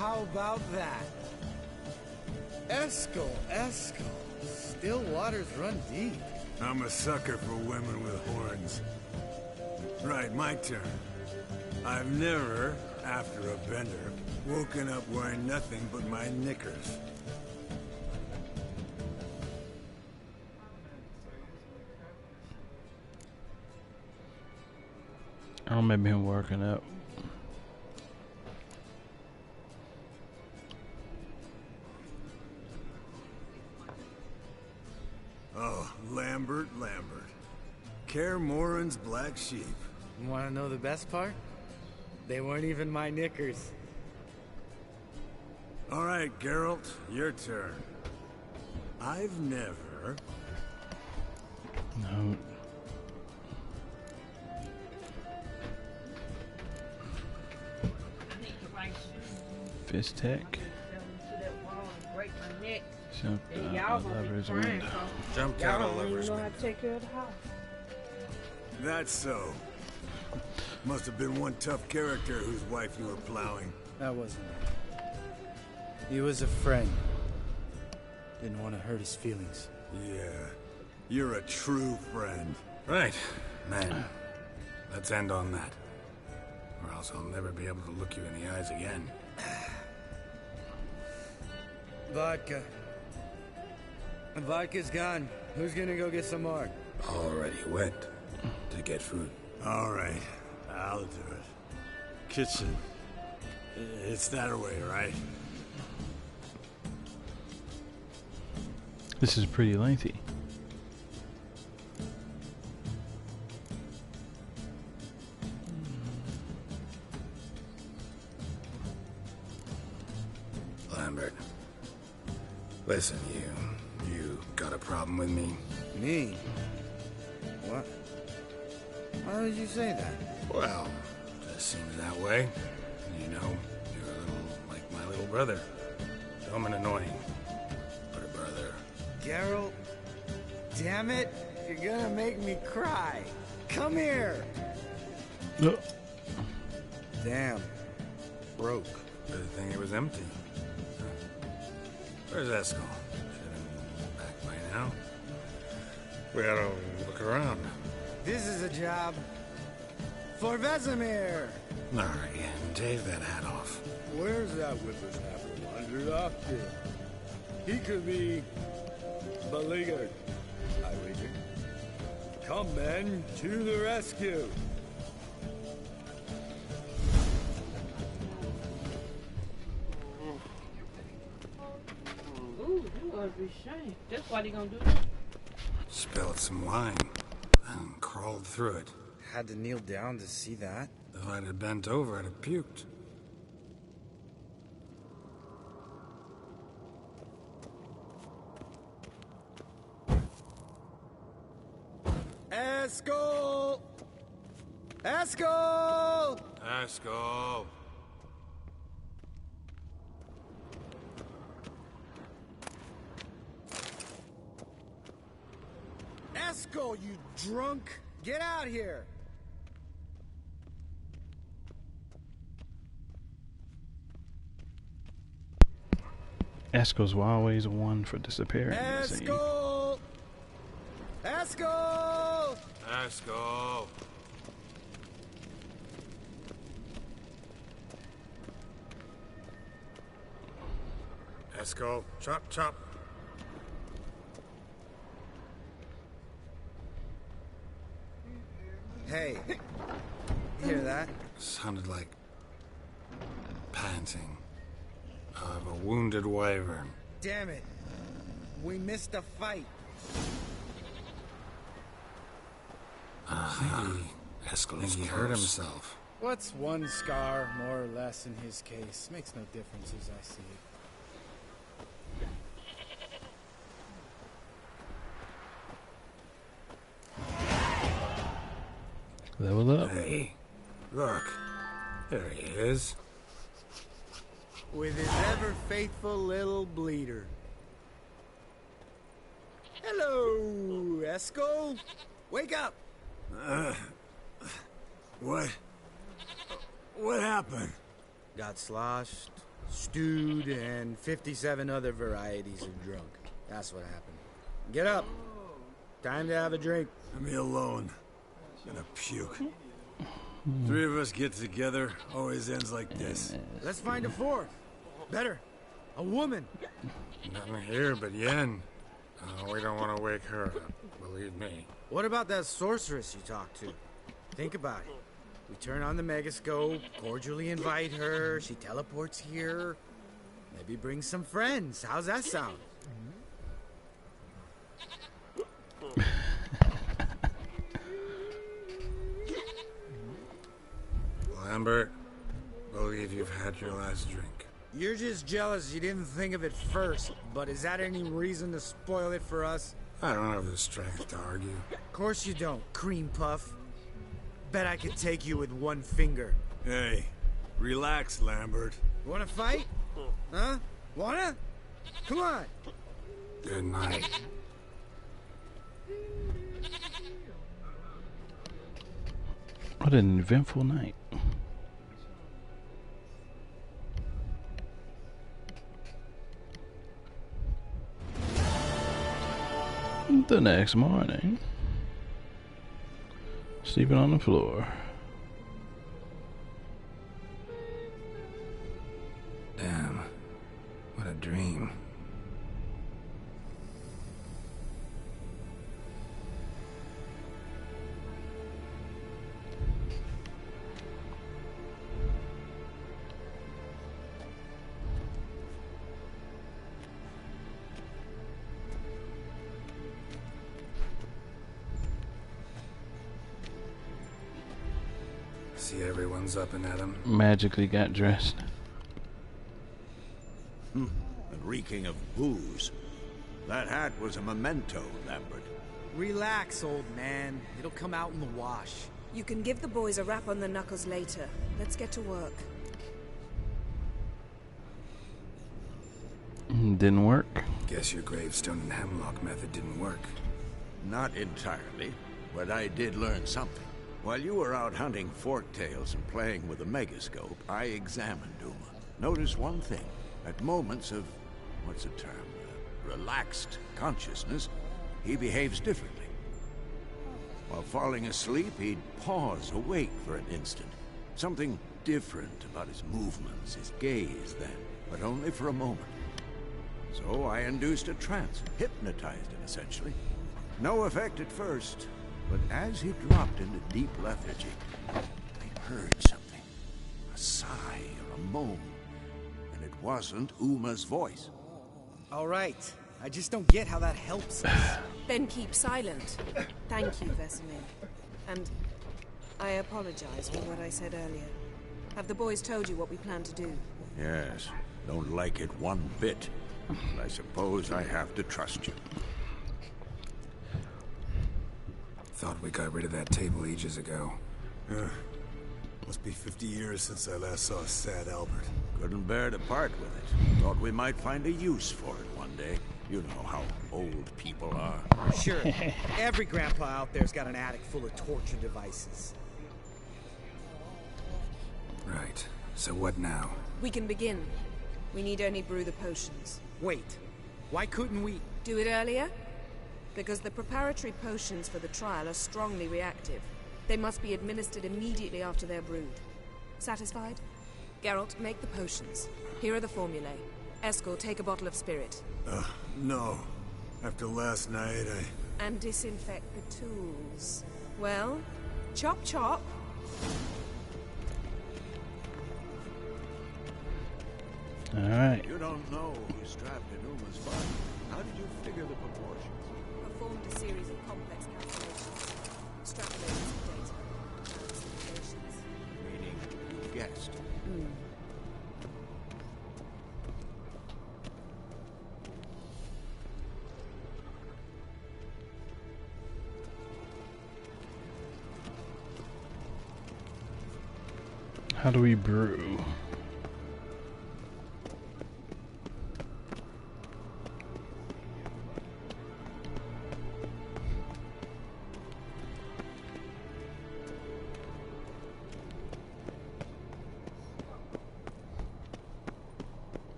Speaker 12: How about that? Eskel. Still waters run deep.
Speaker 16: I'm a sucker for women with horns. Right, my turn. I've never, after a bender, woken up wearing nothing but my knickers.
Speaker 5: I don't remember him working up.
Speaker 16: Oh, Lambert. Kaer Morhen's black sheep.
Speaker 12: Want to know the best part? They weren't even my knickers.
Speaker 16: All right, Geralt, your turn. I've never...
Speaker 5: No. Fist tech. Jump out the lover's window.
Speaker 1: Jumped out of lover's window.
Speaker 17: Take care of the house.
Speaker 16: That's so. Must have been one tough character whose wife you were plowing.
Speaker 12: That wasn't it. He was a friend. Didn't want to hurt his feelings.
Speaker 16: Yeah. You're a true friend.
Speaker 1: Right. Man, let's end on that. Or else I'll never be able to look you in the eyes again.
Speaker 12: Vodka. Vodka's gone. Who's gonna go get some more?
Speaker 1: Already went to get food.
Speaker 16: All right, I'll do it. Kitchen. It's that way, right?
Speaker 5: This is pretty lengthy.
Speaker 1: Lambert, listen, you got a problem with me?
Speaker 12: Me? What? Why would you say that?
Speaker 1: Well, just seems that way. You know, you're a little like my little brother. Dumb and annoying, but a brother.
Speaker 12: Geralt, damn it, you're gonna make me cry. Come here.
Speaker 5: No.
Speaker 12: Damn. Broke.
Speaker 1: Good thing it was empty. Where's Eskel? Should have been back by now. We ought to look around.
Speaker 12: This is a job for Vesemir.
Speaker 1: All right, take that hat off.
Speaker 4: Where's that whippersnapper wandered off to? He could be beleaguered, I wager. Come, men, to the rescue.
Speaker 17: Ooh, you ought to be ashamed. That's why they gonna do that.
Speaker 1: Spilled some wine and crawled through it.
Speaker 12: Had to kneel down to see that.
Speaker 1: If I'd have bent over, I'd have puked.
Speaker 12: Eskel! Eskel!
Speaker 1: Eskel!
Speaker 12: Eskel, you drunk! Get out here!
Speaker 5: Eskel's always one for disappearing.
Speaker 12: Eskel! Eskel!
Speaker 1: Eskel! Eskel, chop, chop.
Speaker 12: Hey, hear that?
Speaker 1: Sounded like panting of a wounded wyvern.
Speaker 12: Damn it. We missed a fight.
Speaker 1: Eskel's he hurt himself.
Speaker 12: What's one scar more or less in his case? Makes no difference as I see it.
Speaker 5: Level up.
Speaker 1: Hey, look. There he is.
Speaker 12: With his ever faithful little bleeder. Hello, Eskel. Wake up.
Speaker 16: What? What happened?
Speaker 12: Got sloshed, Stewed and 57 other varieties of drunk. That's what happened. Get up. Time to have a drink.
Speaker 16: Leave me alone. I'm gonna puke. Three of us get together, always ends like this.
Speaker 12: Let's find a fourth. Better. A woman.
Speaker 1: Nothing here but Yen. Oh, we don't want to wake her up, believe me.
Speaker 12: What about that sorceress you talked to? Think about it. We turn on the megascope, cordially invite her, she teleports here. Maybe bring some friends. How's that sound?
Speaker 1: Lambert, believe you've had your last drink.
Speaker 12: You're just jealous you didn't think of it first, but is that any reason to spoil it for us?
Speaker 1: I don't have the strength to argue.
Speaker 12: Of course you don't, cream puff. Bet I could take you with one finger.
Speaker 16: Hey, relax, Lambert.
Speaker 12: Wanna fight? Huh? Wanna? Come on.
Speaker 1: Good night.
Speaker 5: What an eventful night. The next morning, sleeping on the floor.
Speaker 1: Damn, what a dream. See, everyone's up and at 'em.
Speaker 5: Magically got dressed.
Speaker 8: And reeking of booze. That hat was a memento, Lambert.
Speaker 12: Relax, old man. It'll come out in the wash.
Speaker 10: You can give the boys a rap on the knuckles later. Let's get to work.
Speaker 5: Didn't work.
Speaker 1: Guess your gravestone and hemlock method didn't work.
Speaker 8: Not entirely, but I did learn something. While you were out hunting forktails and playing with a megascope, I examined Uma. Noticed one thing. At moments of, what's the term, relaxed consciousness, he behaves differently. While falling asleep, he'd pause, awake for an instant. Something different about his movements, his gaze then, but only for a moment. So I induced a trance, hypnotized him essentially. No effect at first, but as he dropped into deep lethargy, I heard something. A sigh or a moan. And it wasn't Uma's voice.
Speaker 12: All right. I just don't get how that helps us.
Speaker 10: Then keep silent. Thank you, Vesemir. And I apologize for what I said earlier. Have the boys told you what we plan to do?
Speaker 8: Yes, don't like it one bit. But I suppose I have to trust you.
Speaker 1: Thought we got rid of that table ages ago.
Speaker 16: Must be 50 years since I last saw sad Albert.
Speaker 8: Couldn't bear to part with it. Thought we might find a use for it one day. You know how old people are.
Speaker 12: Sure. Every grandpa out there's got an attic full of torture devices.
Speaker 1: Right. So what now?
Speaker 10: We can begin. We need only brew the potions.
Speaker 12: Wait. Why couldn't we...
Speaker 10: Do it earlier? Because the preparatory potions for the trial are strongly reactive. They must be administered immediately after they're brewed. Satisfied? Geralt, make the potions. Here are the formulae. Eskel, take a bottle of spirit.
Speaker 16: No. After last night,
Speaker 10: And disinfect the tools. Well, chop chop.
Speaker 5: Alright.
Speaker 8: You don't know who's trapped in Uma's body. How did you figure the proportions?
Speaker 10: Performed a series of complex calculations. Extrapolated some data. Found some relations.
Speaker 8: Meaning, you guessed.
Speaker 5: How do we brew?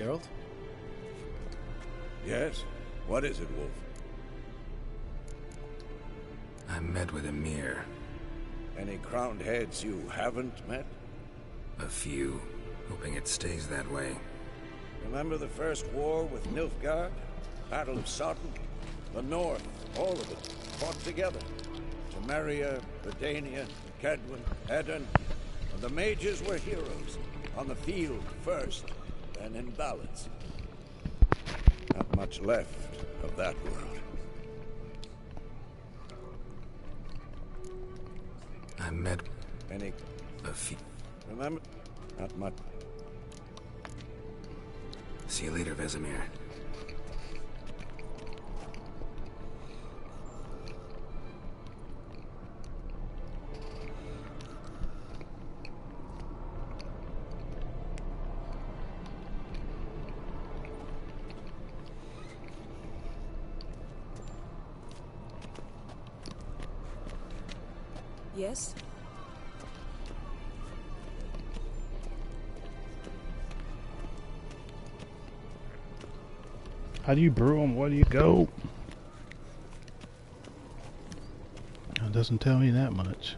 Speaker 12: Geralt?
Speaker 8: Yes? What is it, Wolf?
Speaker 1: I met with Emir.
Speaker 8: Any crowned heads you haven't met?
Speaker 1: A few. Hoping it stays that way.
Speaker 8: Remember the first war with Nilfgaard? Battle of Sodden? The North, all of it, fought together. Temeria, Redania, Kedwin, Edirn. And the mages were heroes. On the field first, then in ballads. Not much left of that world.
Speaker 1: I met
Speaker 8: Any...
Speaker 1: a few.
Speaker 8: Remember? Not much.
Speaker 1: See you later, Vesemir.
Speaker 10: Yes?
Speaker 5: How do you brew them? Where do you go? It doesn't tell me that much.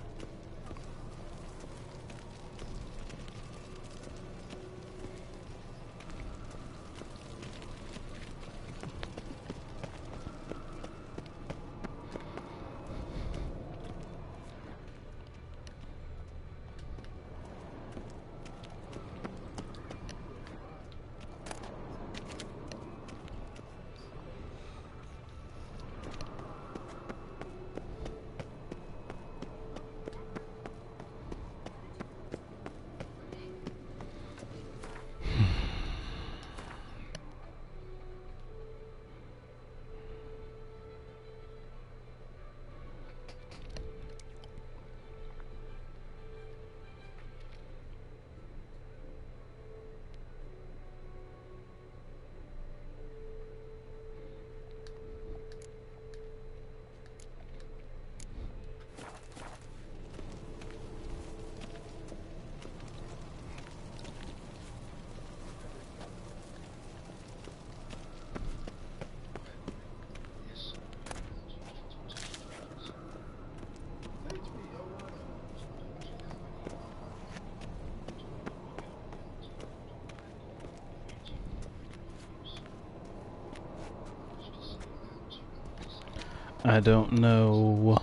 Speaker 5: I don't know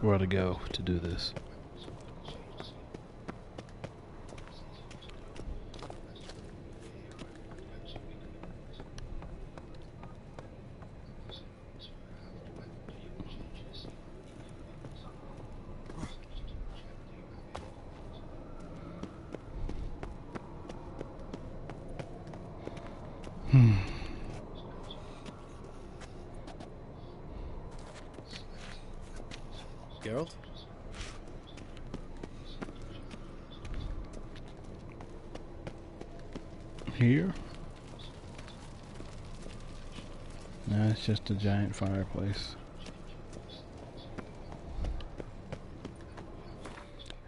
Speaker 5: where to go to do this.
Speaker 12: Geralt?
Speaker 5: Here? No, it's just a giant fireplace.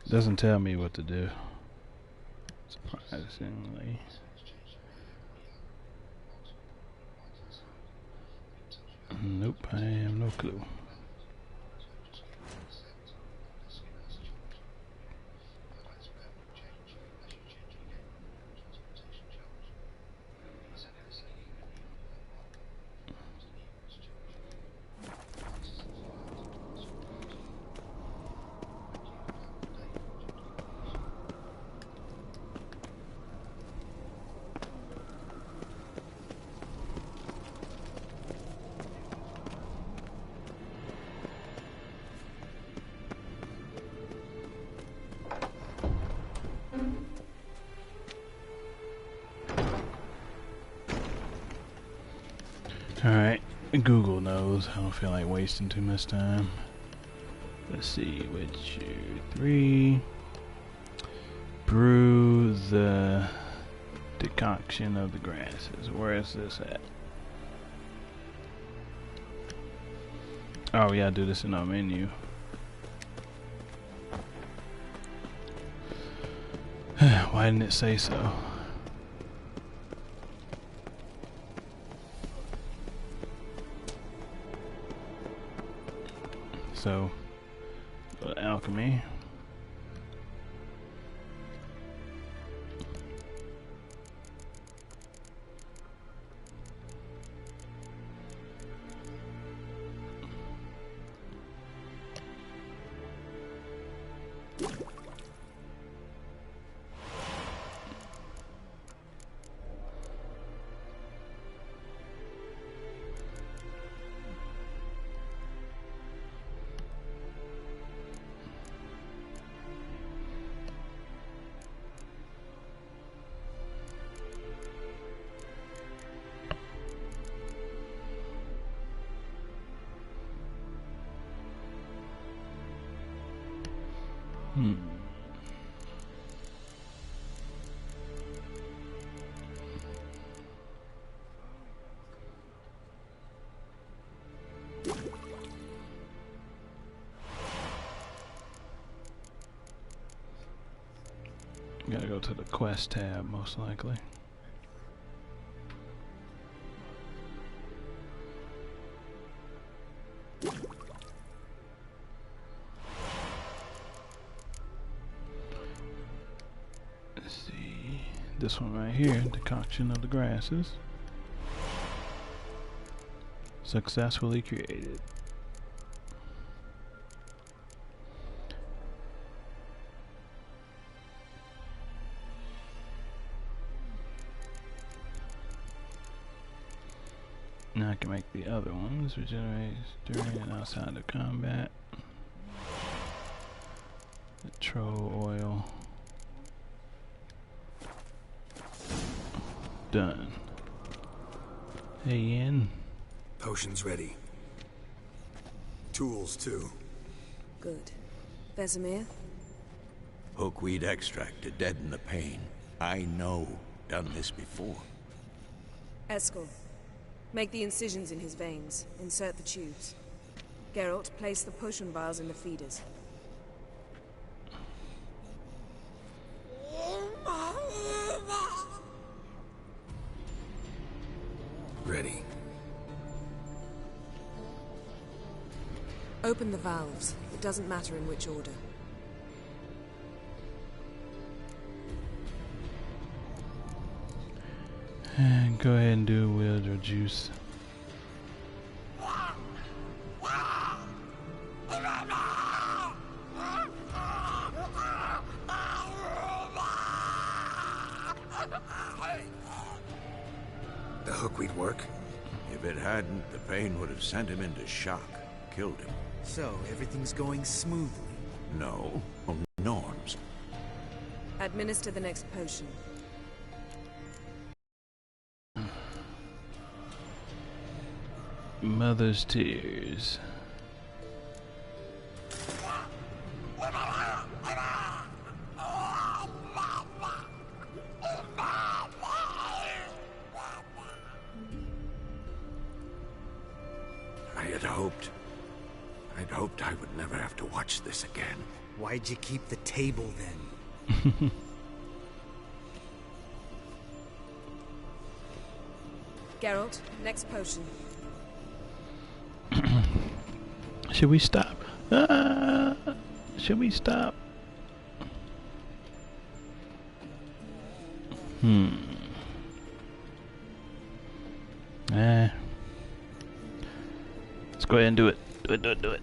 Speaker 5: Doesn't tell me what to do. Surprisingly. Nope, I have no clue. Alright, Google knows. I don't feel like wasting too much time. Let's see, Witcher 3. Brew the decoction of the grasses. Where is this at? Oh, yeah, do this in our menu. Why didn't it say so? So, alchemy. Gotta go to the quest tab, most likely. Let's see. This one right here, decoction of the grasses. Successfully created. Now I can make the other ones, regenerates during and outside of combat. The troll oil. Done. Hey, Ian.
Speaker 1: Potion's ready.
Speaker 16: Tools, too.
Speaker 10: Good. Vesemir?
Speaker 8: Hookweed extract to deaden the pain. I know. Done this before.
Speaker 10: Eskel. Make the incisions in his veins. Insert the tubes. Geralt, place the potion vials in the feeders.
Speaker 1: Ready.
Speaker 10: Open the valves. It doesn't matter in which order.
Speaker 5: And go ahead and do wield or juice.
Speaker 1: The hookweed work?
Speaker 8: If it hadn't, the pain would have sent him into shock. Killed him.
Speaker 12: So, everything's going smoothly?
Speaker 8: No. Only norms.
Speaker 10: Administer the next potion.
Speaker 5: Mother's tears.
Speaker 8: I'd hoped I would never have to watch this again.
Speaker 12: Why'd you keep the table then?
Speaker 10: Geralt, next potion.
Speaker 5: Should we stop? Should we stop? Let's go ahead and do it. Do it.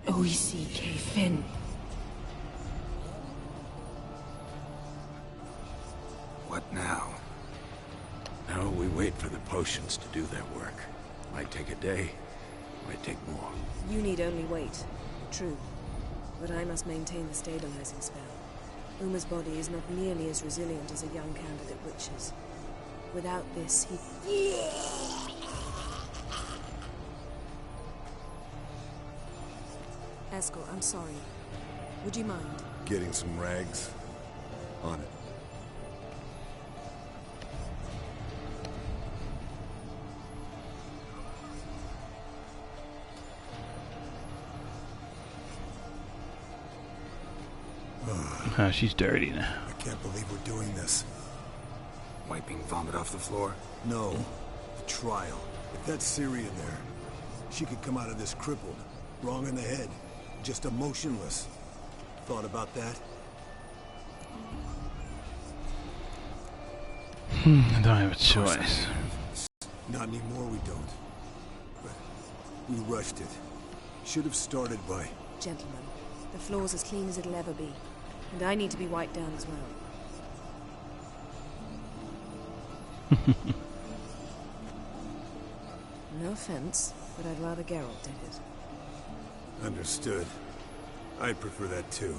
Speaker 13: OECK Finn.
Speaker 1: What now?
Speaker 8: Now we wait for the potions to do their work. Might take a day, might take more.
Speaker 10: You need only wait. True. But I must maintain the stabilizing spell. Uma's body is not nearly as resilient as a young candidate witch's. Without this, he... Eskel, I'm sorry. Would you mind?
Speaker 16: Getting some rags? On it.
Speaker 5: She's dirty now.
Speaker 16: I can't believe we're doing this.
Speaker 1: Wiping vomit off the floor?
Speaker 16: No. The trial. If that's Syria there, she could come out of this crippled, wrong in the head, just emotionless. Thought about that?
Speaker 5: I don't have a choice.
Speaker 16: Not anymore, we don't. But we rushed it. Should have started by...
Speaker 10: Gentlemen, the floor's as clean as it'll ever be. And I need to be wiped down as well. No offense, but I'd rather Geralt did it.
Speaker 16: Understood. I'd prefer that too.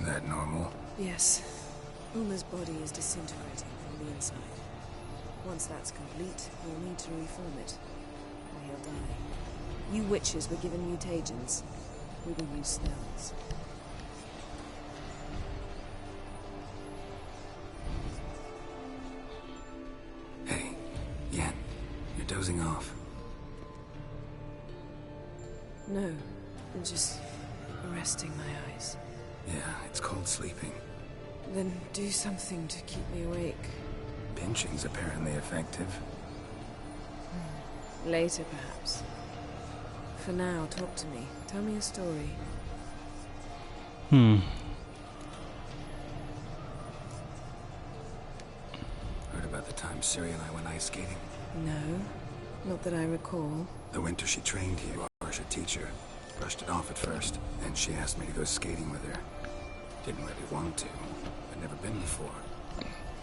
Speaker 1: That normal?
Speaker 10: Yes. Uma's body is disintegrating from the inside. Once that's complete, we'll need to reform it, or he'll die. You witches were given mutagens. We will use spells.
Speaker 1: Hey, Yen, you're dozing off.
Speaker 10: No, I'm just resting my eyes.
Speaker 1: Yeah, it's called sleeping.
Speaker 10: Then do something to keep me awake.
Speaker 1: Pinching's apparently effective.
Speaker 10: Later, perhaps. For now, talk to me. Tell me a story.
Speaker 1: Heard about the time Siri and I went ice skating?
Speaker 10: No, not that I recall.
Speaker 1: The winter she trained here, or her teacher, brushed it off at first, and she asked me to go skating with her. Didn't really want to. I'd never been before.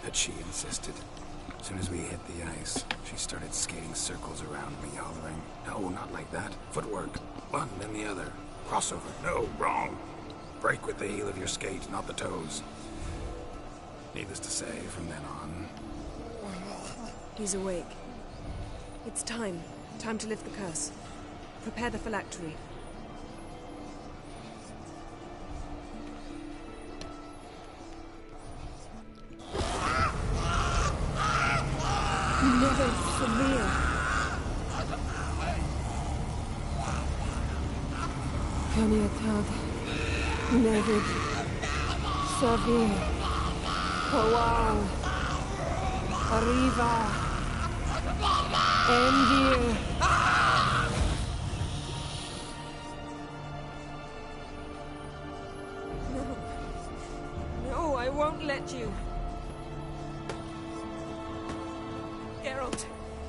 Speaker 1: But she insisted. As soon as we hit the ice, she started skating circles around me, hollering, "No, not like that. Footwork. One, then the other. Crossover. No, wrong. Break with the heel of your skate, not the toes." Needless to say, from then on...
Speaker 10: He's awake. It's time. Time to lift the curse. Prepare the phylactery. Never severe. Caniatad. Nevid. Severe. Kowal. Arriva. Endir. No. No, I won't let you. Geralt,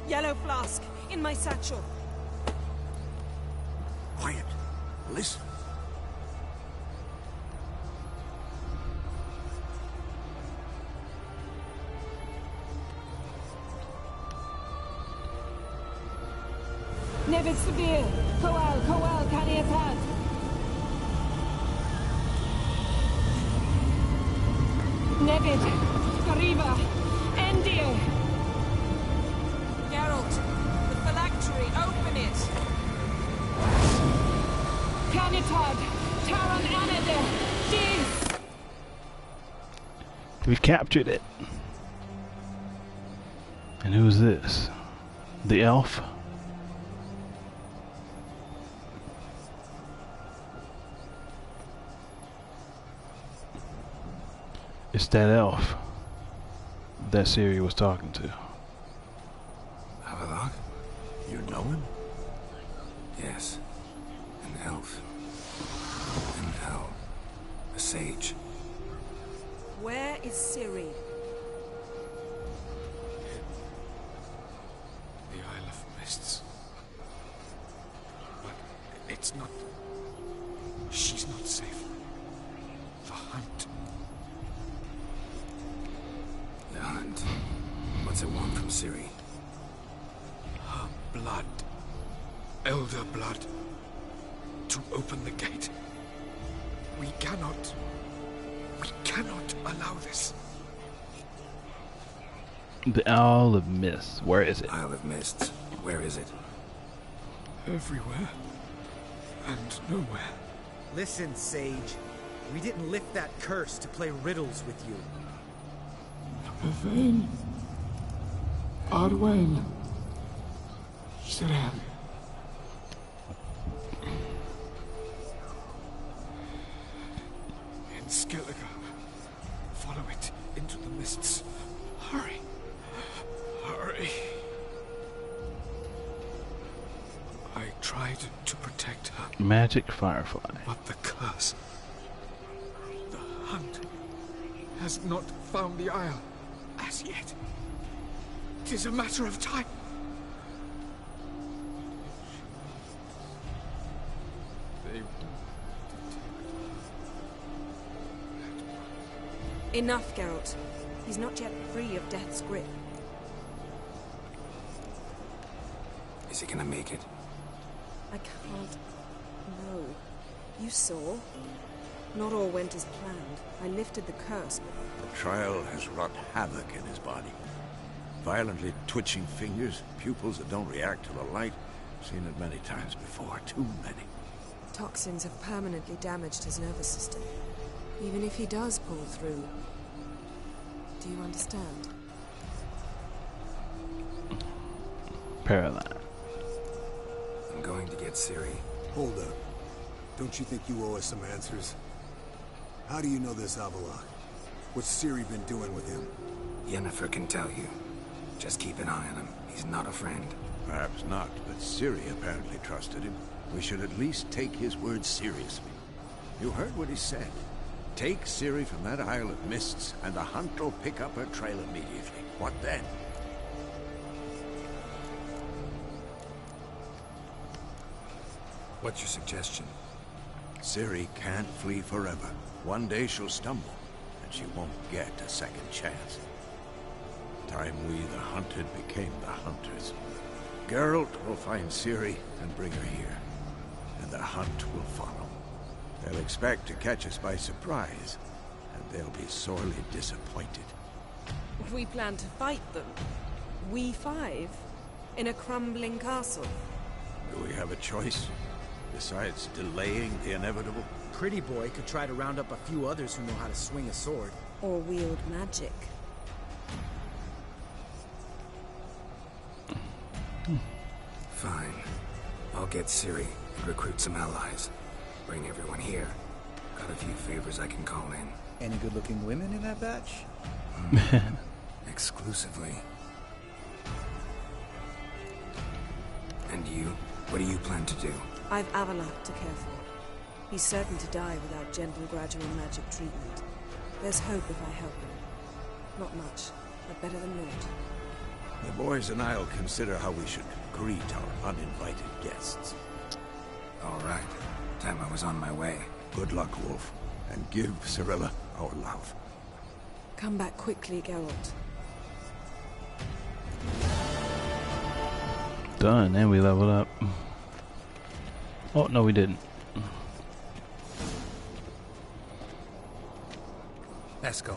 Speaker 10: yellow flask, in my satchel.
Speaker 8: Quiet. Listen.
Speaker 13: Nevid Sabir, Koal, Kaniatad. Nevid, Kariva, Endir.
Speaker 10: Geralt, the phylactery, open it!
Speaker 13: Kanitad, Taran Anade, Diz!
Speaker 5: We've captured it. And who's this? The elf? It's that elf that Siri was talking to.
Speaker 1: Havelock?
Speaker 8: You know him?
Speaker 1: Yes. An elf. An owl. A sage.
Speaker 10: Where is Ciri?
Speaker 18: The Isle of Mists. But it's not... She's not safe. The hunt.
Speaker 1: The hunt? What's it want from Ciri?
Speaker 18: Her blood. Elder blood. To open the gate. We cannot allow this.
Speaker 5: The Isle of Mists. Where is it?
Speaker 1: Isle of Mists. Where is it?
Speaker 18: Everywhere. And nowhere.
Speaker 12: Listen, Sage. We didn't lift that curse to play riddles with you.
Speaker 18: Yvain. Arwen. Siren. In Skellige. Follow it into the mists. Hurry. Hurry. I tried to protect her.
Speaker 5: Magic Firefly.
Speaker 18: But the curse. The hunt has not found the Isle as yet. It is a matter of time.
Speaker 10: Enough, Geralt. He's not yet free of death's grip.
Speaker 1: Is he gonna make it?
Speaker 10: I can't. No. You saw. Not all went as planned. I lifted the curse, but...
Speaker 8: The trial has wrought havoc in his body. Violently twitching fingers, pupils that don't react to the light. Seen it many times before. Too many.
Speaker 10: Toxins have permanently damaged his nervous system. Even if he does pull through. Do you understand?
Speaker 5: Paralyzed.
Speaker 1: I'm going to get Ciri.
Speaker 16: Hold up. Don't you think you owe us some answers? How do you know this Avallac'h? What's Ciri been doing with him?
Speaker 1: Yennefer can tell you. Just keep an eye on him. He's not a friend.
Speaker 8: Perhaps not, but Ciri apparently trusted him. We should at least take his words seriously. You heard what he said. Take Ciri from that Isle of Mists, and the hunt will pick up her trail immediately. What then?
Speaker 1: What's your suggestion?
Speaker 8: Ciri can't flee forever. One day she'll stumble, and she won't get a second chance. Time we, the hunted, became the hunters. Geralt will find Ciri and bring her here, and the hunt will follow. They'll expect to catch us by surprise, and they'll be sorely disappointed.
Speaker 10: We plan to fight them. We five? In a crumbling castle?
Speaker 8: Do we have a choice? Besides delaying the inevitable?
Speaker 12: Pretty Boy could try to round up a few others who know how to swing a sword.
Speaker 10: Or wield magic.
Speaker 1: Fine. I'll get Ciri and recruit some allies. Bring everyone here. Got a few favors I can call in.
Speaker 12: Any good-looking women in that batch?
Speaker 1: Exclusively. And you? What do you plan to do?
Speaker 10: I've Avallac'h to care for. He's certain to die without gentle, gradual magic treatment. There's hope if I help him. Not much, but better than naught.
Speaker 8: The boys and I'll consider how we should greet our uninvited guests.
Speaker 1: All right. Time I was on my way.
Speaker 8: Good luck, Wolf. And give Cirilla our love.
Speaker 10: Come back quickly, Geralt.
Speaker 5: Done, and we leveled up. Oh, no we didn't.
Speaker 1: Let's go.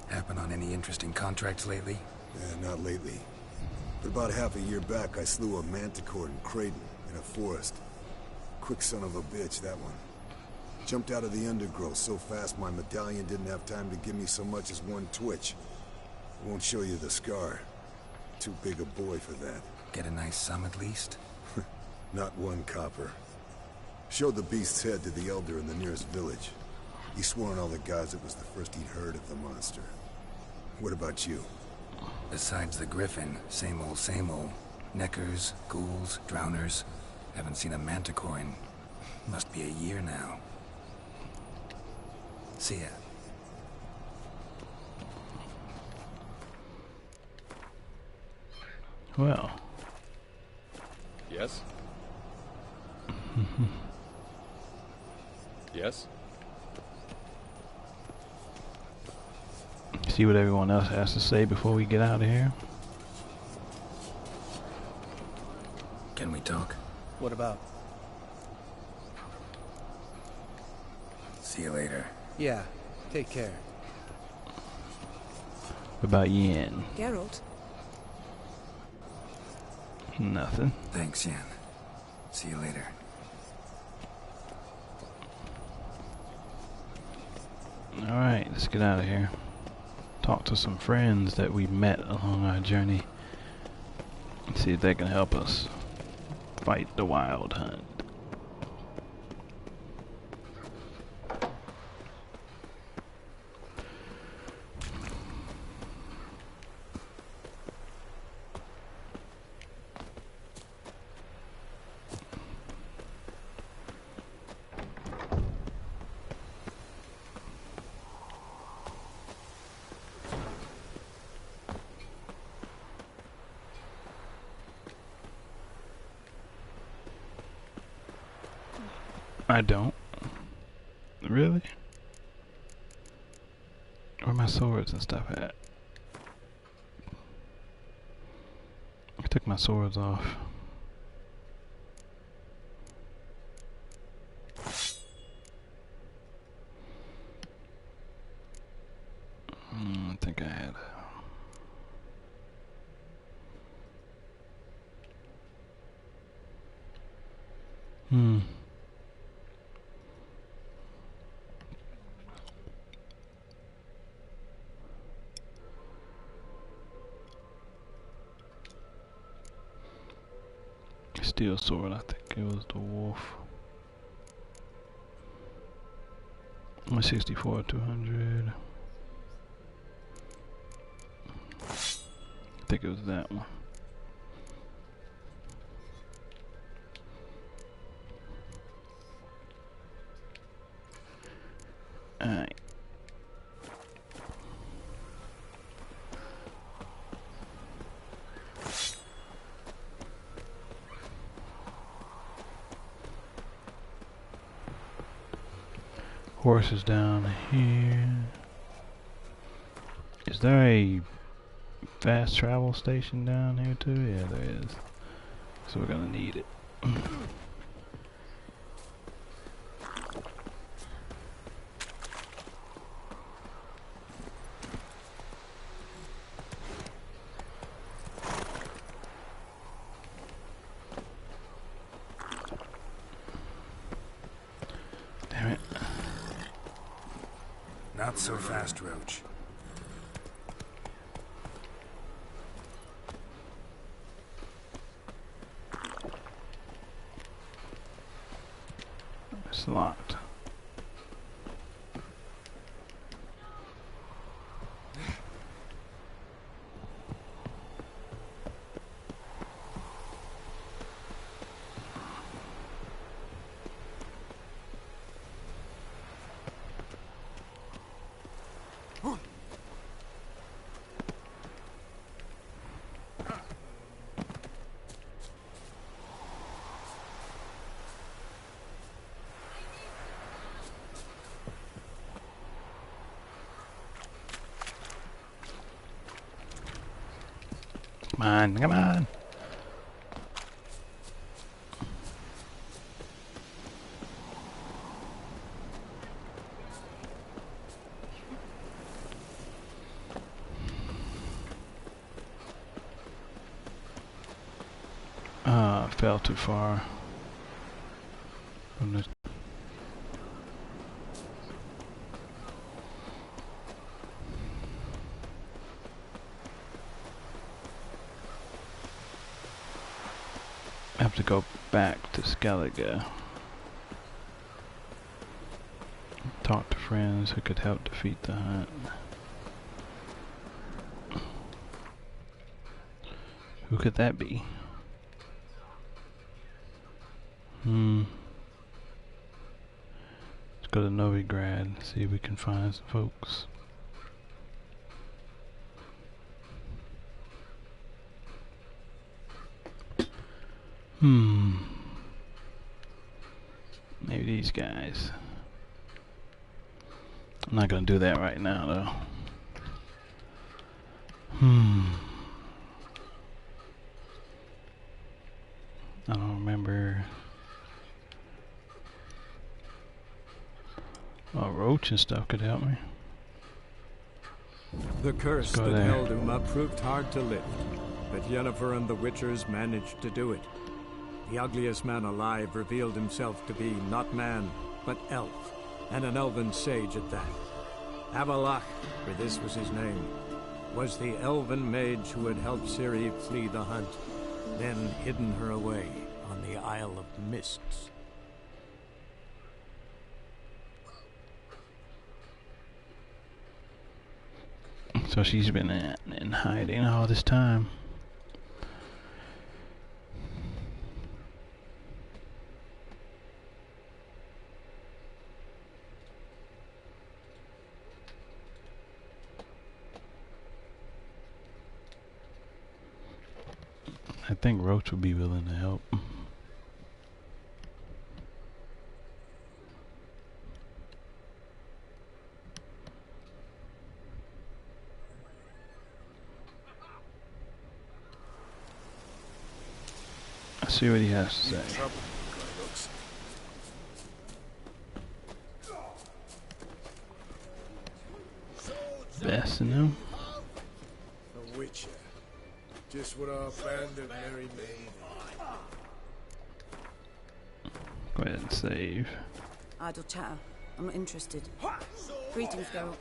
Speaker 1: Happen on any interesting contracts lately?
Speaker 16: Yeah, not lately. But about half a year back, I slew a manticore in Creighton, in a forest. Quick son of a bitch, that one. Jumped out of the undergrowth so fast my medallion didn't have time to give me so much as one twitch. I won't show you the scar. Too big a boy for that.
Speaker 1: Get a nice sum at least?
Speaker 16: Not one copper. Showed the beast's head to the elder in the nearest village. He swore on all the gods it was the first he'd heard of the monster. What about you?
Speaker 1: Besides the griffin, same old, same old. Neckers, ghouls, drowners. Haven't seen a manticore in... must be a year now. See ya.
Speaker 5: Well.
Speaker 19: Yes? Yes?
Speaker 5: See what everyone else has to say before we get out of here.
Speaker 1: Can we talk?
Speaker 12: What about?
Speaker 1: See you later.
Speaker 12: Yeah, take care.
Speaker 5: What about Yen?
Speaker 10: Geralt?
Speaker 5: Nothing.
Speaker 1: Thanks, Yen. See you later.
Speaker 5: Alright, let's get out of here. Talk to some friends that we met along our journey. And see if they can help us fight the Wild Hunt. I don't. Really? Where are my swords and stuff at? I took my swords off. I think I had. Steel sword, I think it was the wolf. 164, 200. I think it was that one. Alright. Horses down here. Is there a fast travel station down here too? Yeah, there is. So we're gonna need it. Damn it.
Speaker 1: Not so fast, Roach.
Speaker 5: It's locked. Come on, come on. Fell too far from the I have to go back to Skellige. Talk to friends who could help defeat the hunt. Who could that be? Let's go to Novigrad, see if we can find some folks. Maybe these guys. I'm not gonna do that right now though. I don't remember. Oh, Roach and stuff could help me.
Speaker 11: The curse
Speaker 5: Go
Speaker 11: that
Speaker 5: there.
Speaker 11: held Uma proved hard to lift, but Yennefer and the Witchers managed to do it. The ugliest man alive revealed himself to be not man, but elf, and an elven sage at that. Avalach, for this was his name, was the elven mage who had helped Ciri flee the hunt, then hidden her away on the Isle of Mists.
Speaker 5: So she's been in hiding all this time. I think Roach would be willing to help. Let's see what he has to say. Best in him.
Speaker 15: A witcher. Just what our band of merry men.
Speaker 5: Go ahead and save.
Speaker 3: Idle chatter. I'm not interested. Greetings, Geralt.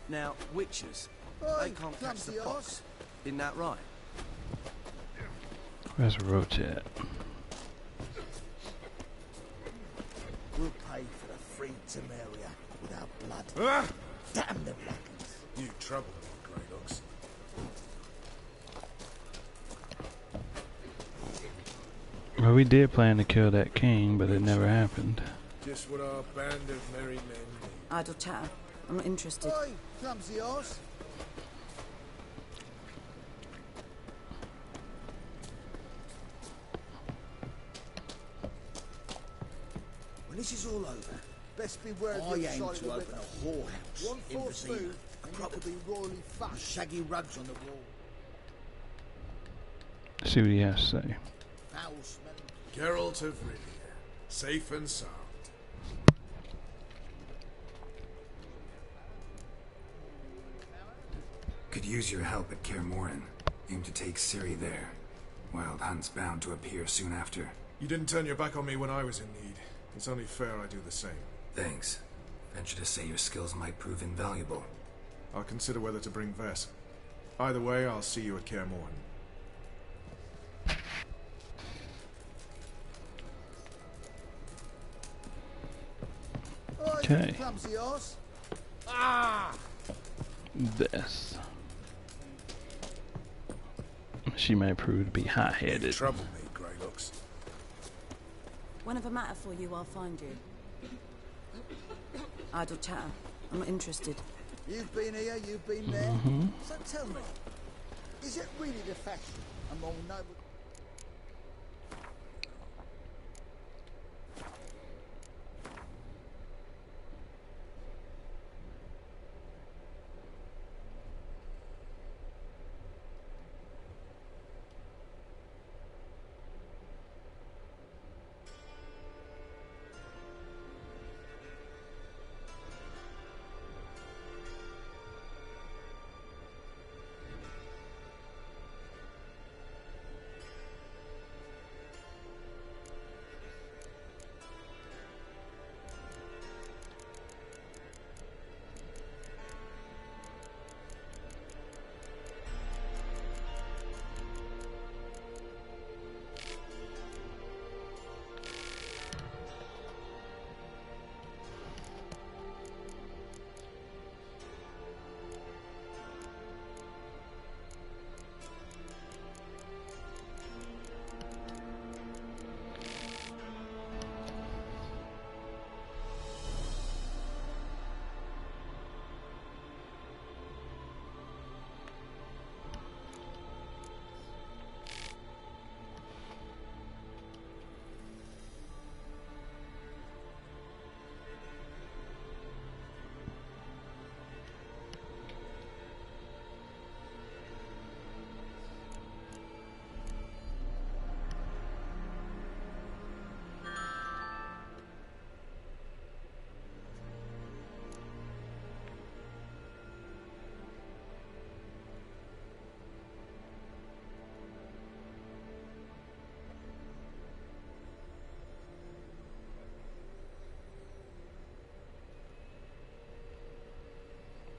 Speaker 19: Now, witches, they can't catch the pox. Isn't that right?
Speaker 5: Where's Roach at?
Speaker 14: We'll pay for the free Temeria with our blood. Damn the blackens.
Speaker 15: You trouble me, Greydogs.
Speaker 5: Well, we did plan to kill that king, but it never happened.
Speaker 15: Just what our band of merry men need.
Speaker 3: Idle chatter. I'm not interested.
Speaker 14: Oi, clumsy horse. When this is all over, best beware of your aim to open a whorehouse. One false move, and you could be royally fucked. Shaggy rugs on the wall.
Speaker 5: See what he has to say.
Speaker 14: Foul smelling.
Speaker 15: Geralt of Rivia, safe and sound.
Speaker 1: Could use your help at Kaer Morhen. Aim to take Ciri there. Wild Hunt's bound to appear soon after.
Speaker 15: You didn't turn your back on me when I was in need. It's only fair I do the same.
Speaker 1: Thanks. Venture to say your skills might prove invaluable.
Speaker 15: I'll consider whether to bring Vess. Either way, I'll see you at Kaer Morhen.
Speaker 5: Okay.
Speaker 14: Clumsy horse.
Speaker 5: This. She might prove to be hot-headed.
Speaker 15: Trouble me, Greylocks.
Speaker 3: Whenever matter for you, I'll find you. Idle chatter. I'm not interested.
Speaker 14: You've been here, you've been there. So tell me, is it really the fashion among noble...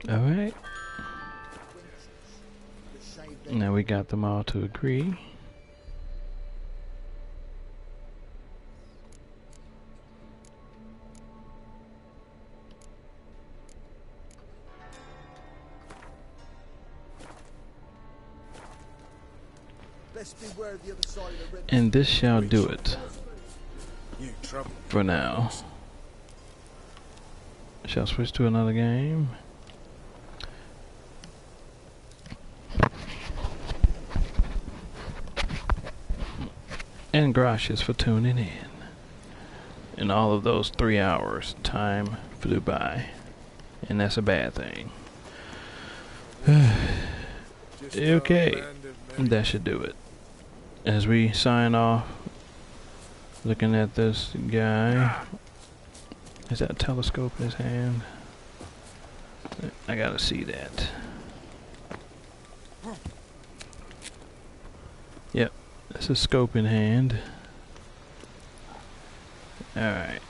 Speaker 5: Alright. Now we got them all to agree. And this shall do it for now. Shall switch to another game. And gracias for tuning in. In all of those 3 hours, time flew by. And that's a bad thing. Okay, that should do it. As we sign off, looking at this guy. Is that a telescope in his hand? I gotta see that. Yep, that's a scope in hand. Alright.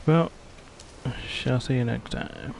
Speaker 5: Well, shall see you next time.